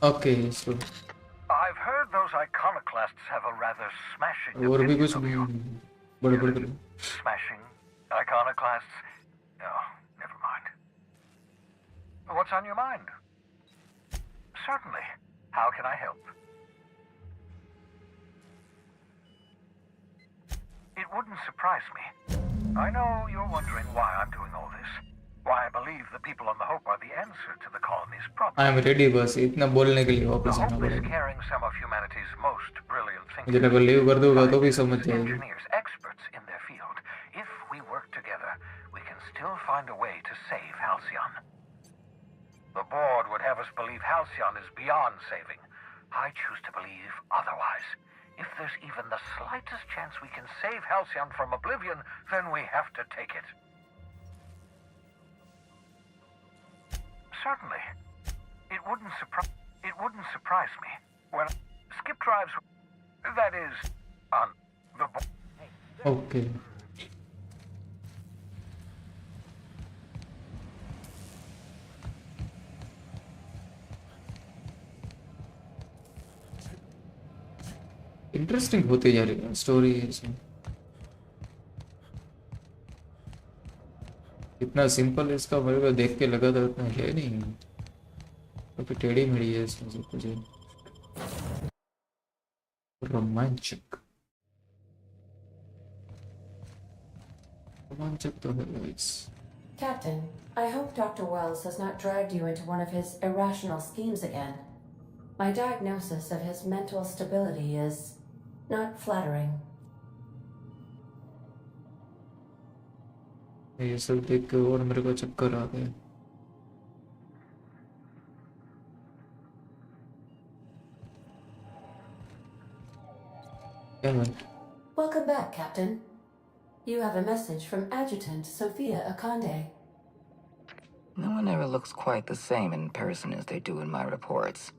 Okay, so I've heard those iconoclasts have a rather smashing और भी opinion कुछ of you. बड़े Smashing? Iconoclasts? Oh, never mind. What's on your mind? Certainly. How can I help? It wouldn't surprise me. I know you're wondering why I'm doing all this. Why I believe the people on the Hope are the answer to the colony's problem. I am ready बस इतना बोलने के लिए The वापस आना Hope is पड़ेगा. carrying some of humanity's most brilliant thinkers. मुझे लगा लीव कर दोगा तो भी समझ जाएगी. Engineers, experts in their field. If we work together, we can still find a way to save Halcyon. The board would have us believe Halcyon is beyond saving. I choose to believe otherwise. If there's even the slightest chance we can save Halcyon from oblivion, then we have to take it. Certainly. It wouldn't surprise me when skip drives, that is, on the board. Okay. Interesting होते जा रही है story इसमें. इतना simple है इसका, मेरे को देख के लगा था इतना है नहीं, तो टेढ़ी मेढ़ी है इसमें सब कुछ. रोमांचक तो है guys. Captain, I hope Dr. Wells has not dragged you into one of his irrational schemes again. My diagnosis of his mental stability is not flattering. ये सब देख के और मेरे को चक्कर आ गए. Welcome back, Captain. You have a message from Adjutant Sophia Akande. No one ever looks quite the same in person as they do in my reports.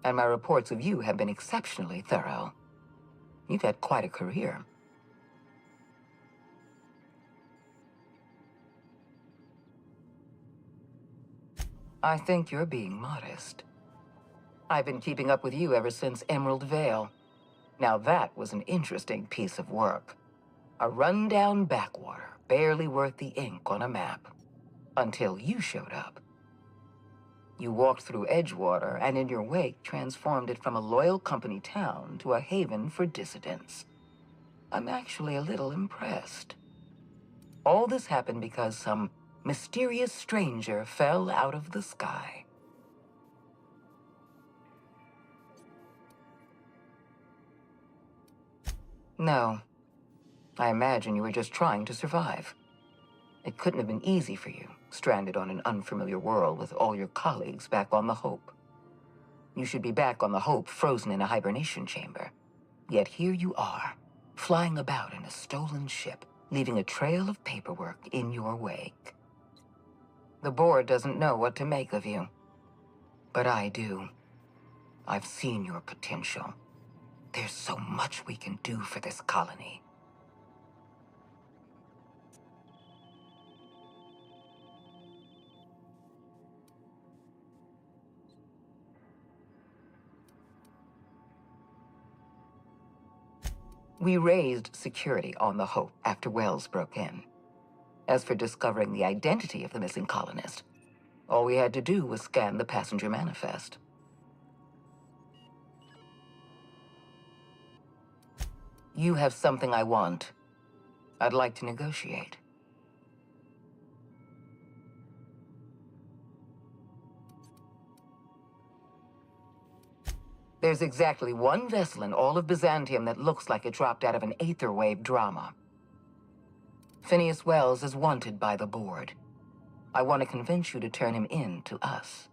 And my reports of you have been exceptionally thorough. You've had quite a career. I think you're being modest. I've been keeping up with you ever since Emerald Vale. Now that was an interesting piece of work. A rundown backwater, barely worth the ink on a map. Until you showed up. You walked through Edgewater and in your wake transformed it from a loyal company town to a haven for dissidents. I'm actually a little impressed. All this happened because some mysterious stranger fell out of the sky. No. I imagine you were just trying to survive. It couldn't have been easy for you, stranded on an unfamiliar world with all your colleagues back on the Hope. You should be back on the Hope, frozen in a hibernation chamber. Yet here you are, flying about in a stolen ship, leaving a trail of paperwork in your wake. The board doesn't know what to make of you. But I do. I've seen your potential. There's so much we can do for this colony. We raised security on the Hope after Wells broke in. As for discovering the identity of the missing colonist, all we had to do was scan the passenger manifest. You have something I want. I'd like to negotiate. There's exactly one vessel in all of Byzantium that looks like it dropped out of an Aetherwave drama. Phineas Wells is wanted by the board. I want to convince you to turn him in to us.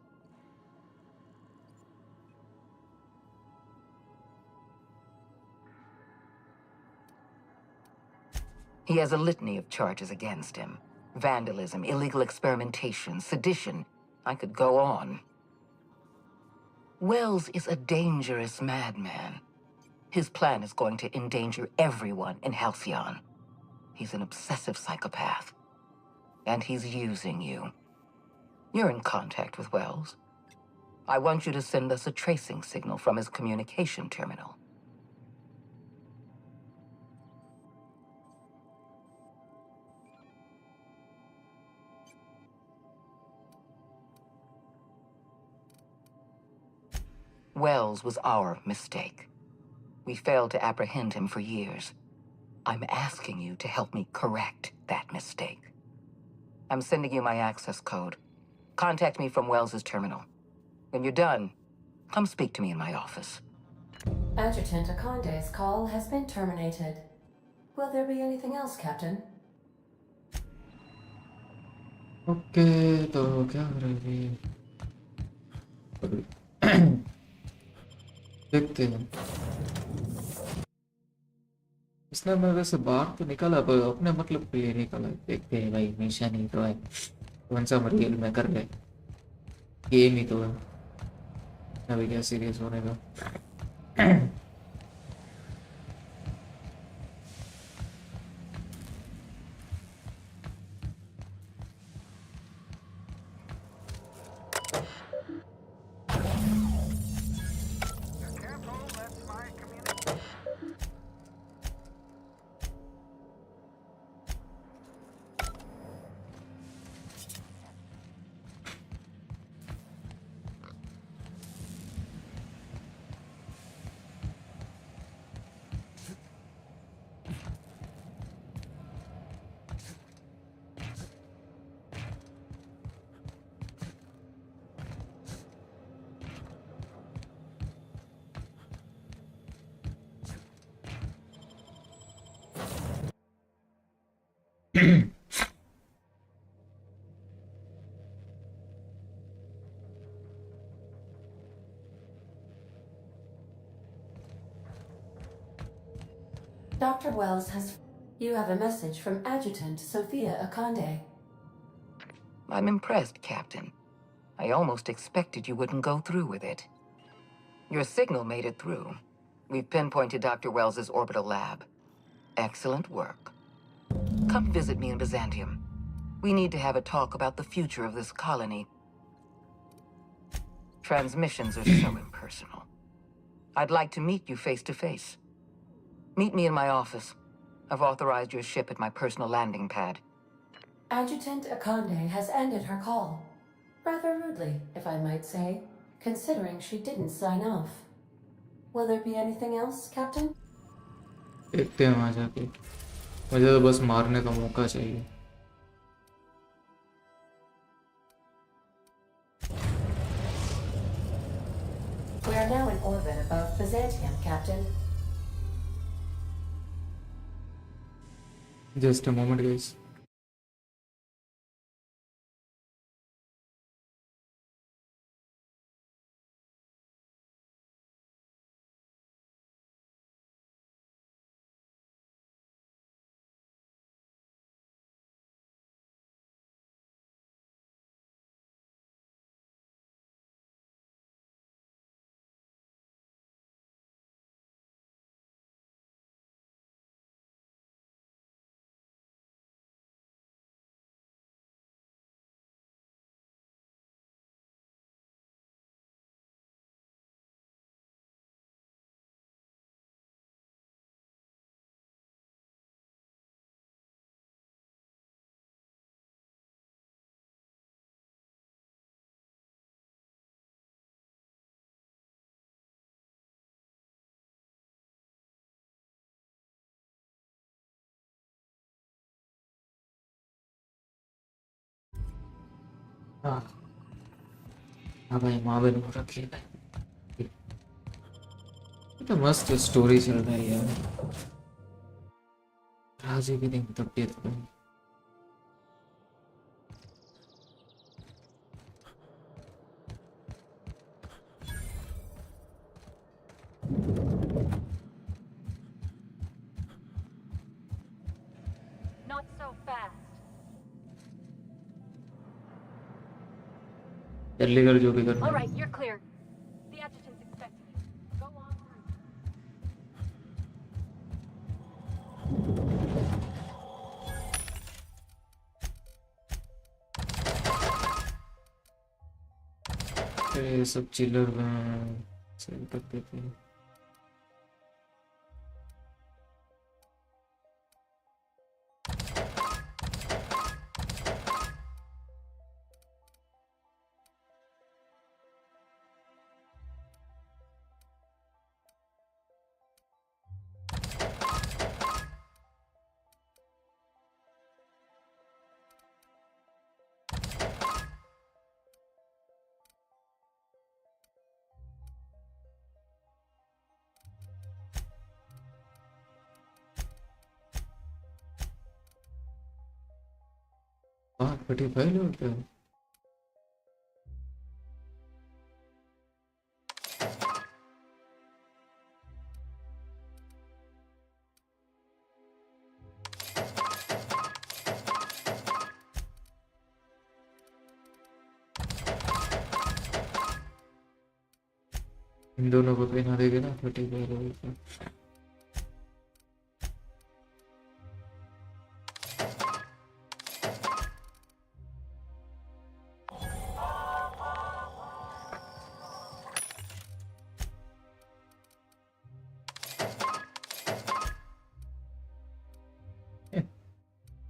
He has a litany of charges against him. Vandalism, illegal experimentation, sedition. I could go on. Wells is a dangerous madman. His plan is going to endanger everyone in Halcyon. He's an obsessive psychopath. And he's using you. You're in contact with Wells. I want you to send us a tracing signal from his communication terminal. Wells was our mistake. We failed to apprehend him for years. I'm asking you to help me correct that mistake. I'm sending you my access code. Contact me from Wells's terminal. When you're done, come speak to me in my office. Adjutant Akonde's call has been terminated. Will there be anything else, Captain? Okay तो क्या हो रहा है अभी देखते हैं इसने मैं वैसे बाहर तो निकाला पर अपने मतलब के लिए निकाला देखते हैं भाई मिशन ही तो है कौन सा रियल में कर रहे गेम ही तो है अभी क्या सीरियस होने का Dr. Wells has... You have a message from Adjutant Sophia Akonde. I'm impressed, Captain. I almost expected you wouldn't go through with it. Your signal made it through. We've pinpointed Dr. Wells's orbital lab. Excellent work. Come visit me in Byzantium. We need to have a talk about the future of this colony. Transmissions are so impersonal. I'd like to meet you face to face. Meet me in my office. I've authorized your ship at my personal landing pad. Adjutant Akonde has ended her call. Rather rudely, if I might say, considering she didn't sign off. Will there be anything else, Captain? देखते हैं वहाँ जाके। मुझे तो बस मारने का मौका चाहिए। We are now in orbit above Byzantium, Captain. Just a moment, guys. हाँ हाँ भाई माँ बहन को रख लिया। ये तो मस्त स्टोरी चल रहा है यार। राजी भी नहीं तब तो Not so fast. जल्दी कर जो भी करना All है। right, you're clear. The adjutant's expecting you. Go on ये सब चिल्लर सेल कर देते हैं। हाँ 35 लोग क्या? इन दोनों को पहना देगा ना 35 लोग का।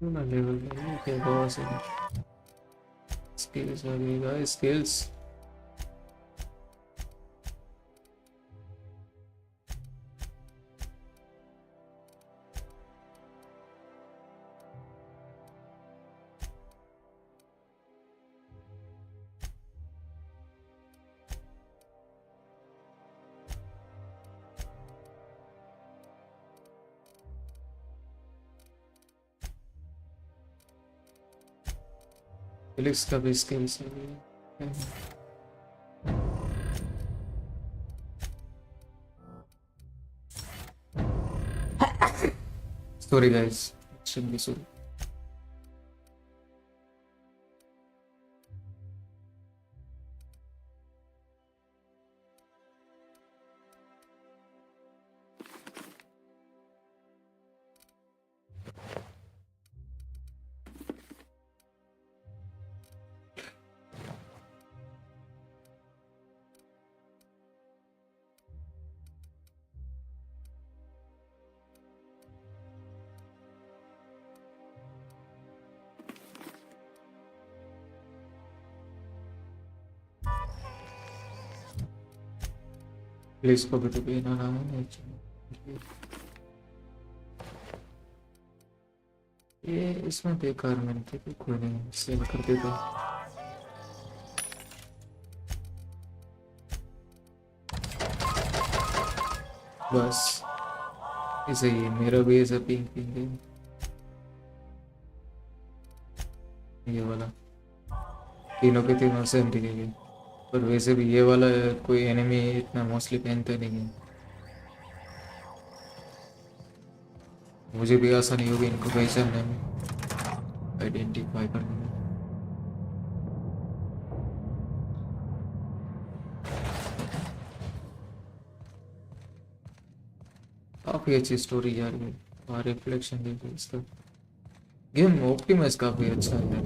ना लेवल में ये क्या बॉस है। स्किल्स आ गई गाइस स्किल्स। फिलिक्स का भी स्किल्स है। Sorry guys, extremely sorry. Please को भी तो पीना ना है ये इसमें बेकार मैंने थे कोई नहीं सेल कर देता बस ऐसे ही मेरा भी ऐसा पिंक पिंक है ये वाला तीनों के तीनों सेम दिखेंगे पर वैसे भी ये वाला कोई एनिमी इतना मोस्टली पहनते नहीं है मुझे भी आसानी होगी इनको पहचानने में आइडेंटिफाई करने में काफी अच्छी स्टोरी यार ये और रिफ्लेक्शन देखो इसका गेम ऑप्टिमाइज काफी अच्छा है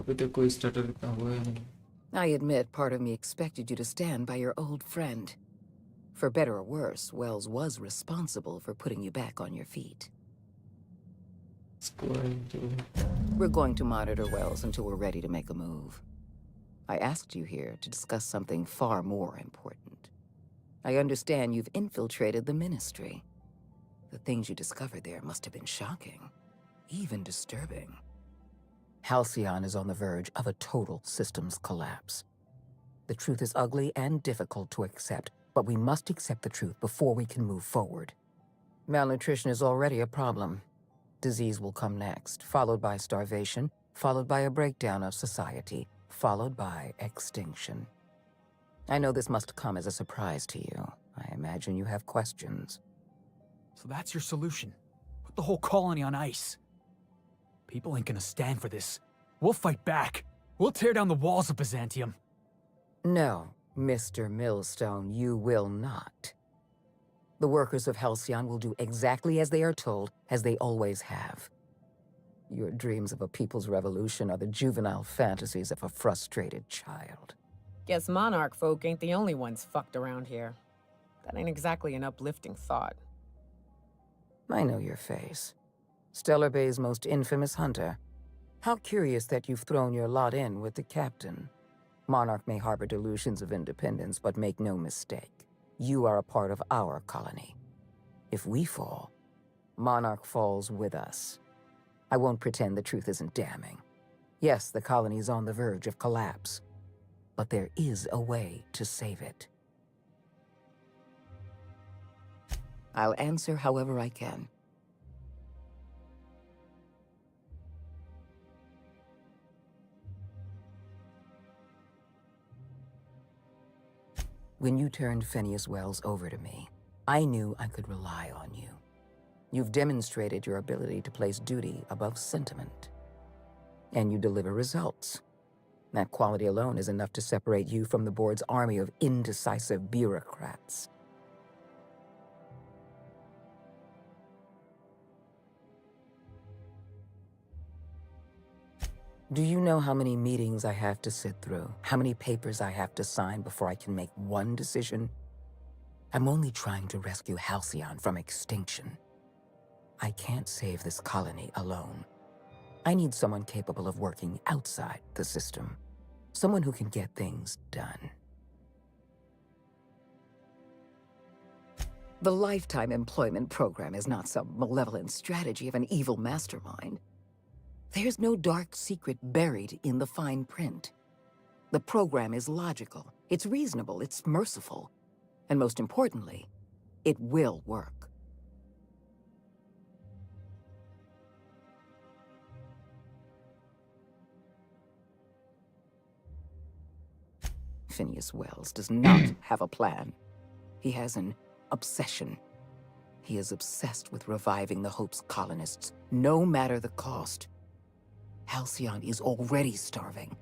अभी तक कोई स्टार्टर इतना हुआ है नहीं I admit part of me expected you to stand by your old friend. For better or worse, Wells was responsible for putting you back on your feet. We're going to monitor Wells until we're ready to make a move. I asked you here to discuss something far more important. I understand you've infiltrated the Ministry. The things you discovered there must have been shocking, even disturbing. Halcyon is on the verge of a total systems collapse. The truth is ugly and difficult to accept, but we must accept the truth before we can move forward. Malnutrition is already a problem. Disease will come next, followed by starvation, followed by a breakdown of society, followed by extinction. I know this must come as a surprise to you. I imagine you have questions. So that's your solution. Put the whole colony on ice. People ain't gonna stand for this. We'll fight back. We'll tear down the walls of Byzantium. No, Mr. Millstone, you will not. The workers of Halcyon will do exactly as they are told, as they always have. Your dreams of a people's revolution are the juvenile fantasies of a frustrated child. Guess Monarch folk ain't the only ones fucked around here. That ain't exactly an uplifting thought. I know your face. Stellar Bay's most infamous hunter. How curious that you've thrown your lot in with the captain. Monarch may harbor delusions of independence, but make no mistake. You are a part of our colony. If we fall, Monarch falls with us. I won't pretend the truth isn't damning. Yes, the colony is on the verge of collapse, but there is a way to save it. I'll answer however I can. When you turned Phineas Wells over to me, I knew I could rely on you. You've demonstrated your ability to place duty above sentiment. And you deliver results. That quality alone is enough to separate you from the board's army of indecisive bureaucrats. Do you know how many meetings I have to sit through? How many papers I have to sign before I can make one decision? I'm only trying to rescue Halcyon from extinction. I can't save this colony alone. I need someone capable of working outside the system. Someone who can get things done. The Lifetime Employment Program is not some malevolent strategy of an evil mastermind. There's no dark secret buried in the fine print. The program is logical, it's reasonable, it's merciful, and most importantly, it will work. Phineas Wells does not have a plan. He has an obsession. He is obsessed with reviving the Hope's colonists, no matter the cost. Halcyon is already starving.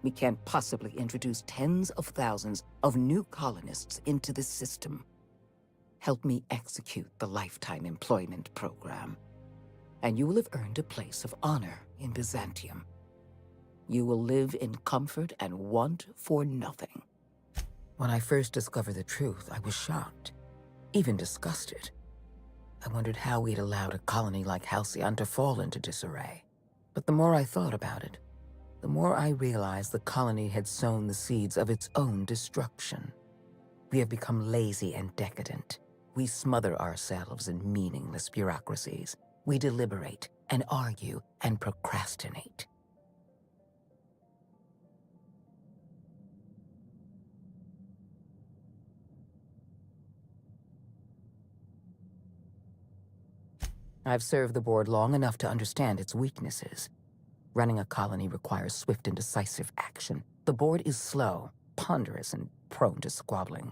We can't possibly introduce tens of thousands of new colonists into this system. Help me execute the Lifetime Employment Program, and you will have earned a place of honor in Byzantium. You will live in comfort and want for nothing. When I first discovered the truth, I was shocked, even disgusted. I wondered how we'd allowed a colony like Halcyon to fall into disarray. But the more I thought about it, the more I realized the colony had sown the seeds of its own destruction. We have become lazy and decadent. We smother ourselves in meaningless bureaucracies. We deliberate and argue and procrastinate. I've served the board long enough to understand its weaknesses. Running a colony requires swift and decisive action. The board is slow, ponderous, and prone to squabbling.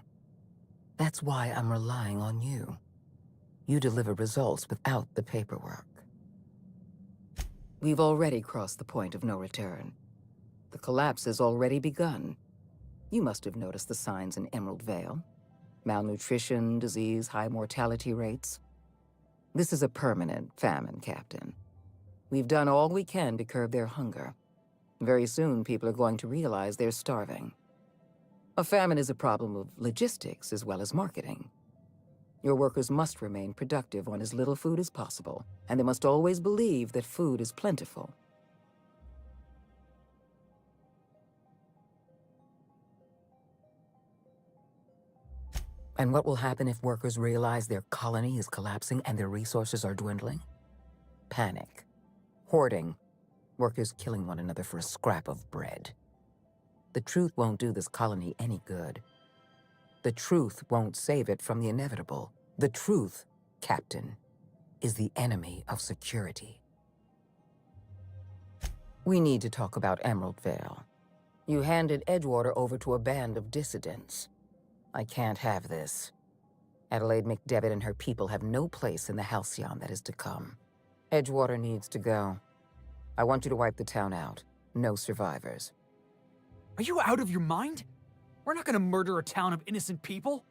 That's why I'm relying on you. You deliver results without the paperwork. We've already crossed the point of no return. The collapse has already begun. You must have noticed the signs in Emerald Vale. Malnutrition, disease, high mortality rates. This is a permanent famine, Captain. We've done all we can to curb their hunger. Very soon, people are going to realize they're starving. A famine is a problem of logistics as well as marketing. Your workers must remain productive on as little food as possible, and they must always believe that food is plentiful. And what will happen if workers realize their colony is collapsing and their resources are dwindling? Panic. Hoarding. Workers killing one another for a scrap of bread. The truth won't do this colony any good. The truth won't save it from the inevitable. The truth, Captain, is the enemy of security. We need to talk about Emerald Vale. You handed Edgewater over to a band of dissidents. I can't have this. Adelaide McDevitt and her people have no place in the halcyon that is to come. Edgewater needs to go. I want you to wipe the town out. No survivors. Are you out of your mind? We're not gonna murder a town of innocent people.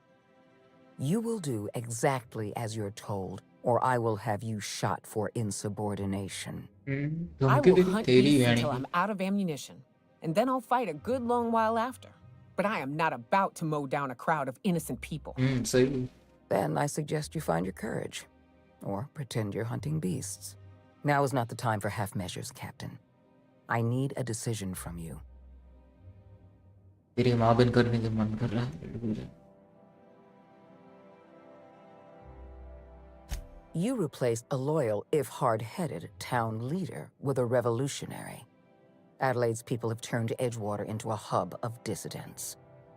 You will do exactly as you're told, or I will have you shot for insubordination. I will hunt beasts until I'm out of ammunition, and then I'll fight a good long while after. But I am not about to mow down a crowd of innocent people. Then I suggest you find your courage, or pretend you're hunting beasts. Now is not the time for half measures, Captain. I need a decision from you. तेरी माँ बन करने का मन कर रहा है. You replaced a loyal, if hard-headed, town leader with a revolutionary. Adelaide's people have turned Edgewater into a hub of dissidents.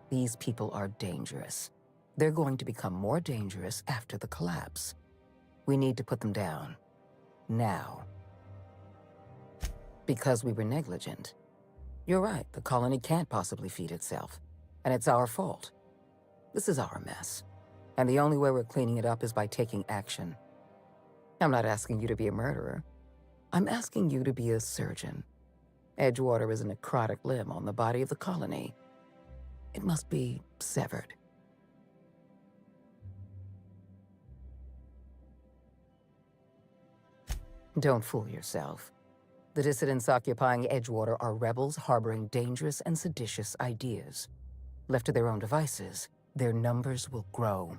These people are dangerous. They're going to become more dangerous after the collapse. We need to put them down. Now. Because we were negligent. You're right, the colony can't possibly feed itself. And it's our fault. This is our mess. And the only way we're cleaning it up is by taking action. I'm not asking you to be a murderer. I'm asking you to be a surgeon. Edgewater is a necrotic limb on the body of the colony. It must be severed. Don't fool yourself. The dissidents occupying Edgewater are rebels harboring dangerous and seditious ideas. Left to their own devices, their numbers will grow.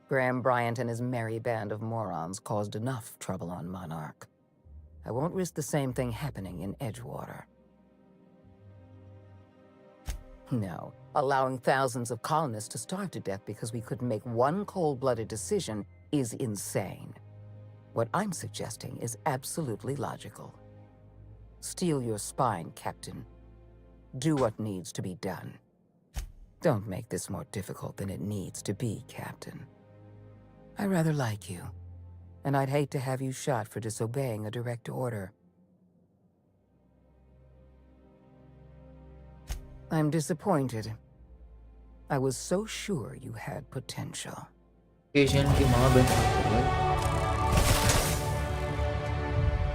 Graham Bryant and his merry band of morons caused enough trouble on Monarch. I won't risk the same thing happening in Edgewater. No, allowing thousands of colonists to starve to death because we couldn't make one cold-blooded decision is insane. What I'm suggesting is absolutely logical. Steel your spine, Captain. Do what needs to be done. Don't make this more difficult than it needs to be, Captain. I rather like you, and I'd hate to have you shot for disobeying a direct order. I'm disappointed. I was so sure you had potential. Patient की माँ बन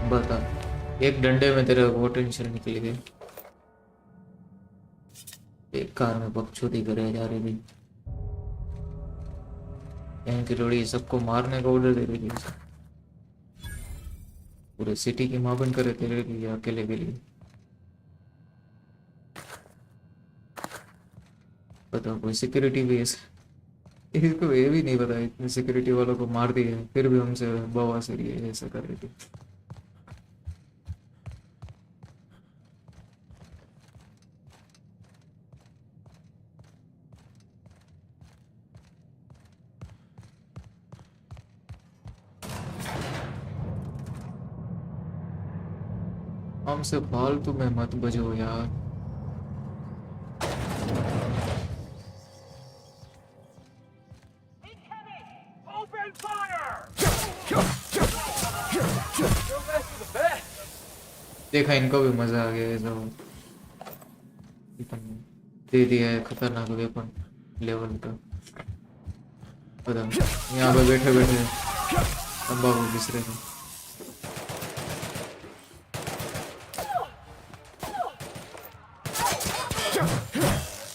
बता एक डंडे में तेरा potential निकल गई. एक कार में बकचोदी करे जा रही थी. इनकी लोड़ी सबको मारने का ऑर्डर दे रही थी. पूरे सिटी की माँ बन करे तेरे लिए अकेले के लिए. बताओ कोई सिक्योरिटी भी इसको ये भी नहीं पता इतने सिक्योरिटी वालों को मार दिया फिर भी हमसे बवासीर ये ऐसा कर रही थी. हमसे फालतू में मत बजो यार। देखा, इनको भी मजा आ गया। जो दे दिया है खतरनाक वेपन लेवल का। पता यहाँ पे बैठे बैठे तंबाकू घिस रहे थे।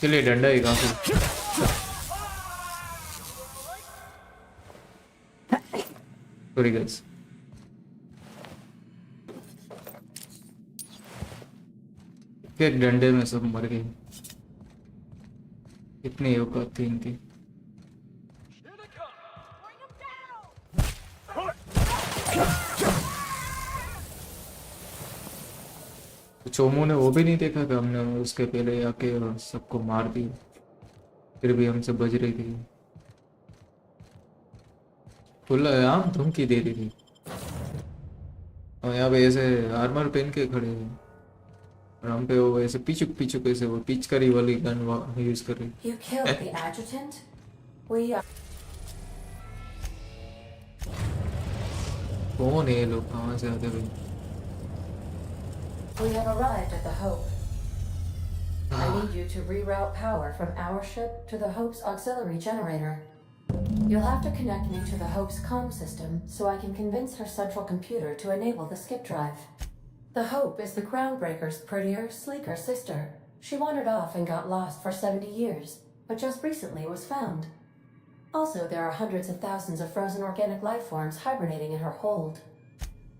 चलिए डंडा ही काफी। Sorry guys. एक डंडे में सब मर गए। इतनी औकात थी इनकी। तो चोमू ने वो भी नहीं देखा कि हमने उसके पहले आके सबको मार दिया, फिर भी हमसे बज रही थी। खुला आम धमकी दे रही थी। और यहाँ पे ऐसे आर्मर पहन के खड़े हैं और हम पे वो ऐसे पिचुक पिचुक ऐसे वो पिचकारी वाली गन यूज कर रही। You killed the adjutant? We are... कौन है ये लोग, कहाँ से आते भाई? We have arrived at the Hope. I need you to reroute power from our ship to the Hope's auxiliary generator. You'll have to connect me to the Hope's comm system so I can convince her central computer to enable the skip drive. The Hope is the Groundbreaker's prettier, sleeker sister. She wandered off and got lost for 70 years, but just recently was found. Also, there are hundreds of thousands of frozen organic life forms hibernating in her hold.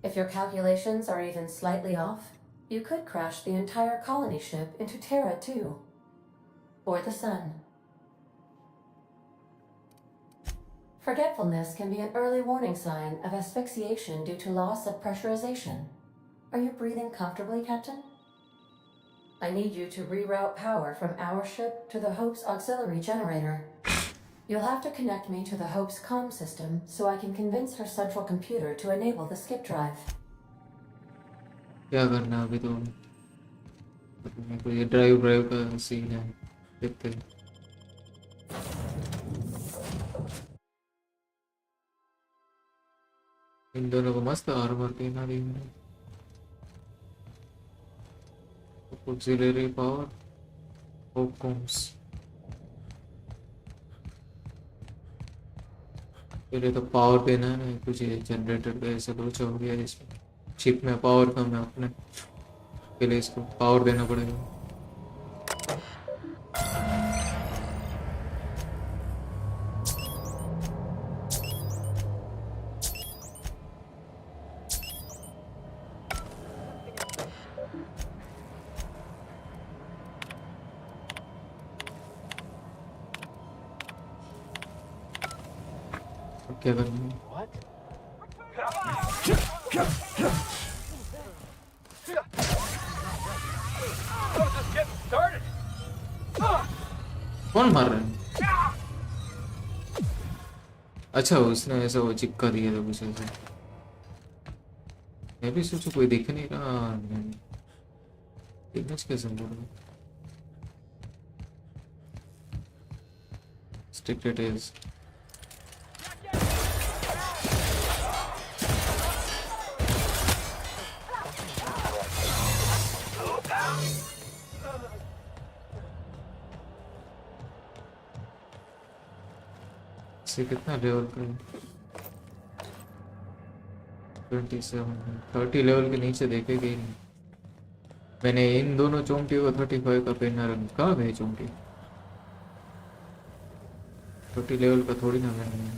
If your calculations are even slightly off, you could crash the entire colony ship into Terra too. Or the sun. Forgetfulness can be an early warning sign of asphyxiation due to loss of pressurization. Are you breathing comfortably, Captain? I need you to reroute power from our ship to the Hope's auxiliary generator. You'll have to connect me to the Hope's comm system so I can convince her central computer to enable the skip drive. क्या करना अभी तो मेरे को ये drive का scene है, देखते हैं। इन दोनों को मस्त आर्मर पहना दी मैंने। ऑक्सिलरी पावर होपकॉम्स। पहले तो पावर देना है ना, कुछ ये जनरेटर का ऐसा कुछ हो गया इसमें। चिप में पावर कम है अपने, पहले इसको पावर देना पड़ेगा। क्या करना है? कौन मार रहा है? अच्छा, उसने ऐसा वो चिपका दिया था कुछ ऐसा। मैं भी सोचू कोई दिख नहीं रहा। इमेज कैसे बोल रहा? Restricted is से कितना लेवल का? 27 30 लेवल के नीचे देखेगा ही नहीं। मैंने इन दोनों चोंटियों को 35 का पहना रंग। कहाँ गए चोंटी? 30 लेवल का थोड़ी ना मैंने।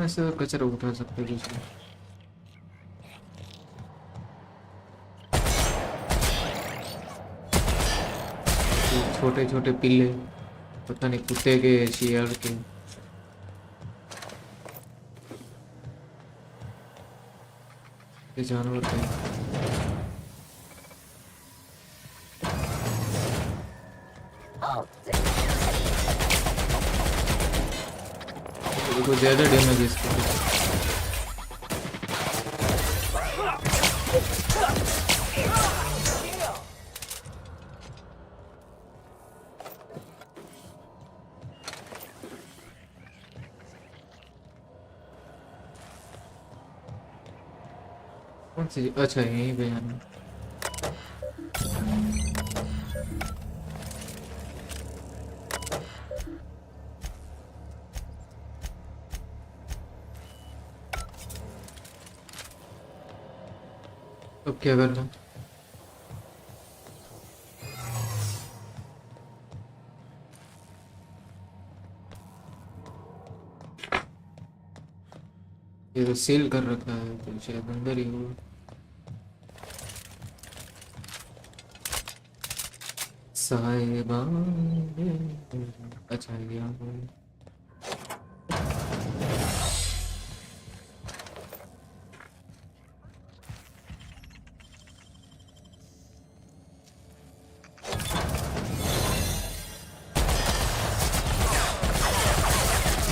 ऐसे कचरा उठा सकते हो बीच में। छोटे छोटे पिल्ले, पता नहीं कुत्ते के शियाल के। ये जानवर थे। देखो ज्यादा डैमेज है इसको। कौन सी? अच्छा यहीं पे है। अब क्या करना? ये तो सील कर रखा है तो शायद अंदर ही होगा। साहिबा, अच्छा यहाँ पर।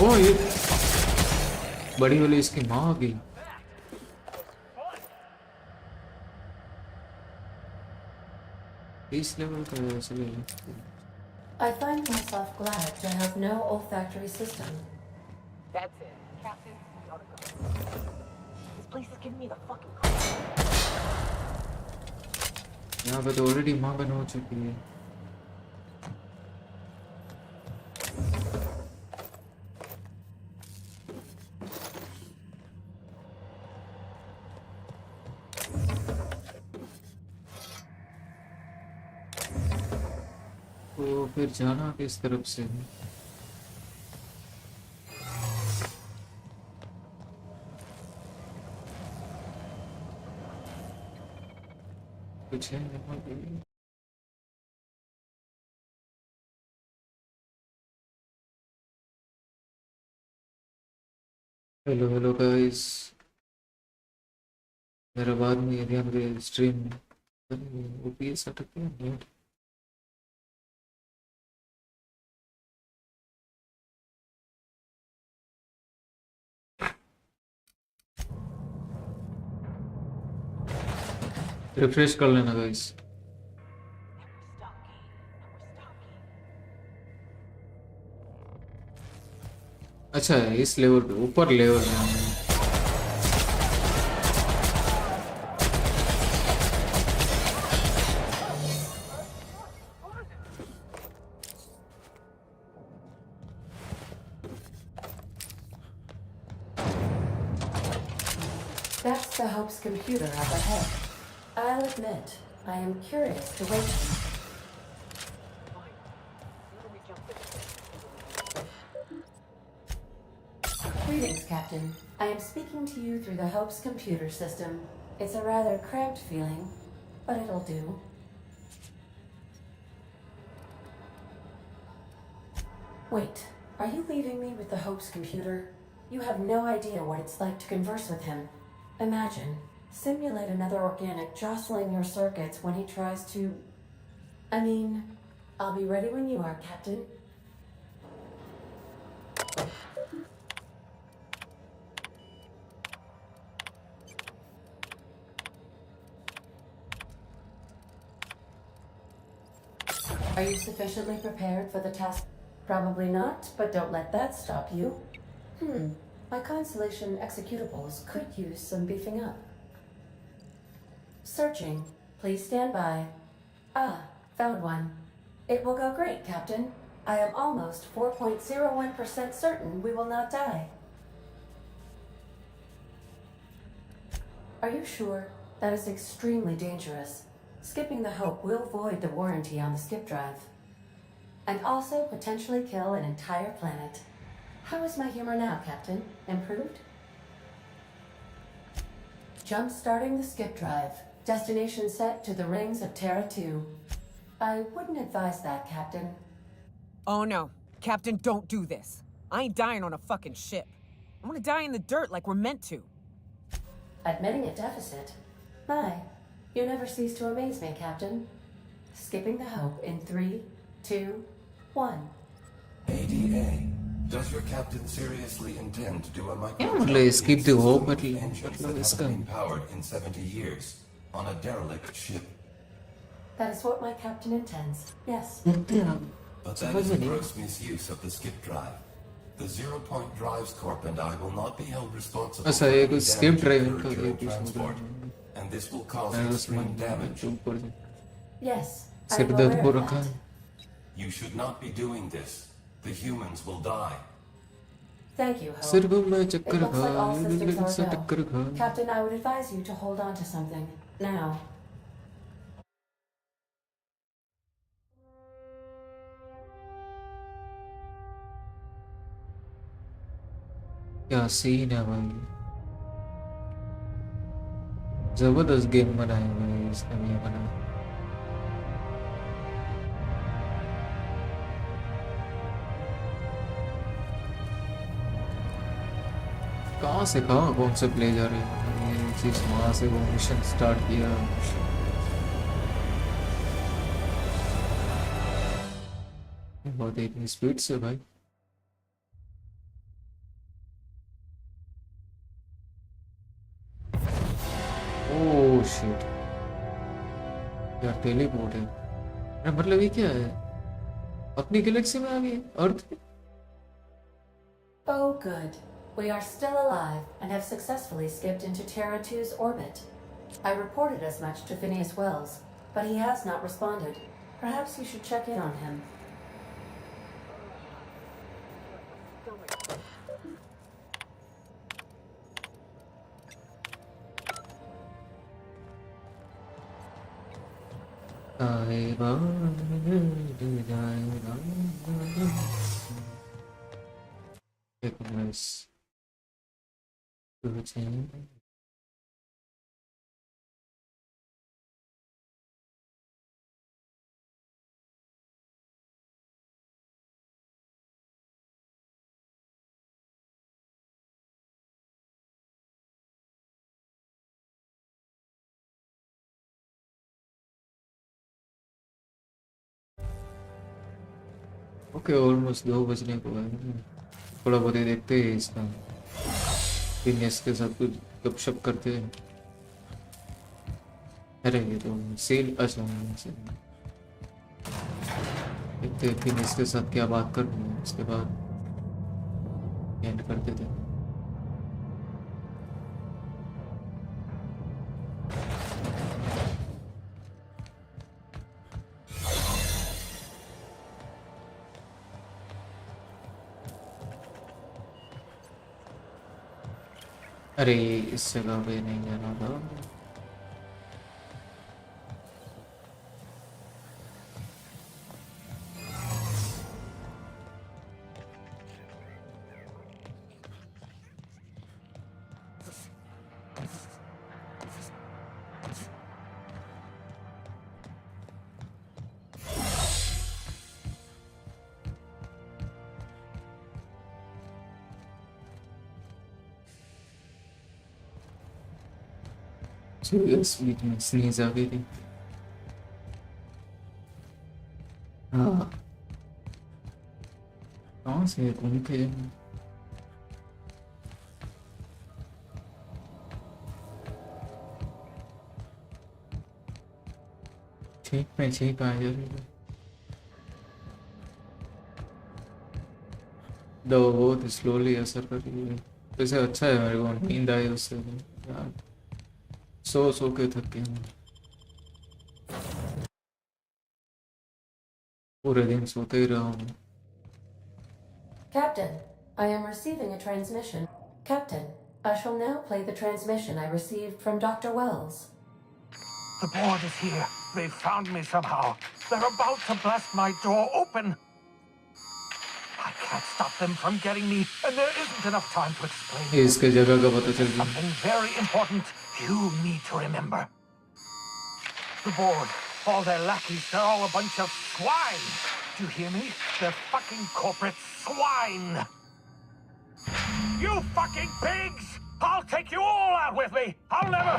ओ ये बड़ी वाली इसकी माँ आ गई। इस लेवल का है इसलिए। I find myself glad to have no olfactory system. That's it. Captain, we gotta go. This place is giving me the fucking creeps. यहाँ पे तो ऑलरेडी माँ बन हो चुकी है। तो फिर जाना किस तरफ से है? कुछ है यहाँ पे? हेलो हेलो गाइस, मेरा बाद में ये ध्यान दे स्ट्रीम ओपीएस अटक गया। रिफ्रेश कर लेना गाइस। अच्छा है इस लेवल पे, ऊपर लेवल में। That's the Hope's computer up ahead. I'll admit, I am curious to wait. Greetings, Captain. I am speaking to you through the Hope's computer system. It's a rather cramped feeling, but it'll do. Wait, are you leaving me with the Hope's computer? You have no idea what it's like to converse with him. Imagine, simulate another organic jostling your circuits when he tries to... I mean, I'll be ready when you are, Captain. Are you sufficiently prepared for the task? Probably not, but don't let that stop you. My Constellation executables could use some beefing up. Searching. Please stand by. Ah, found one. It will go great, Captain. I am almost 4.01% certain we will not die. Are you sure? That is extremely dangerous. Skipping the Hope will void the warranty on the skip drive. And also potentially kill an entire planet. How is my humor now, Captain? Improved? Jump-starting the skip drive. Destination set to the rings of Terra 2. I wouldn't advise that, Captain. Oh no. Captain, don't do this. I ain't dying on a fucking ship. I want to die in the dirt like we're meant to. Admitting a deficit? My, you never cease to amaze me, Captain. Skipping the Hope in 3, 2, 1. ADA. Does your captain seriously intend to do a Let's skip the hope, but engines that haven't been powered in 70 years on a derelict ship? That is what my captain intends, yes. But that is a gross misuse of the skip drive. The Zero Point Drives Corp and I will not be held responsible for any damage skip drive occurred during transport, and this will cause extreme damage. Yes, I am aware of that. You should not be doing this. The humans will die. Thank you, Hope. It looks like all systems are go. Captain, I would advise you to hold on to something. Now. क्या scene है भाई, जबरदस्त game बनाए हुए हैं इसका ये बना। कहाँ से कहाँ कौन से प्ले जा रहे हैं, ये चीज वहाँ से वो मिशन स्टार्ट किया, बहुत इतनी स्पीड से भाई। ओह शिट यार, टेलीपोर्ट है। अरे मतलब ये क्या है, अपनी गैलेक्सी में आ गई अर्थ। Oh, good. We are still alive and have successfully skipped into Terra 2's orbit. I reported as much to Phineas Wells, but he has not responded. Perhaps you should check in on him. Nice. Okay, almost 2 बजने को है। थोड़ा बहुत ही देखते हैं इसका, finish के साथ कुछ गपशप करते हैं। अरे ये तो सेल, अच्छा देखते हैं फिनिश के साथ क्या बात करनी है, उसके बाद एंड कर देते हैं। अरे इस जगह पे नहीं जाना था। स्नीज आ गई थी। हाँ कहाँ से घूम के ठीक में ठीक आ जा, दवा बहुत स्लोली असर कर रही है। वैसे अच्छा है, मेरे को नींद आई उससे यार, सो के थक गया हूँ, पूरे दिन सोते ही रहा हूँ। Captain, I am receiving a transmission. Captain, I shall now play the transmission I received from Dr. Wells. The board is here. They've found me somehow. They're about to blast my door open. I can't stop them from getting me, and there isn't enough time to explain. इसके जगह का पता चल गया. Something very important you need to remember. The board, all their lackeys, they're all a bunch of swine. Do you hear me? They're fucking corporate swine. You fucking pigs! I'll take you all out with me! I'll never...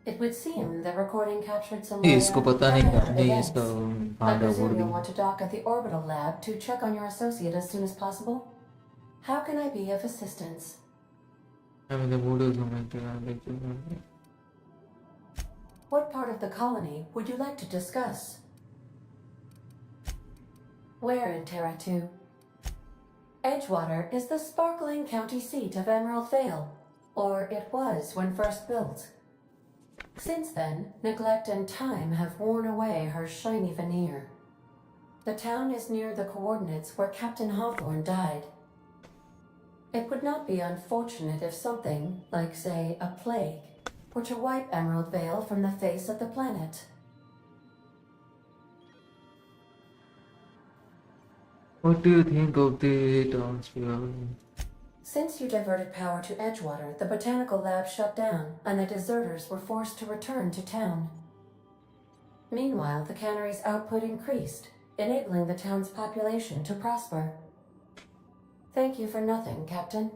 It would seem the recording captured some इसको पता नहीं prior नहीं events. इसका I भांडा बोल presume you'll the. want to dock at the orbital lab to check on your associate as soon as possible. How can I be of assistance? हमें तो mood हो मैं What part of the colony would you like to discuss? Where in Terra 2? Edgewater is the sparkling county seat of Emerald Vale, or it was when first built. Since then, neglect and time have worn away her shiny veneer. The town is near the coordinates where Captain Hawthorne died. It would not be unfortunate if something, like say a plague, were to wipe Emerald Vale from the face of the planet. What do you think of the townspeople? Since you diverted power to Edgewater, the botanical lab shut down, and the deserters were forced to return to town. Meanwhile, the cannery's output increased, enabling the town's population to prosper. Thank you for nothing, Captain.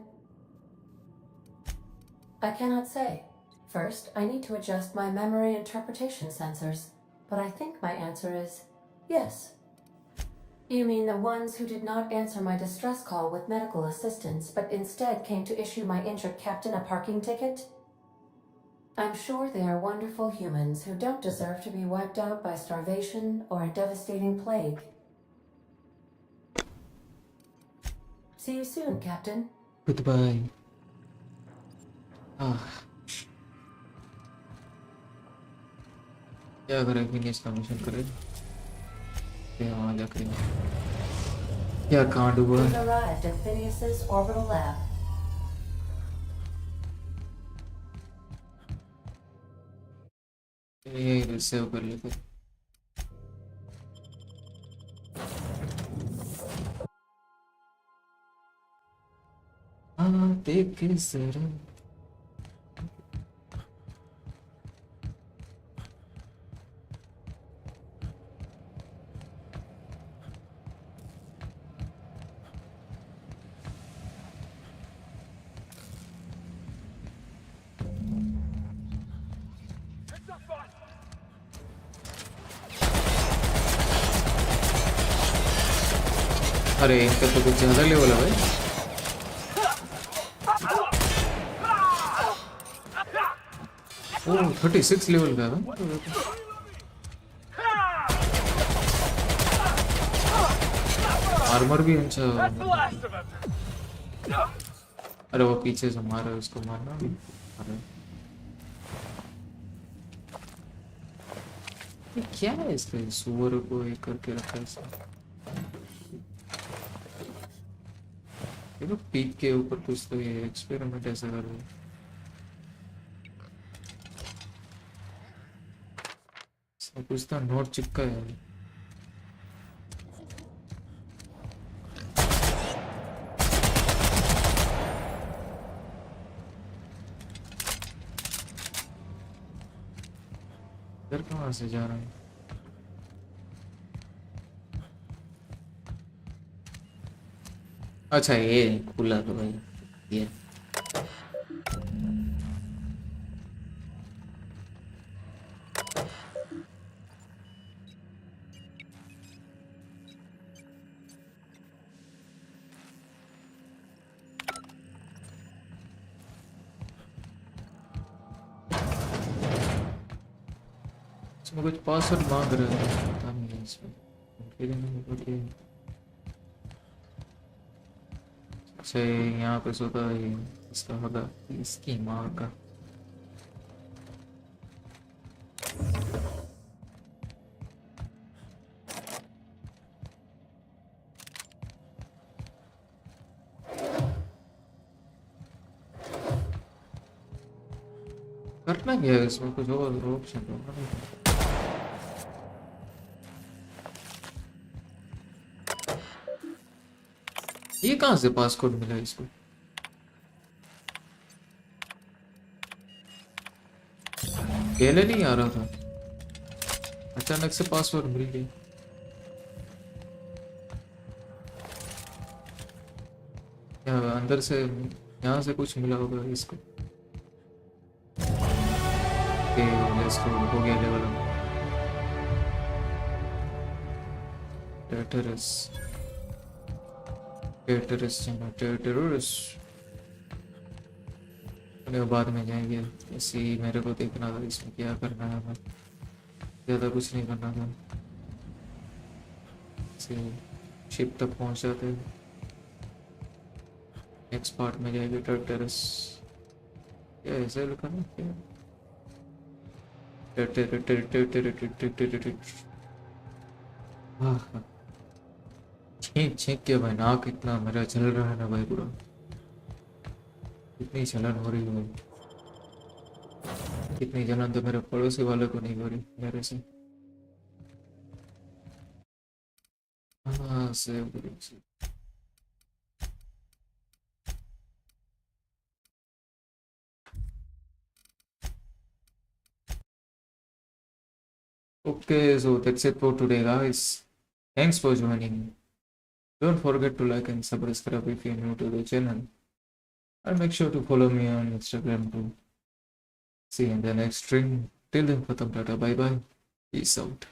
I cannot say. First, I need to adjust my memory interpretation sensors, but I think my answer is yes. You mean the ones who did not answer my distress call with medical assistance, but instead came to issue my injured captain a parking ticket? I'm sure they are wonderful humans who don't deserve to be wiped out by starvation or a devastating plague. See you soon, Captain. Goodbye. क्या करें finish का mission करें वहाँ जा करें क्या कांड हुआ We've arrived at Phineas's orbital lab. ये सेव कर लेते देख के जरा अरे इनका तो कुछ ज्यादा लेवल है भाई ओह 36 लेवल का है आर्मर भी अच्छा अरे वो पीछे से मार रहा है उसको मारना अरे ये क्या है इसके सुअर को एक करके रखा है इसने देखो पीक के ऊपर कुछ तो ये एक्सपेरिमेंट ऐसा कर रहे हैं सब कुछ तो नोट चिपका है इधर कहाँ से जा रहा है अच्छा ये खुला तो भाई ये इसमें कुछ पासवर्ड मांग रहा है पता नहीं इसमें अच्छा यहाँ पे सोता है इसका होगा इसकी माँ का करना क्या है इसमें कुछ और ऑप्शन होगा नहीं ये कहाँ से पासकोड मिला इसको? पहले नहीं आ रहा था, अचानक से पासवर्ड मिल गया। अंदर से यहाँ से कुछ मिला होगा इसको। लेट्स गो, हो गया लेवल अप। टेटरस बाद में जाएंगे। ऐसे ही मेरे को देखना था इसमें क्या करना है, हमें ज़्यादा कुछ नहीं करना था। शिप तक पहुंच जाते हैं, नेक्स्ट पार्ट में जाएंगे। टेटरस क्या ऐसे लिखा ना, क्या छींक छींक के भाई नाक इतना मेरा चल रहा है ना भाई, पूरा इतनी जलन हो रही है। इतनी जलन तो मेरे पड़ोसी वाले को नहीं हो रही मेरे से। हाँ से okay, so that's it for today guys. Thanks for joining. Don't forget to like and subscribe if you're new to the channel, and make sure to follow me on Instagram too. See you in the next stream. Till then, khatam, tata, bye bye, peace out.